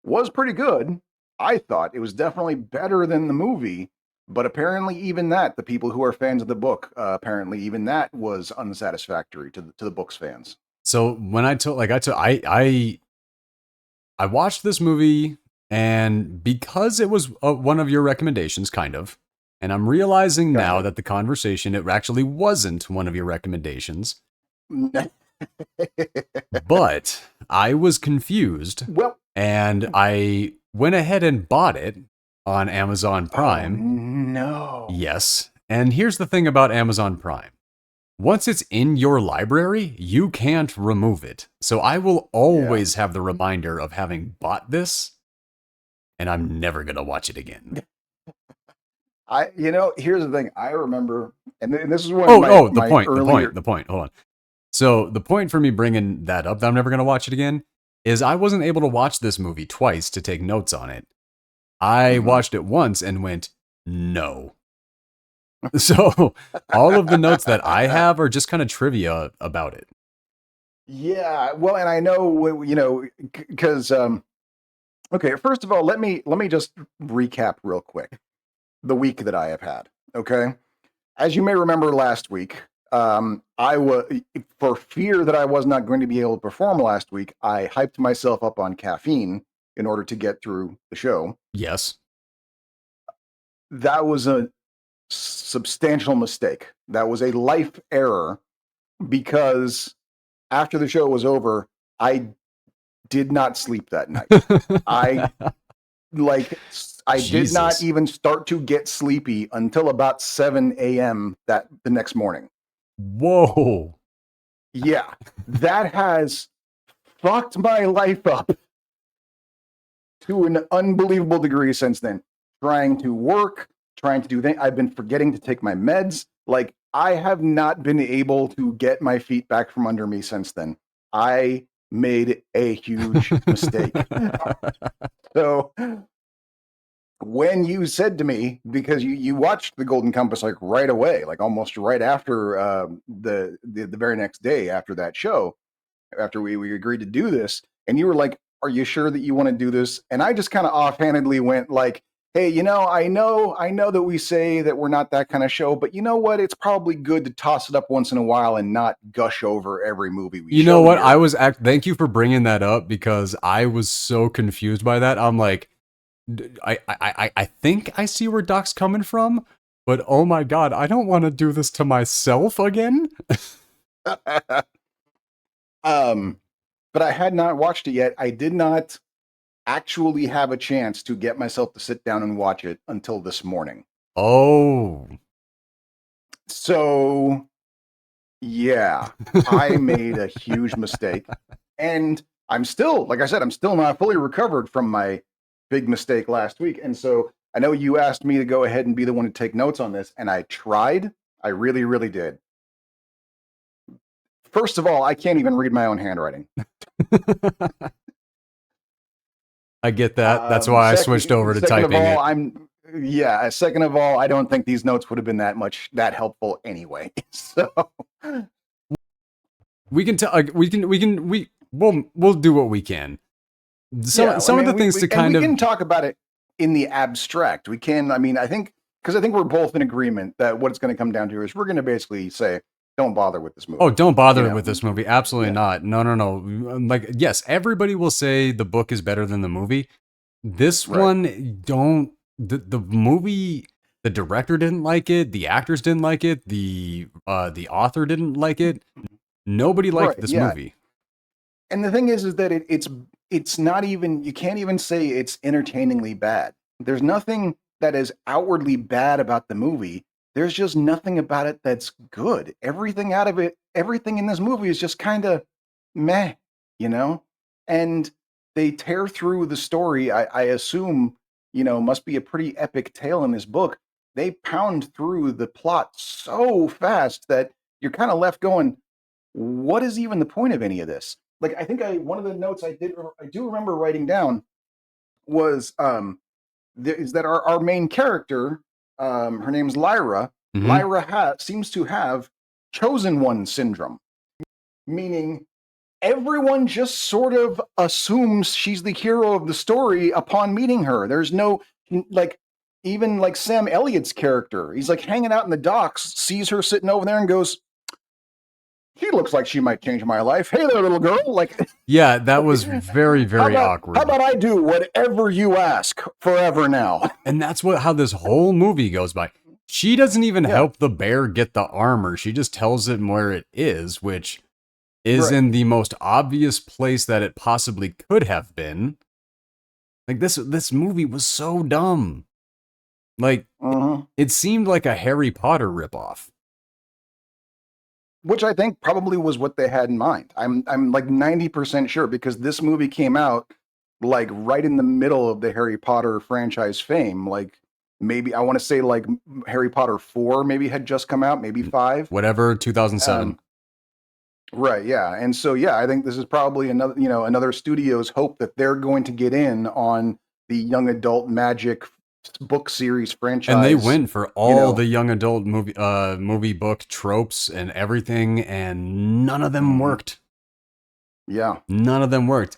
was pretty good. I thought it was definitely better than the movie, but apparently even that, the people who are fans of the book, apparently even that was unsatisfactory to the book's fans. So when I watched this movie, and because it was one of your recommendations, kind of, and I'm realizing now that the conversation, it actually wasn't one of your recommendations. But I was confused. Well, and I went ahead and bought it on Amazon Prime. Oh, no. Yes. And here's the thing about Amazon Prime. Once it's in your library, you can't remove it. So I will always have the reminder of having bought this, and I'm never going to watch it again. Here's the thing. I remember, and this is one the point. Hold on. So the point for me bringing that up, that I'm never going to watch it again, is I wasn't able to watch this movie twice to take notes on it. I watched it once and went, no. So all of the notes that I have are just kind of trivia about it. Yeah, well, and I know, because, okay, first of all, let me just recap real quick the week that I have had, okay? As you may remember last week, I was, for fear that I was not going to be able to perform last week, I hyped myself up on caffeine in order to get through the show. Yes. That was a substantial mistake. That was a life error, because after the show was over, I did not sleep that night. I did not even start to get sleepy until about 7 a.m. the next morning. Whoa. Yeah, that has fucked my life up to an unbelievable degree since then. Trying to work, trying to do things. I've been forgetting to take my meds. Like, I have not been able to get my feet back from under me since then. I made a huge mistake. So when you said to me, because you watched the Golden Compass like right away, like almost right after the very next day after that show, after we agreed to do this, and you were like, "Are you sure that you want to do this?" And I just kind of offhandedly went like, hey, I know that we say that we're not that kind of show, but you know what? It's probably good to toss it up once in a while and not gush over every movie we You know show what? here. Thank you for bringing that up because I was so confused by that. I'm like, I think I see where Doc's coming from, but oh my god, I don't want to do this to myself again. But I had not watched it yet. I did not actually have a chance to get myself to sit down and watch it until this morning. Oh. So, yeah, I made a huge mistake. And I'm still, like I said, I'm still not fully recovered from my big mistake last week. And so I know you asked me to go ahead and be the one to take notes on this, and I tried. I really, really did. First of all, I can't even read my own handwriting. I get that. That's why I switched over to typing it. Second of all, I don't think these notes would have been that helpful anyway. So we'll do what we can. Some of the things we can talk about it in the abstract. We can, I think we're both in agreement that what it's going to come down to is we're going to basically say, don't bother with this movie. Oh, don't bother with this movie. Absolutely not. No. Like, yes, everybody will say the book is better than the movie. This one, don't. The movie, the director didn't like it. The actors didn't like it. The author didn't like it. Nobody liked this movie. And the thing is that it's not even, you can't even say it's entertainingly bad. There's nothing that is outwardly bad about the movie. There's just nothing about it that's good. Everything in this movie is just kind of meh, and they tear through the story. I assume, must be a pretty epic tale in this book. They pound through the plot so fast that you're kind of left going, what is even the point of any of this? Like, I think one of the notes I do remember writing down was, is that our main character, her name's Lyra. Mm-hmm. Lyra seems to have chosen one syndrome, meaning everyone just sort of assumes she's the hero of the story upon meeting her. There's no, even like Sam Elliott's character, he's like hanging out in the docks, sees her sitting over there and goes, he looks like she might change my life. Hey there, little girl. Like, yeah, that was very, very awkward. How about I do whatever you ask forever now? And that's how this whole movie goes by. She doesn't even help the bear get the armor. She just tells him where it is, which is in the most obvious place that it possibly could have been. Like, this movie was so dumb. Like, it seemed like a Harry Potter ripoff. Which I think probably was what they had in mind. I'm like 90% sure, because this movie came out like right in the middle of the Harry Potter franchise fame. Like, maybe I want to say like Harry Potter 4 maybe had just come out, maybe 5. Whatever, 2007. Right, yeah. And so I think this is probably another studio's hope that they're going to get in on the young adult magic book series franchise. And they went for all the young adult movie book tropes and everything, and none of them worked. Yeah. None of them worked.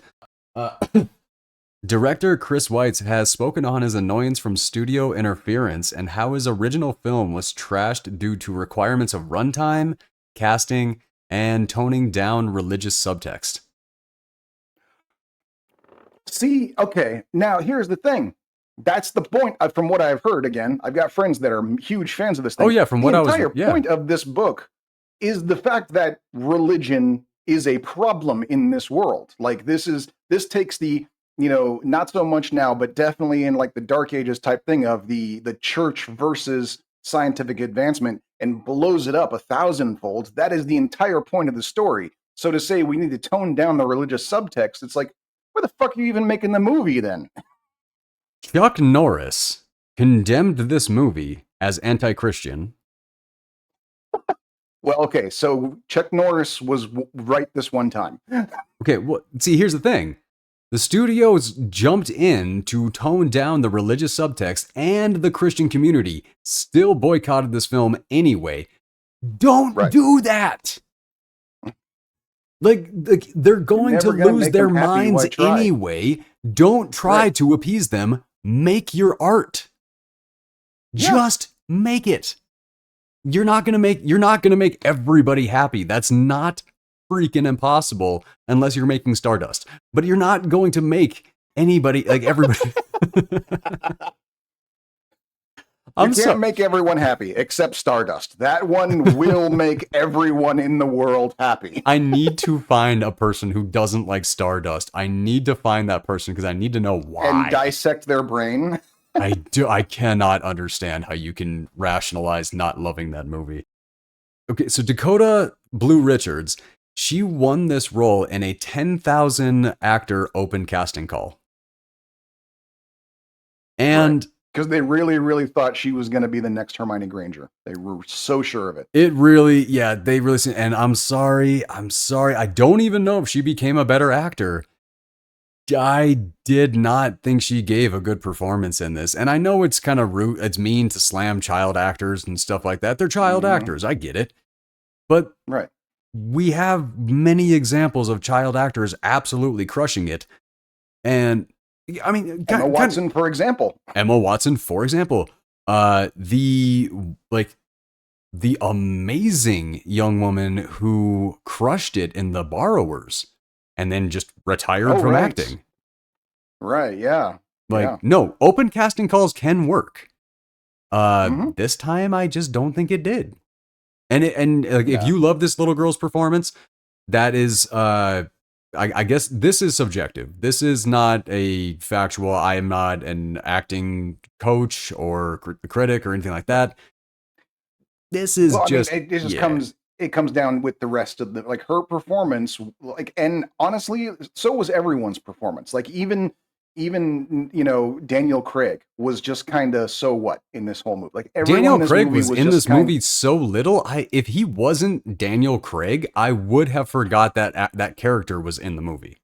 Director Chris Weitz has spoken on his annoyance from studio interference and how his original film was trashed due to requirements of runtime, casting, and toning down religious subtext. See, okay, now here's the thing. That's the point. From what I've heard, again, I've got friends that are huge fans of this thing. Oh yeah, from what I was. The entire point of this book is the fact that religion is a problem in this world. Like, this takes the, not so much now, but definitely in like the Dark Ages type thing of the church versus scientific advancement, and blows it up 1,000-fold. That is the entire point of the story. So to say we need to tone down the religious subtext, it's like, where the fuck are you even making the movie then? Chuck Norris condemned this movie as anti-Christian. Well, okay, so Chuck Norris was right this one time. Okay, well, see, here's the thing. The studios jumped in to tone down the religious subtext, and the Christian community still boycotted this film anyway. Don't do that! Like they're going to lose their minds anyway. Don't try to appease them. make your art. Yeah. Just make it. You're not gonna make everybody happy. That's not freaking impossible unless you're making Stardust. But you're not going to make anybody, like everybody. You can't make everyone happy except Stardust. That one will make everyone in the world happy. I need to find a person who doesn't like Stardust. I need to find that person because I need to know why. And dissect their brain. I cannot understand how you can rationalize not loving that movie. Okay, so Dakota Blue Richards, she won this role in a 10,000 actor open casting call. And because they really, really thought she was going to be the next Hermione Granger. They were so sure of it. They really, and I'm sorry. I don't even know if she became a better actor. I did not think she gave a good performance in this. And I know it's kind of rude, it's mean to slam child actors and stuff like that. They're child actors, I get it. But we have many examples of child actors absolutely crushing it. And I mean, Emma Watson, for example. The amazing young woman who crushed it in The Borrowers and then just retired from acting. Right, yeah. No, open casting calls can work. This time I just don't think it did. If you love this little girl's performance, that is I guess this is subjective. This is not a factual. I am not an acting coach or critic or anything like that. This is it comes down with the rest of her performance, and honestly, so was everyone's performance. Even Daniel Craig was just kind of so what in this whole movie. Daniel Craig was in this movie so little. If he wasn't Daniel Craig, I would have forgot that character was in the movie.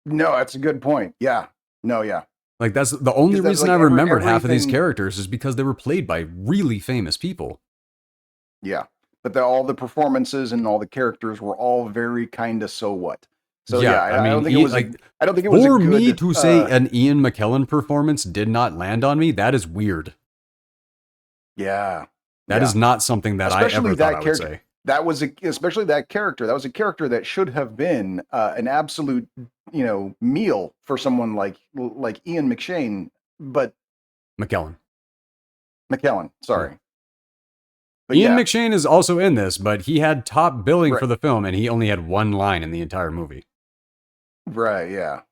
No, that's a good point. Yeah. No, yeah. That's the only reason I remembered half of these characters is because they were played by really famous people. Yeah. But all the performances and all the characters were all very kind of so what. So I don't think it was I don't think it was for me to say an Ian McKellen performance did not land on me. That is weird. Yeah, that is not something that I ever thought I would say. That was especially that character. That was a character that should have been an absolute meal for someone like Ian McShane, but McKellen. Sorry. But Ian McShane is also in this, but he had top billing for the film, and he only had one line in the entire movie. Right, yeah.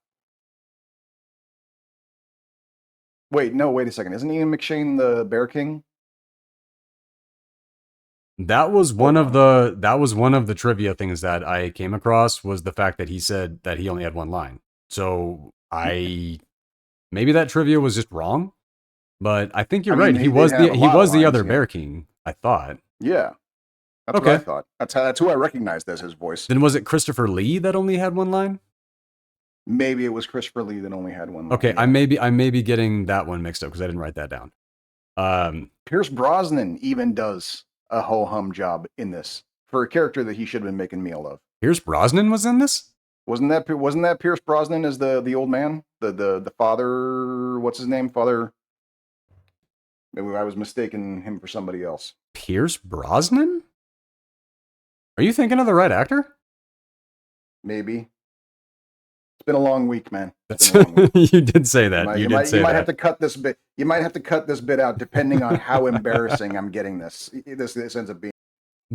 Wait a second. Isn't Ian McShane the Bear King? That was one of the trivia things that I came across, was the fact that he said that he only had one line. So maybe that trivia was just wrong, but I think you're right. He was the other Bear King, I thought. Yeah. That's what I thought. That's who I recognized as his voice. Then was it Christopher Lee that only had one line? Maybe it was Christopher Lee that only had one line. Okay, yeah. I may be getting that one mixed up because I didn't write that down. Pierce Brosnan even does a ho-hum job in this for a character that he should have been making meal of. Pierce Brosnan was in this? Wasn't that Pierce Brosnan as the old man? The father, what's his name? Father. Maybe I was mistaking him for somebody else. Pierce Brosnan? Are you thinking of the right actor? Maybe. It's been a long week, man. You did say that. You might have to cut this bit. You might have to cut this bit out, depending on how embarrassing I'm getting this. This ends up being.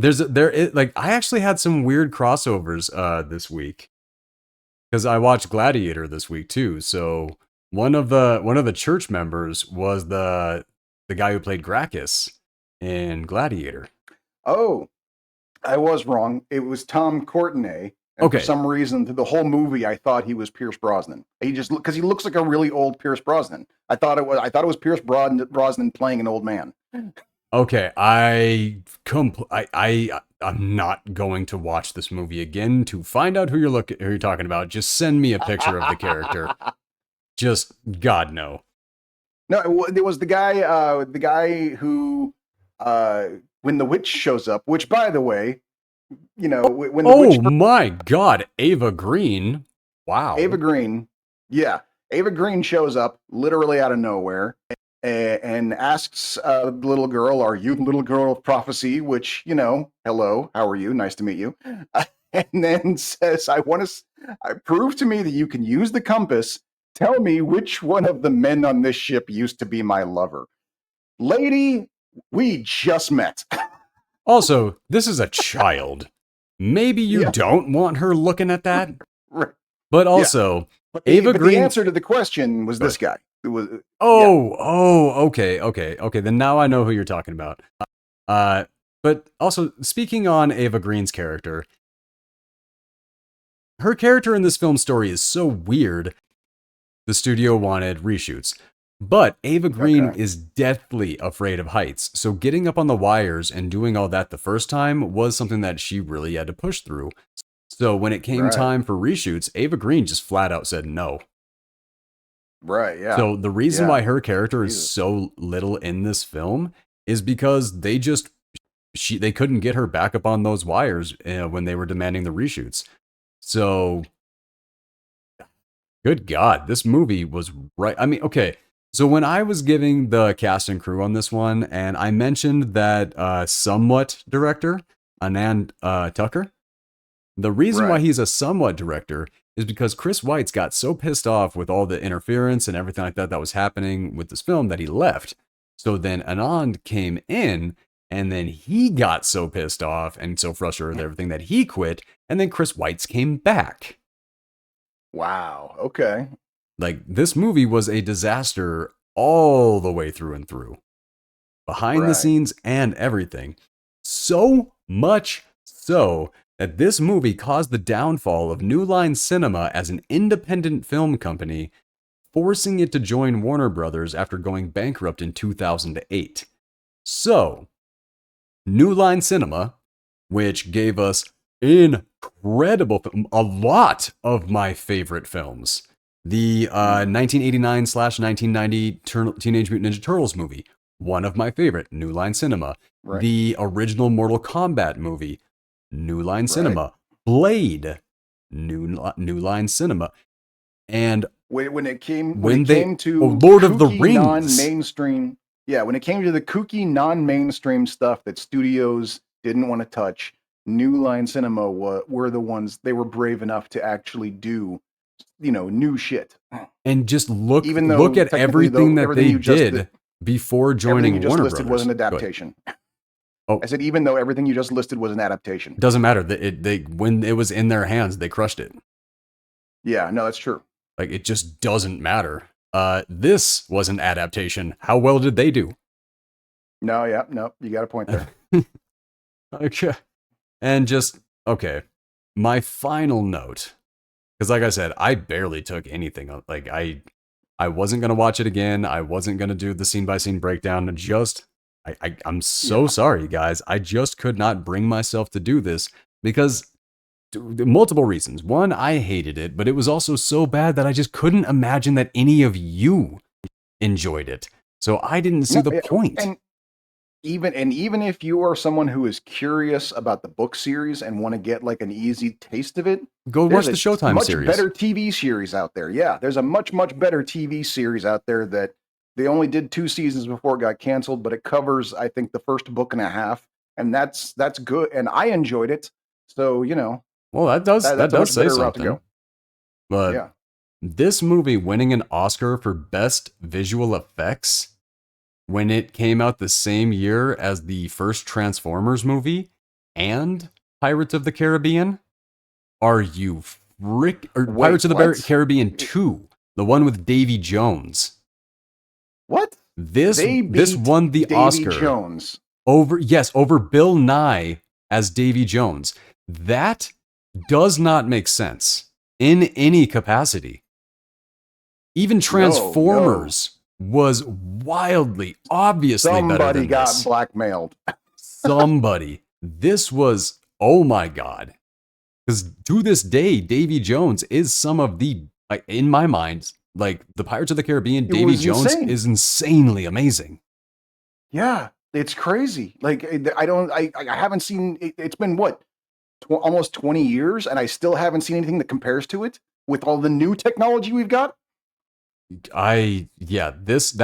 I actually had some weird crossovers this week because I watched Gladiator this week too. So one of the church members was the guy who played Gracchus in Gladiator. Oh, I was wrong. It was Tom Courtenay. And for some reason, through the whole movie, I thought he was Pierce Brosnan. Because he looks like a really old Pierce Brosnan. I thought it was Pierce Brosnan playing an old man. Okay, I'm not going to watch this movie again to find out who you're talking about. Just send me a picture of the character. Just God no. No, it was the guy who when the witch shows up, which by the way, when the witch my God, Ava Green. Wow. Ava Green. Yeah. Ava Green shows up literally out of nowhere and asks the little girl, "Are you the little girl of prophecy?" Which, hello, how are you? Nice to meet you. And then says, I prove to me that you can use the compass. Tell me which one of the men on this ship used to be my lover. Lady, we just met. Also, this is a child. Maybe you Yeah. don't want her looking at that. Right. But also, But Ava the Green. answer to the question was this guy. It was. Okay. Then now I know who you're talking about. But also, speaking on Ava Green's character, her character in this film story is so weird. The studio wanted reshoots. But Ava Green is deathly afraid of heights, so getting up on the wires and doing all that the first time was something that she really had to push through. So when it came time for reshoots, Ava Green just flat out said no. Right, yeah. So the reason why her character is so little in this film is because they couldn't get her back up on those wires when they were demanding the reshoots. So, good God, this movie was right. I mean, okay. So when I was giving the cast and crew on this one, and I mentioned that somewhat director, Anand Tucker, the reason why he's a somewhat director is because Chris Weitz got so pissed off with all the interference and everything like that was happening with this film that he left. So then Anand came in, and then he got so pissed off and so frustrated with everything that he quit, and then Chris Weitz came back. Wow, okay. Like, this movie was a disaster all the way through and through. Behind the scenes and everything. So much so that this movie caused the downfall of New Line Cinema as an independent film company, forcing it to join Warner Brothers after going bankrupt in 2008. So, New Line Cinema, which gave us incredible, a lot of my favorite films. The 1989/1990 Teenage Mutant Ninja Turtles movie, one of my favorite, New Line Cinema. The original Mortal Kombat movie, New Line Cinema. Blade, New Line Cinema. And when it came to Lord of the Rings, non-mainstream, when it came to the kooky non-mainstream stuff that studios didn't want to touch, New Line Cinema were the ones, they were brave enough to actually do, new shit. And just look at everything that they did before joining Warner Brothers. Everything you just listed was an adaptation. I said, even though everything you just listed was an adaptation. Doesn't matter. When it was in their hands, they crushed it. Yeah, no, that's true. Like, it just doesn't matter. This was an adaptation. How well did they do? No, you got a point there. Okay. And my final note, because like I said, I barely took anything. Like, I wasn't going to watch it again. I wasn't going to do the scene-by-scene breakdown. I'm so sorry, guys. I just could not bring myself to do this because multiple reasons. One, I hated it, but it was also so bad that I just couldn't imagine that any of you enjoyed it. So I didn't see the point. And even if you are someone who is curious about the book series and want to get like an easy taste of it, go watch the Showtime series. Much better TV series out there. Yeah, there's a much better TV series out there that they only did 2 seasons before it got canceled, but it covers, I think, the first book and a half, and that's good. And I enjoyed it. So well, that does say something. But this movie winning an Oscar for Best Visual Effects when it came out the same year as the first Transformers movie and Pirates of the Caribbean? Are you Pirates of the Caribbean 2, the one with Davy Jones. What? This won the Oscar. Davy Jones. Over Bill Nye as Davy Jones. That does not make sense in any capacity. Even Transformers was wildly, obviously better than this. Somebody got blackmailed. Somebody. This was, oh my God. Because to this day, Davy Jones is some of the, like, in my mind, like the Pirates of the Caribbean, Davy Jones is insanely amazing. Yeah, it's crazy. Like, I haven't seen, it's been what? Almost 20 years, and I still haven't seen anything that compares to it with all the new technology we've got. This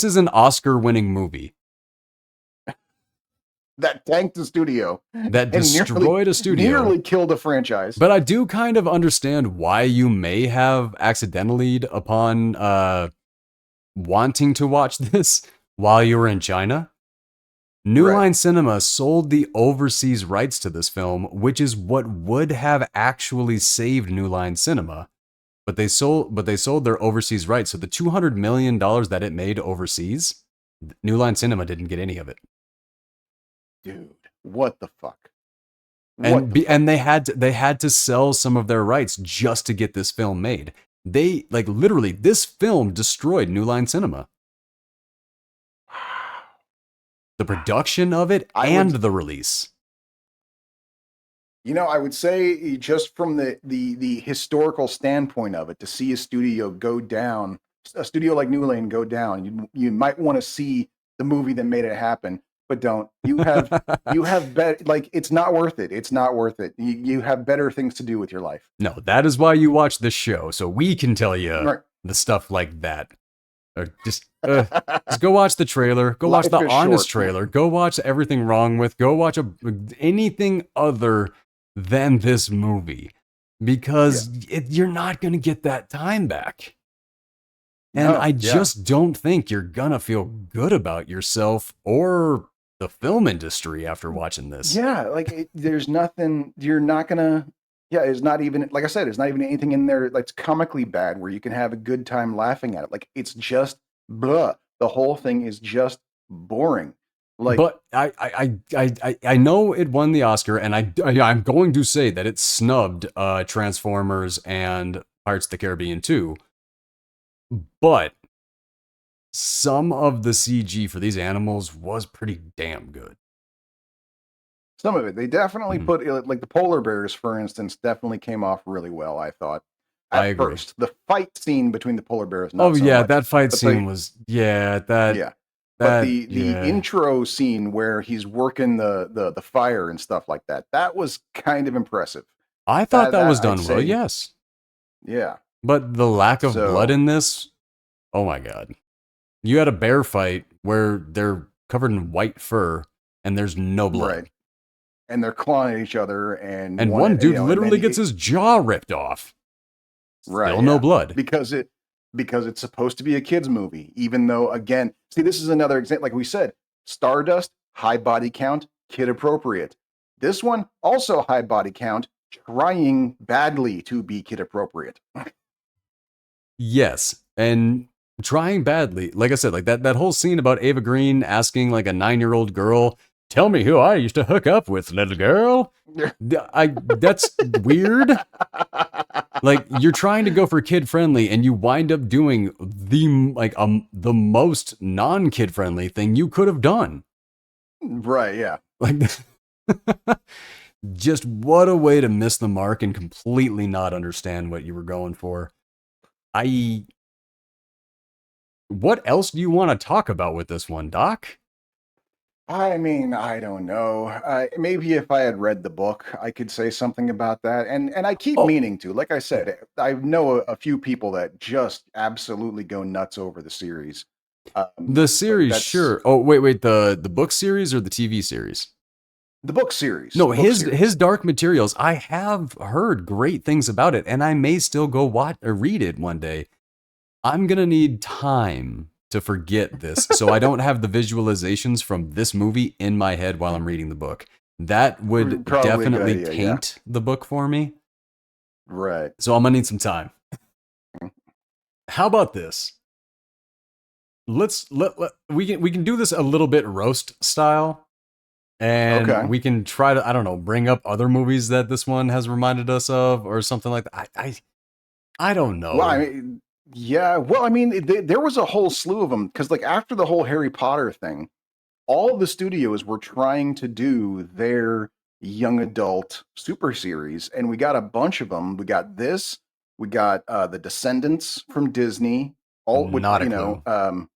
is an Oscar-winning movie That tanked the studio that and nearly destroyed a studio. nearly killed a franchise. But I do kind of understand why you may have accidentally upon wanting to watch this while you were in China. New Right. Line Cinema sold the overseas rights to this film, which is what would have actually saved New Line Cinema. But they sold their overseas rights. So the $200 million that it made overseas, New Line Cinema didn't get any of it. Dude, what the fuck? And they had to sell some of their rights just to get this film made. They like literally this film destroyed New Line Cinema. The production of it I and would, the release. I would say just from the historical standpoint of it, to see a studio go down, a studio like New Line go down, you might want to see the movie that made it happen, but don't. You have like it's not worth it. It's not worth it. You have better things to do with your life. No, that is why you watch this show, so we can tell you Right. the stuff like that. Or just go watch the trailer. Go watch Life the is honest short. trailer. Go watch Everything Wrong With. Go watch anything other than this movie, because you're not going to get that time back. And No, I yeah. just don't think you're going to feel good about yourself or the film industry after watching this. Yeah, like there's nothing. You're not gonna. Yeah, it's not even like I said. It's not even anything in there that's comically bad where you can have a good time laughing at it. Like it's just blah. The whole thing is just boring. Like But I know it won the Oscar, and I'm going to say that it snubbed Transformers and Pirates of the Caribbean 2. But some of the CG for these animals was pretty damn good. some of it, they definitely Mhm. put like the polar bears, for instance, definitely came off really well. I thought I at agree. first the fight scene between the polar bears, Oh not so yeah, much, that fight but scene was yeah. But the yeah. intro scene where he's working the fire and stuff like that, that was kind of impressive. I thought That that that was I'd done well, say, yes. yeah. But the lack of blood So in this, oh my god. You had a bear fight where they're covered in white fur and there's no blood. right, and they're clawing at each other, and And one, one dude and then literally gets his jaw ripped off. right, Still no yeah, blood. because it's supposed to be a kids movie, even though again, see, this is another example. Like we said, Stardust, high body count, kid appropriate. This one also high body count, trying badly to be kid appropriate. Yes. And trying badly. Like I said, like that whole scene about Ava Green asking like a 9-year-old girl, "Tell me who I used to hook up with, little girl." That's weird. Like you're trying to go for kid friendly and you wind up doing the most non-kid friendly thing you could have done. Right, yeah. Like just what a way to miss the mark and completely not understand what you were going for. I What else do you want to talk about with this one, Doc? I mean, I don't know. Maybe if I had read the book, I could say something about that. And I keep Oh, meaning to. Like I said, I know a few people that just absolutely go nuts over the series. the But series, that's sure. Oh, wait, the book series or the TV series? the book series. No, The book his series. Dark Materials. I have heard great things about it, and I may still go watch or read it one day. I'm gonna need time to forget this, so I don't have the visualizations from this movie in my head while I'm reading the book. That would Probably a good definitely idea. Yeah. taint the book for me. Right. So I'm gonna need some time. How about this? We can do this a little bit roast style, and Okay. we can try to, I don't know, bring up other movies that this one has reminded us of or something like that. I don't Well, I know. mean, yeah. Well, I mean, there was a whole slew of them because, like, after the whole Harry Potter thing, all the studios were trying to do their young adult super series, and we got a bunch of them. We got this, we got the Descendants from Disney, all with Not a clue.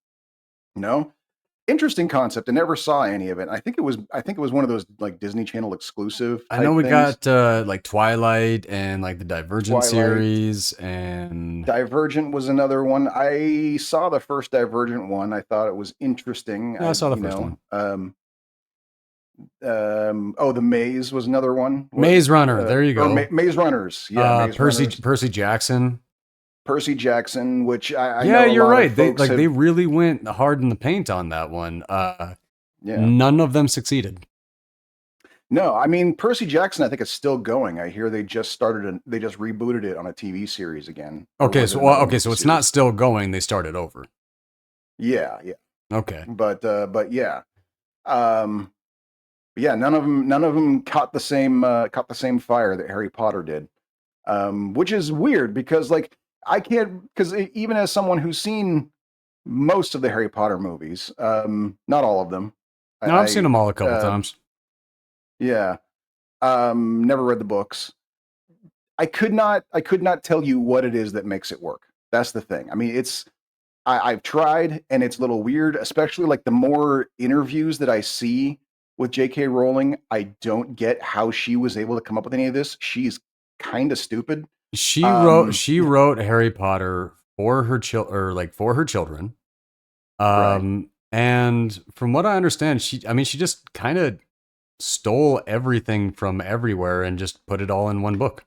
no, interesting concept. I never saw any of it. I think it was one of those like Disney Channel exclusive I know type we things. got like Twilight and like the Divergent Twilight, series, and Divergent was another one. I saw the first Divergent one. I thought it was interesting. yeah, I saw the first one. Oh, the Maze was another one. Maze Runner, there you go. Maze Runners. Yeah, Maze Runners. Percy Jackson. Percy Jackson, which I Yeah, know a you're lot of right. folks have. They really went hard in the paint on that one. Yeah. None of them succeeded. No, I mean Percy Jackson. I think is still going. I hear they just rebooted it on a TV series again. Okay, so it's not still going. They started over. Yeah. Okay, but yeah, yeah. None of them caught the same fire that Harry Potter did, which is weird because like I can't because even as someone who's seen most of the Harry Potter movies, not all of them. no, I've seen them all a couple times. Yeah. Never read the books. I could not tell you what it is that makes it work. That's the thing. I mean, I've tried and it's a little weird, especially like the more interviews that I see with J.K. Rowling, I don't get how she was able to come up with any of this. She's kind of stupid. She wrote Harry Potter for her children. Right. And from what I understand, she just kind of stole everything from everywhere and just put it all in one book.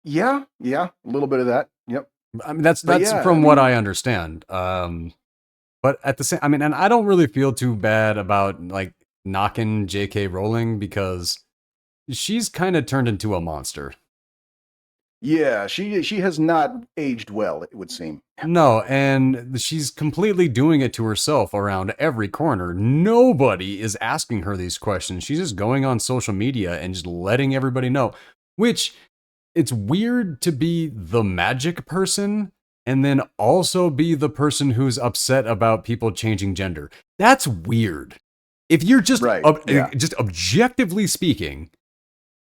Yeah, a little bit of that. Yep. I mean, that's from what I understand. But at the same, I mean, and I don't really feel too bad about like knocking J.K. Rowling because she's kind of turned into a monster. Yeah, she has not aged well, it would seem. No, and she's completely doing it to herself around every corner. Nobody is asking her these questions. She's just going on social media and just letting everybody know, which it's weird to be the magic person and then also be the person who's upset about people changing gender. That's weird. If you're just just objectively speaking,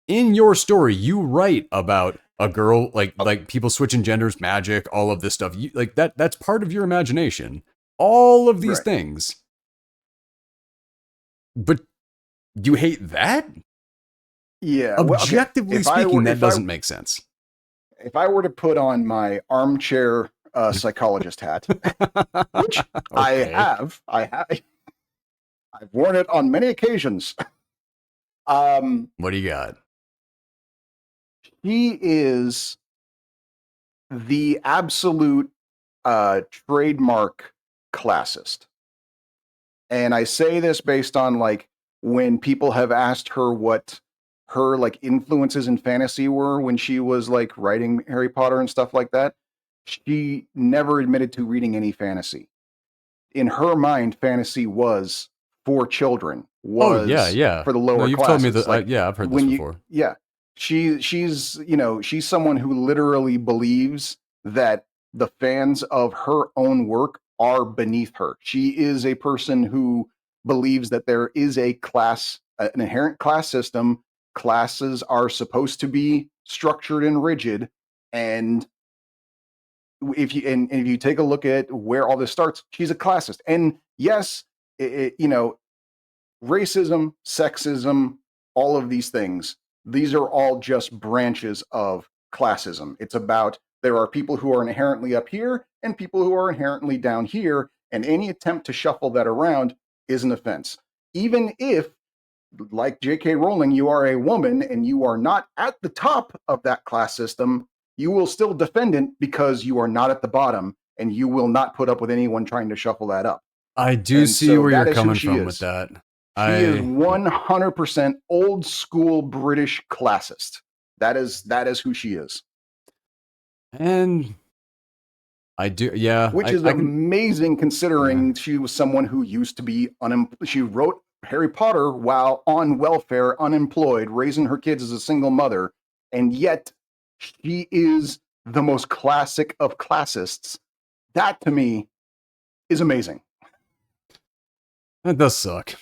in your story, you write about a girl like people switching genders, magic, all of this stuff. You, like that's part of your imagination. All of these things. But you hate that? Yeah. Objectively speaking, that doesn't make sense. If I were to put on my armchair psychologist hat, which I've worn it on many occasions. What do you got? He is the absolute trademark classist. And I say this based on like when people have asked her what her like influences in fantasy were when she was like writing Harry Potter and stuff like that. She never admitted to reading any fantasy. In her mind, fantasy was for children. For the lower classes. You've told me that. Like, I've heard this before. She's someone who literally believes that the fans of her own work are beneath her. She is a person who believes that there is a class, an inherent class system. Classes are supposed to be structured and rigid, and if you take a look at where all this starts, she's a classist. And yes, racism, sexism, all of these things, these are all just branches of classism. It's about there are people who are inherently up here and people who are inherently down here, and any attempt to shuffle that around is an offense. Even if, like J.K. Rowling, you are a woman and you are not at the top of that class system, you will still defend it because you are not at the bottom, and you will not put up with anyone trying to shuffle that up. I do see where you're coming from with that. She is 100% old school British classist. That is who she is. And I do, yeah. Which is amazing considering she was someone who used to be she wrote Harry Potter while on welfare, unemployed, raising her kids as a single mother, and yet she is the most classic of classists. That to me is amazing. That does suck.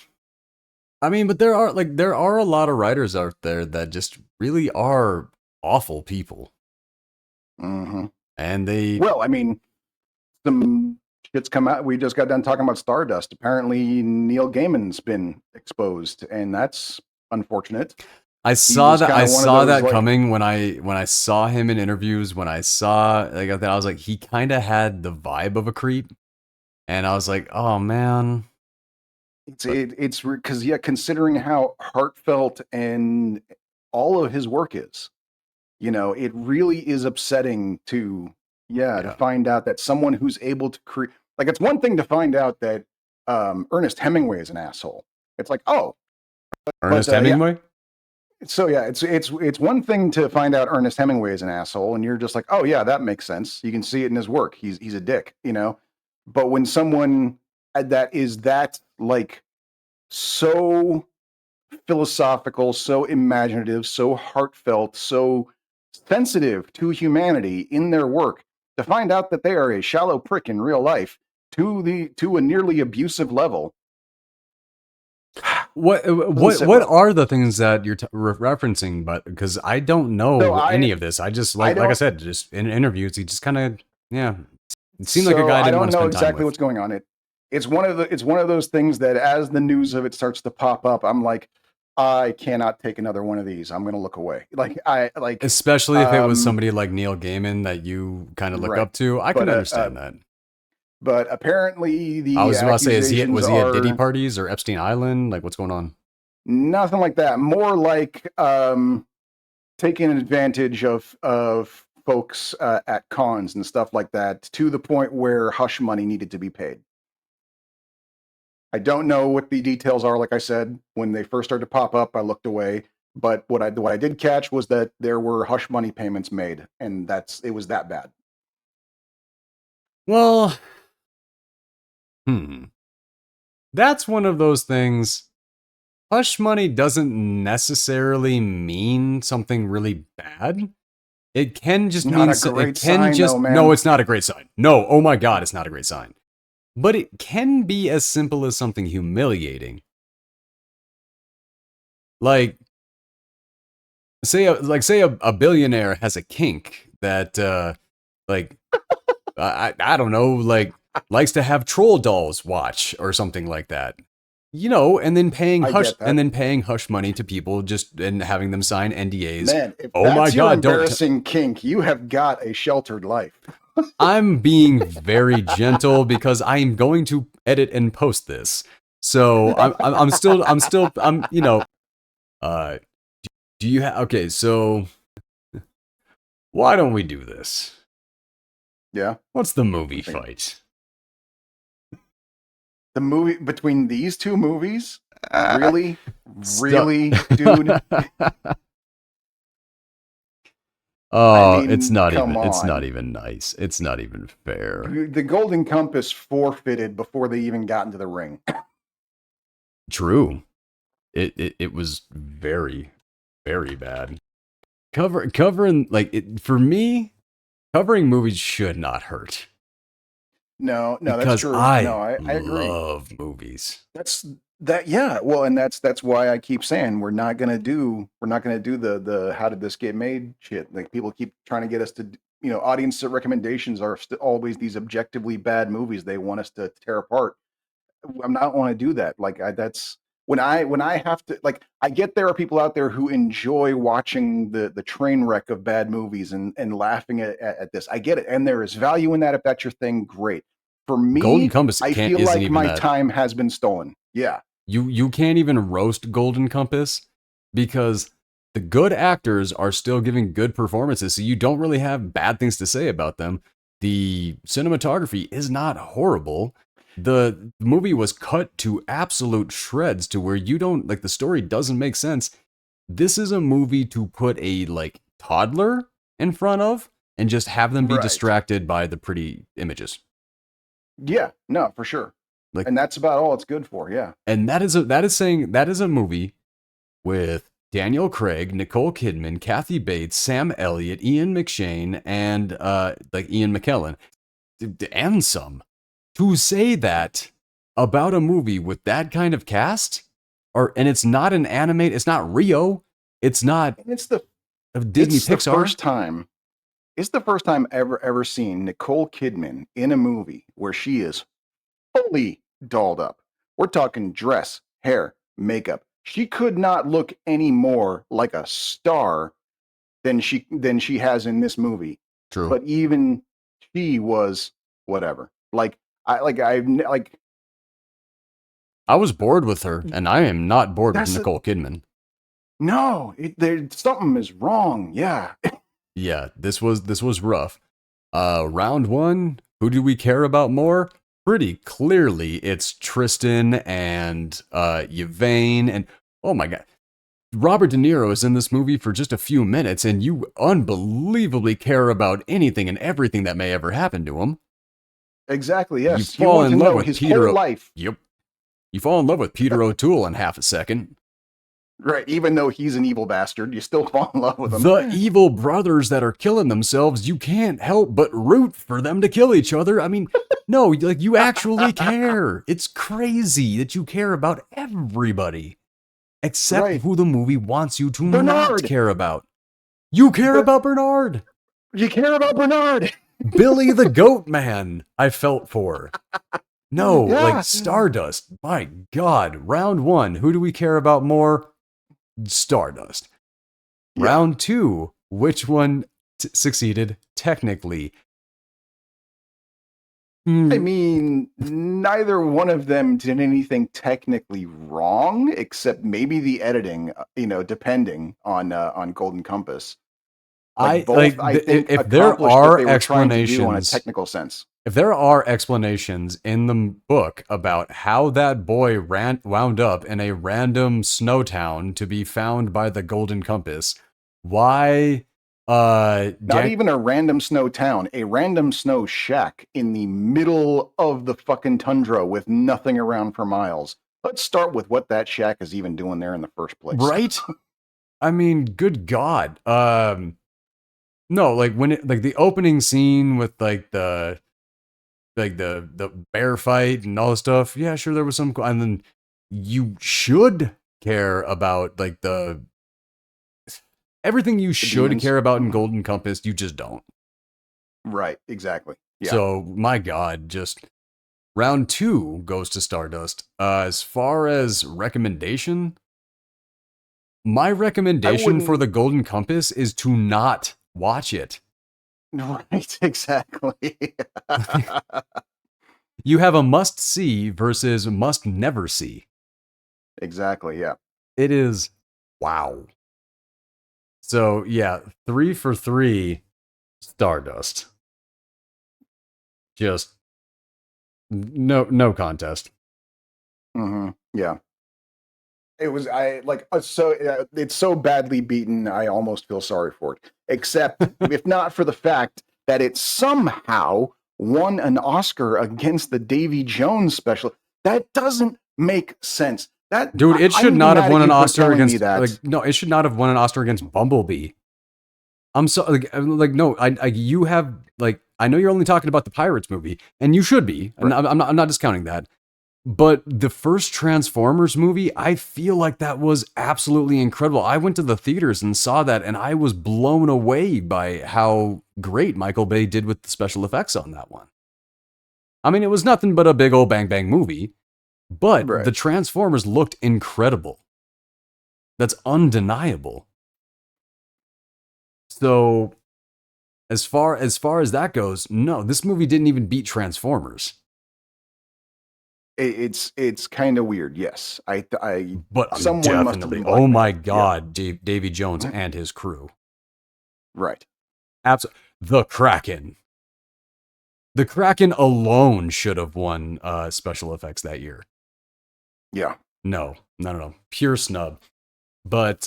I mean, but there are a lot of writers out there that just really are awful people. Mm-hmm. And they... Well, I mean, shit's come out. We just got done talking about Stardust. Apparently, Neil Gaiman's been exposed, and that's unfortunate. I saw that. I saw that like, coming when I saw him in interviews. When I saw like that, I was like, he kind of had the vibe of a creep, and I was like, oh man. It's because considering how heartfelt and all of his work is, it really is upsetting to find out that someone who's able to create, like, it's one thing to find out that Ernest Hemingway is an asshole. It's like, oh, Ernest Hemingway. So yeah, it's one thing to find out Ernest Hemingway is an asshole, and you're just like, oh yeah, that makes sense. You can see it in his work. He's a dick, But when someone that is that like so philosophical, so imaginative, so heartfelt, so sensitive to humanity in their work, to find out that they are a shallow prick in real life to a nearly abusive level. What are the things that you're referencing? But because I don't know any of this, I just like I said, just in interviews, he just kind of it seemed like a guy I didn't want to spend time with. I don't know exactly what's going on. It's one of those things that as the news of it starts to pop up, I'm like, I cannot take another one of these. I'm going to look away. Especially if it was somebody like Neil Gaiman that you kind of look up to. I can understand that. But apparently I was about to say, was he at Diddy parties or Epstein Island? Like, what's going on? Nothing like that. More like taking advantage of folks at cons and stuff like that, to the point where hush money needed to be paid. I don't know what the details are. Like I said, when they first started to pop up, I looked away. But what I did catch was that there were hush money payments made, and it was that bad. Well, that's one of those things. Hush money doesn't necessarily mean something really bad. It can just mean no, it's not a great sign. No, oh my god, it's not a great sign. But it can be as simple as something humiliating. Like say a billionaire has a kink that I don't know, like likes to have troll dolls watch or something like that. And then paying hush money to people and having them sign NDAs. Man, if that's your embarrassing kink, you have got a sheltered life. I'm being very gentle because I am going to edit and post this. So I'm still do you have okay, so why don't we do this? Yeah. What's the movie fight? The movie between these two movies? Really? Really, dude? Oh, it's not even nice. It's not even fair. The Golden Compass forfeited before they even got into the ring. True. It was very, very bad. Covering for me, covering movies should not hurt. No, because that's true. I agree. love movies. Well, and that's why I keep saying we're not gonna do the how did this get made shit. Like, people keep trying to get us to, audience recommendations are always these objectively bad movies they want us to tear apart. I'm not want to do that. Like, that's when I have to, like, I get there are people out there who enjoy watching the train wreck of bad movies and laughing at this. I get it, and there is value in that. If that's your thing, great. For me, Golden Compass, I feel like my time has been stolen. Yeah, you can't even roast Golden Compass because the good actors are still giving good performances, so you don't really have bad things to say about them. The cinematography is not horrible. The movie was cut to absolute shreds to where you don't, like, the story doesn't make sense. This is a movie to put a, toddler in front of and just have them be distracted by the pretty images. Yeah, no, for sure. And that's about all it's good for, yeah. And that is a movie with Daniel Craig, Nicole Kidman, Kathy Bates, Sam Elliott, Ian McShane, and Ian McKellen, and some. To say that about a movie with that kind of cast, and it's not an animated, it's not Rio, it's not Disney Pixar. The first time It's the first time ever seen Nicole Kidman in a movie where she is fully dolled up. We're talking dress, hair, makeup. She could not look any more like a star than she has in this movie. True. But even she was whatever. Like I was bored with her, and I am not bored with that's Nicole Kidman. no. Something is wrong. Yeah. Yeah, this was rough. Round one, who do we care about more? Pretty clearly, it's Tristan and Yvain, and oh my god, Robert De Niro is in this movie for just a few minutes, and you unbelievably care about anything and everything that may ever happen to him. Exactly. You Yes. You fall want to in love know with his Peter. whole life. Yep. You fall in love with Peter O'Toole in half a second. Right. Even though he's an evil bastard, you still fall in love with him. The evil brothers that are killing themselves, you can't help but root for them to kill each other. I mean, no, like you actually care. It's crazy that you care about everybody except Right. who the movie wants you to Bernard. not care about. You care about Bernard. You care about Bernard. Billy the Goat Man, I felt for. No, Yeah. like Stardust. My God. Round one, who do we care about more? Stardust. Yeah. Round two, which one succeeded technically? I mean, neither one of them did anything technically wrong, except maybe the editing. Depending on Golden Compass. I think if there accomplished what are they were trying to do on a explanations, technical sense. if there are explanations in the book about how that boy wound up in a random snow town to be found by the Golden Compass, why? Not even a random snow town, a random snow shack in the middle of the fucking tundra with nothing around for miles. Let's start with what that shack is even doing there in the first place. Right? I mean, good God. No, like when it, like the opening scene with like the bear fight and all this stuff. Yeah, sure, there was some, and then you should care about like everything you should demons. care about in Golden Compass. You just don't. Right, exactly. Yeah. So my God, just round two goes to Stardust. As far as recommendation, my recommendation for the Golden Compass is to not watch it. Right, exactly. You have a must see versus must never see. Exactly, yeah. It is wow. So yeah, 3 for 3 Stardust. Just no contest. Mm-hmm. Yeah. It was it's so badly beaten. I almost feel sorry for it. Except if not for the fact that it somehow won an Oscar against the Davy Jones special. That doesn't make sense. That dude, it should not have won an Oscar against it should not have won an Oscar against Bumblebee. I'm so no, you have I know you're only talking about the Pirates movie, and you should be. Right. I'm not discounting that. But the first Transformers movie, I feel like that was absolutely incredible. I went to the theaters and saw that, and I was blown away by how great Michael Bay did with the special effects on that one. I mean, it was nothing but a big old bang bang movie, but the Transformers looked incredible. That's undeniable. So, as far as that goes, no, this movie didn't even beat Transformers. It's kind of weird, yes. But someone definitely. Oh my God, yeah. Davy Jones and his crew. Right. Absolutely. The Kraken. The Kraken alone should have won special effects that year. Yeah. No. Pure snub. But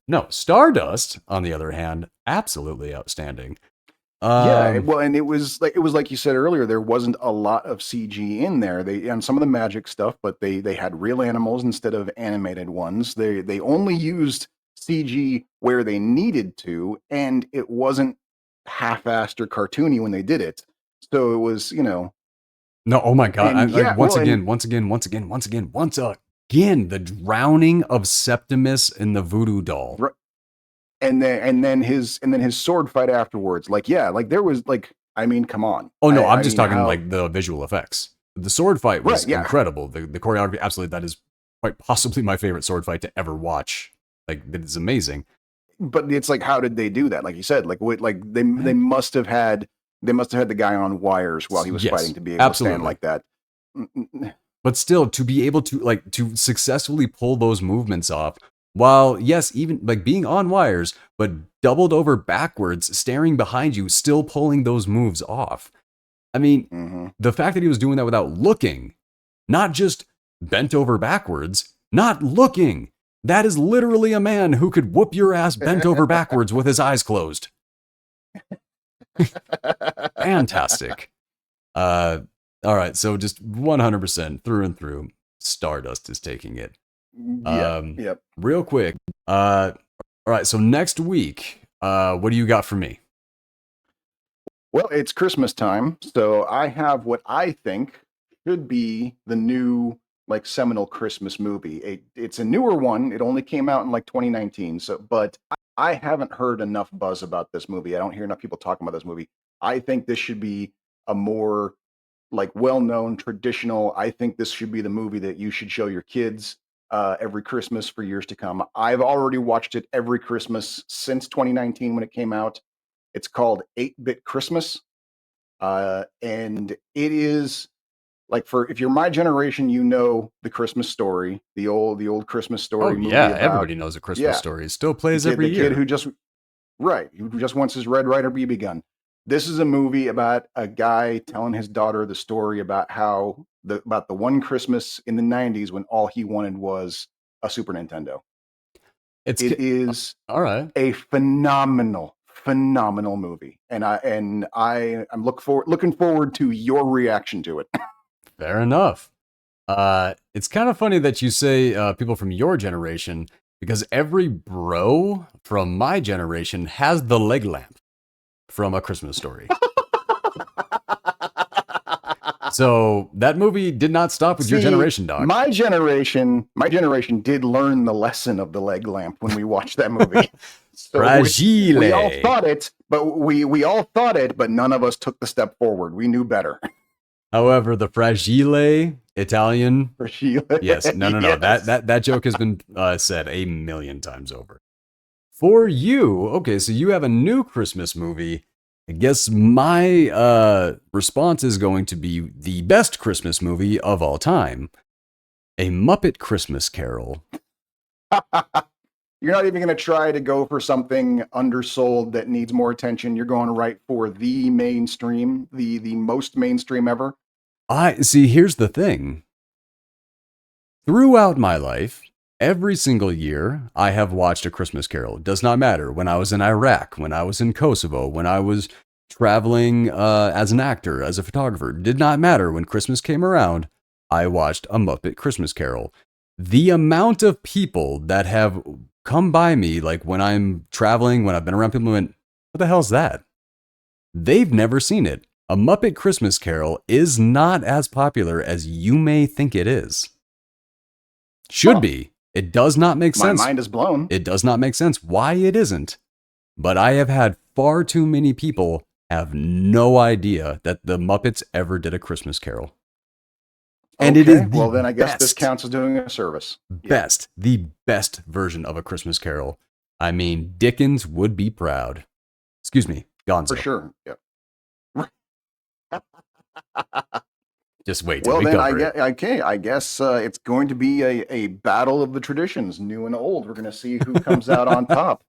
no, Stardust, on the other hand, absolutely outstanding. Yeah, well, and it was like you said earlier, there wasn't a lot of CG in there. They and some of the magic stuff, but they had real animals instead of animated ones. They only used CG where they needed to, and it wasn't half-assed or cartoony when they did it. So it was, No, oh my God! Once again, the drowning of Septimus in the voodoo doll. and then his sword fight afterwards. Like, yeah, like there was like, I mean, come on. Oh no, I'm I just mean, talking how like the visual effects. The sword fight was right? Yeah, incredible. The choreography, absolutely, that is quite possibly my favorite sword fight to ever watch. Like, that is amazing. but it's like, how did they do that? Like you said, like what, like they must have had the guy on wires while he was fighting Yes, to be able to stand absolutely. like that. Mm. But still, to be able to like to successfully pull those movements off, while yes, even like being on wires, but doubled over backwards, staring behind you, still pulling those moves off. I mean, Mm-hmm. the fact that he was doing that without looking, not just bent over backwards, not looking. That is literally a man who could whoop your ass bent over backwards with his eyes closed. Fantastic. All right, so just 100% through and through, Stardust is taking it. Yep. Real quick. All right, so next week, what do you got for me? Well, it's Christmas time, so I have what I think should be the new like seminal Christmas movie. It's a newer one. It only came out in like 2019. So, but I haven't heard enough buzz about this movie. I don't hear enough people talking about this movie. I think this should be a more like well-known traditional. I think this should be the movie that you should show your kids every Christmas for years to come. I've already watched it every Christmas since 2019 when it came out. It's called 8-Bit Christmas. And it is like, for if you're my generation, you know the Christmas Story, the old Christmas Oh Story movie yeah, about, everybody knows a Christmas yeah, story. It still the plays kid every the kid year. who who just wants his Red Ryder BB gun. This is a movie about a guy telling his daughter the story about about the one Christmas in the 90s when all he wanted was a Super Nintendo. It's It is all right. a phenomenal movie, and I'm looking forward to your reaction to it. Fair enough. It's kind of funny that you say people from your generation, because every bro from my generation has the leg lamp from A Christmas Story. So that movie did not stop with your See, generation, Doc. my generation did learn the lesson of the leg lamp when we watched that movie. So we all Fragile. thought it, but we all thought it, but none of us took the step forward. We knew better. However, the fragile Italian, For Sheila, yes, no. yes. That joke has been said a million times over. For you, okay, so you have a new Christmas movie. I guess my response is going to be the best Christmas movie of all time, A Muppet Christmas Carol. You're not even going to try to go for something undersold that needs more attention. You're going right for the mainstream, the most mainstream ever. I see, here's the thing. Throughout my life, every single year, I have watched A Christmas Carol. It does not matter. When I was in Iraq, when I was in Kosovo, when I was traveling as an actor, as a photographer, it did not matter. When Christmas came around, I watched A Muppet Christmas Carol. The amount of people that have come by me, like when I'm traveling, when I've been around people who went, what the hell's that? They've never seen it. A Muppet Christmas Carol is not as popular as you may think it is. Should be. It does not make sense. My mind is blown. It does not make sense why it isn't. But I have had far too many people have no idea that the Muppets ever did A Christmas Carol. And it is well, then I guess this counts as doing a service. The best version of A Christmas Carol. I mean, Dickens would be proud. Excuse me, Gonzo. For sure. Yep. Just wait till Well, we then cover it. I guess it's going to be a battle of the traditions, new and old. We're going to see who comes out on top.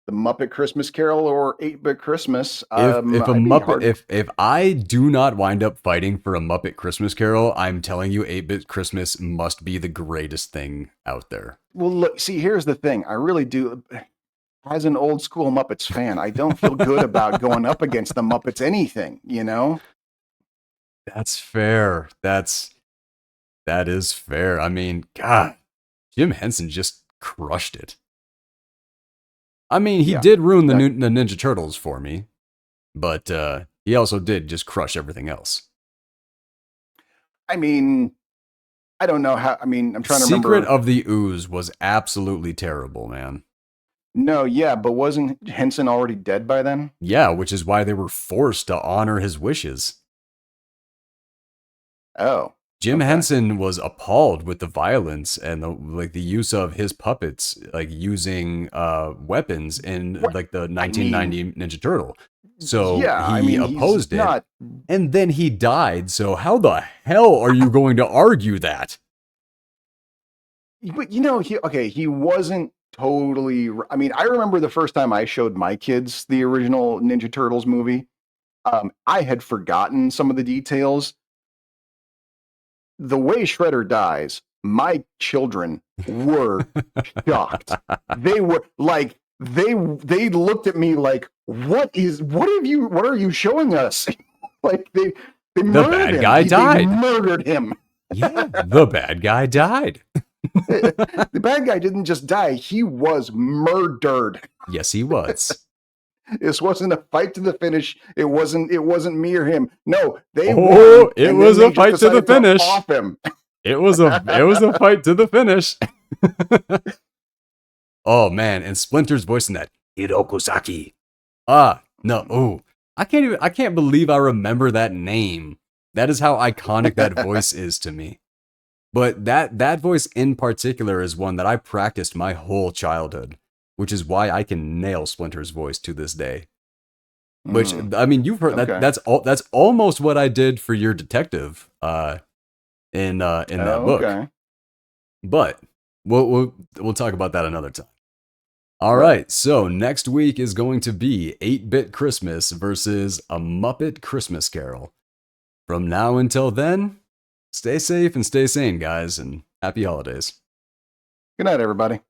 The Muppet Christmas Carol or 8-Bit Christmas. If I do not wind up fighting for a Muppet Christmas Carol, I'm telling you, 8-Bit Christmas must be the greatest thing out there. Well, look, see, here's the thing. I really do. As an old school Muppets fan, I don't feel good about going up against the Muppets anything, you know? That's fair. That is fair. I mean, God, Jim Henson just crushed it. I mean, he did ruin the Ninja Turtles for me, but he also did just crush everything else. I mean, I don't know how. I mean, I'm trying to remember. Secret of the Ooze was absolutely terrible, man. No, yeah, but wasn't Henson already dead by then? Yeah, which is why they were forced to honor his wishes. Oh, Jim okay. Henson was appalled with the violence and the use of his puppets, like using weapons in What? like the I mean, 1990 Ninja Turtle. So yeah, I he mean, he's opposed it, not. and then he died. So how the hell are you going to argue that? But he wasn't totally. I mean, I remember the first time I showed my kids the original Ninja Turtles movie. I had forgotten some of the details. The way Shredder dies, my children were shocked. They were like, they looked at me like, what are you showing us? Like they The murdered bad him. guy They died. murdered him. Yeah, the bad guy died. The bad guy didn't just die, he was murdered. Yes, he was. This wasn't a fight to the finish. It wasn't me or him. No, they Oh, won, it and was then a they just fight to the decided to finish. off him. It was a fight to the finish. Oh man, and Splinter's voice in that Hirokozaki. No, oh, I can't believe I remember that name. That is how iconic that voice is to me. But that voice in particular is one that I practiced my whole childhood, which is why I can nail Splinter's voice to this day. Which I mean, you've heard Okay. that's almost what I did for your detective in that book. Okay. But we'll talk about that another time. All Right. right, so next week is going to be 8-Bit Christmas versus A Muppet Christmas Carol. From now until then, stay safe and stay sane, guys, and happy holidays. Good night, everybody.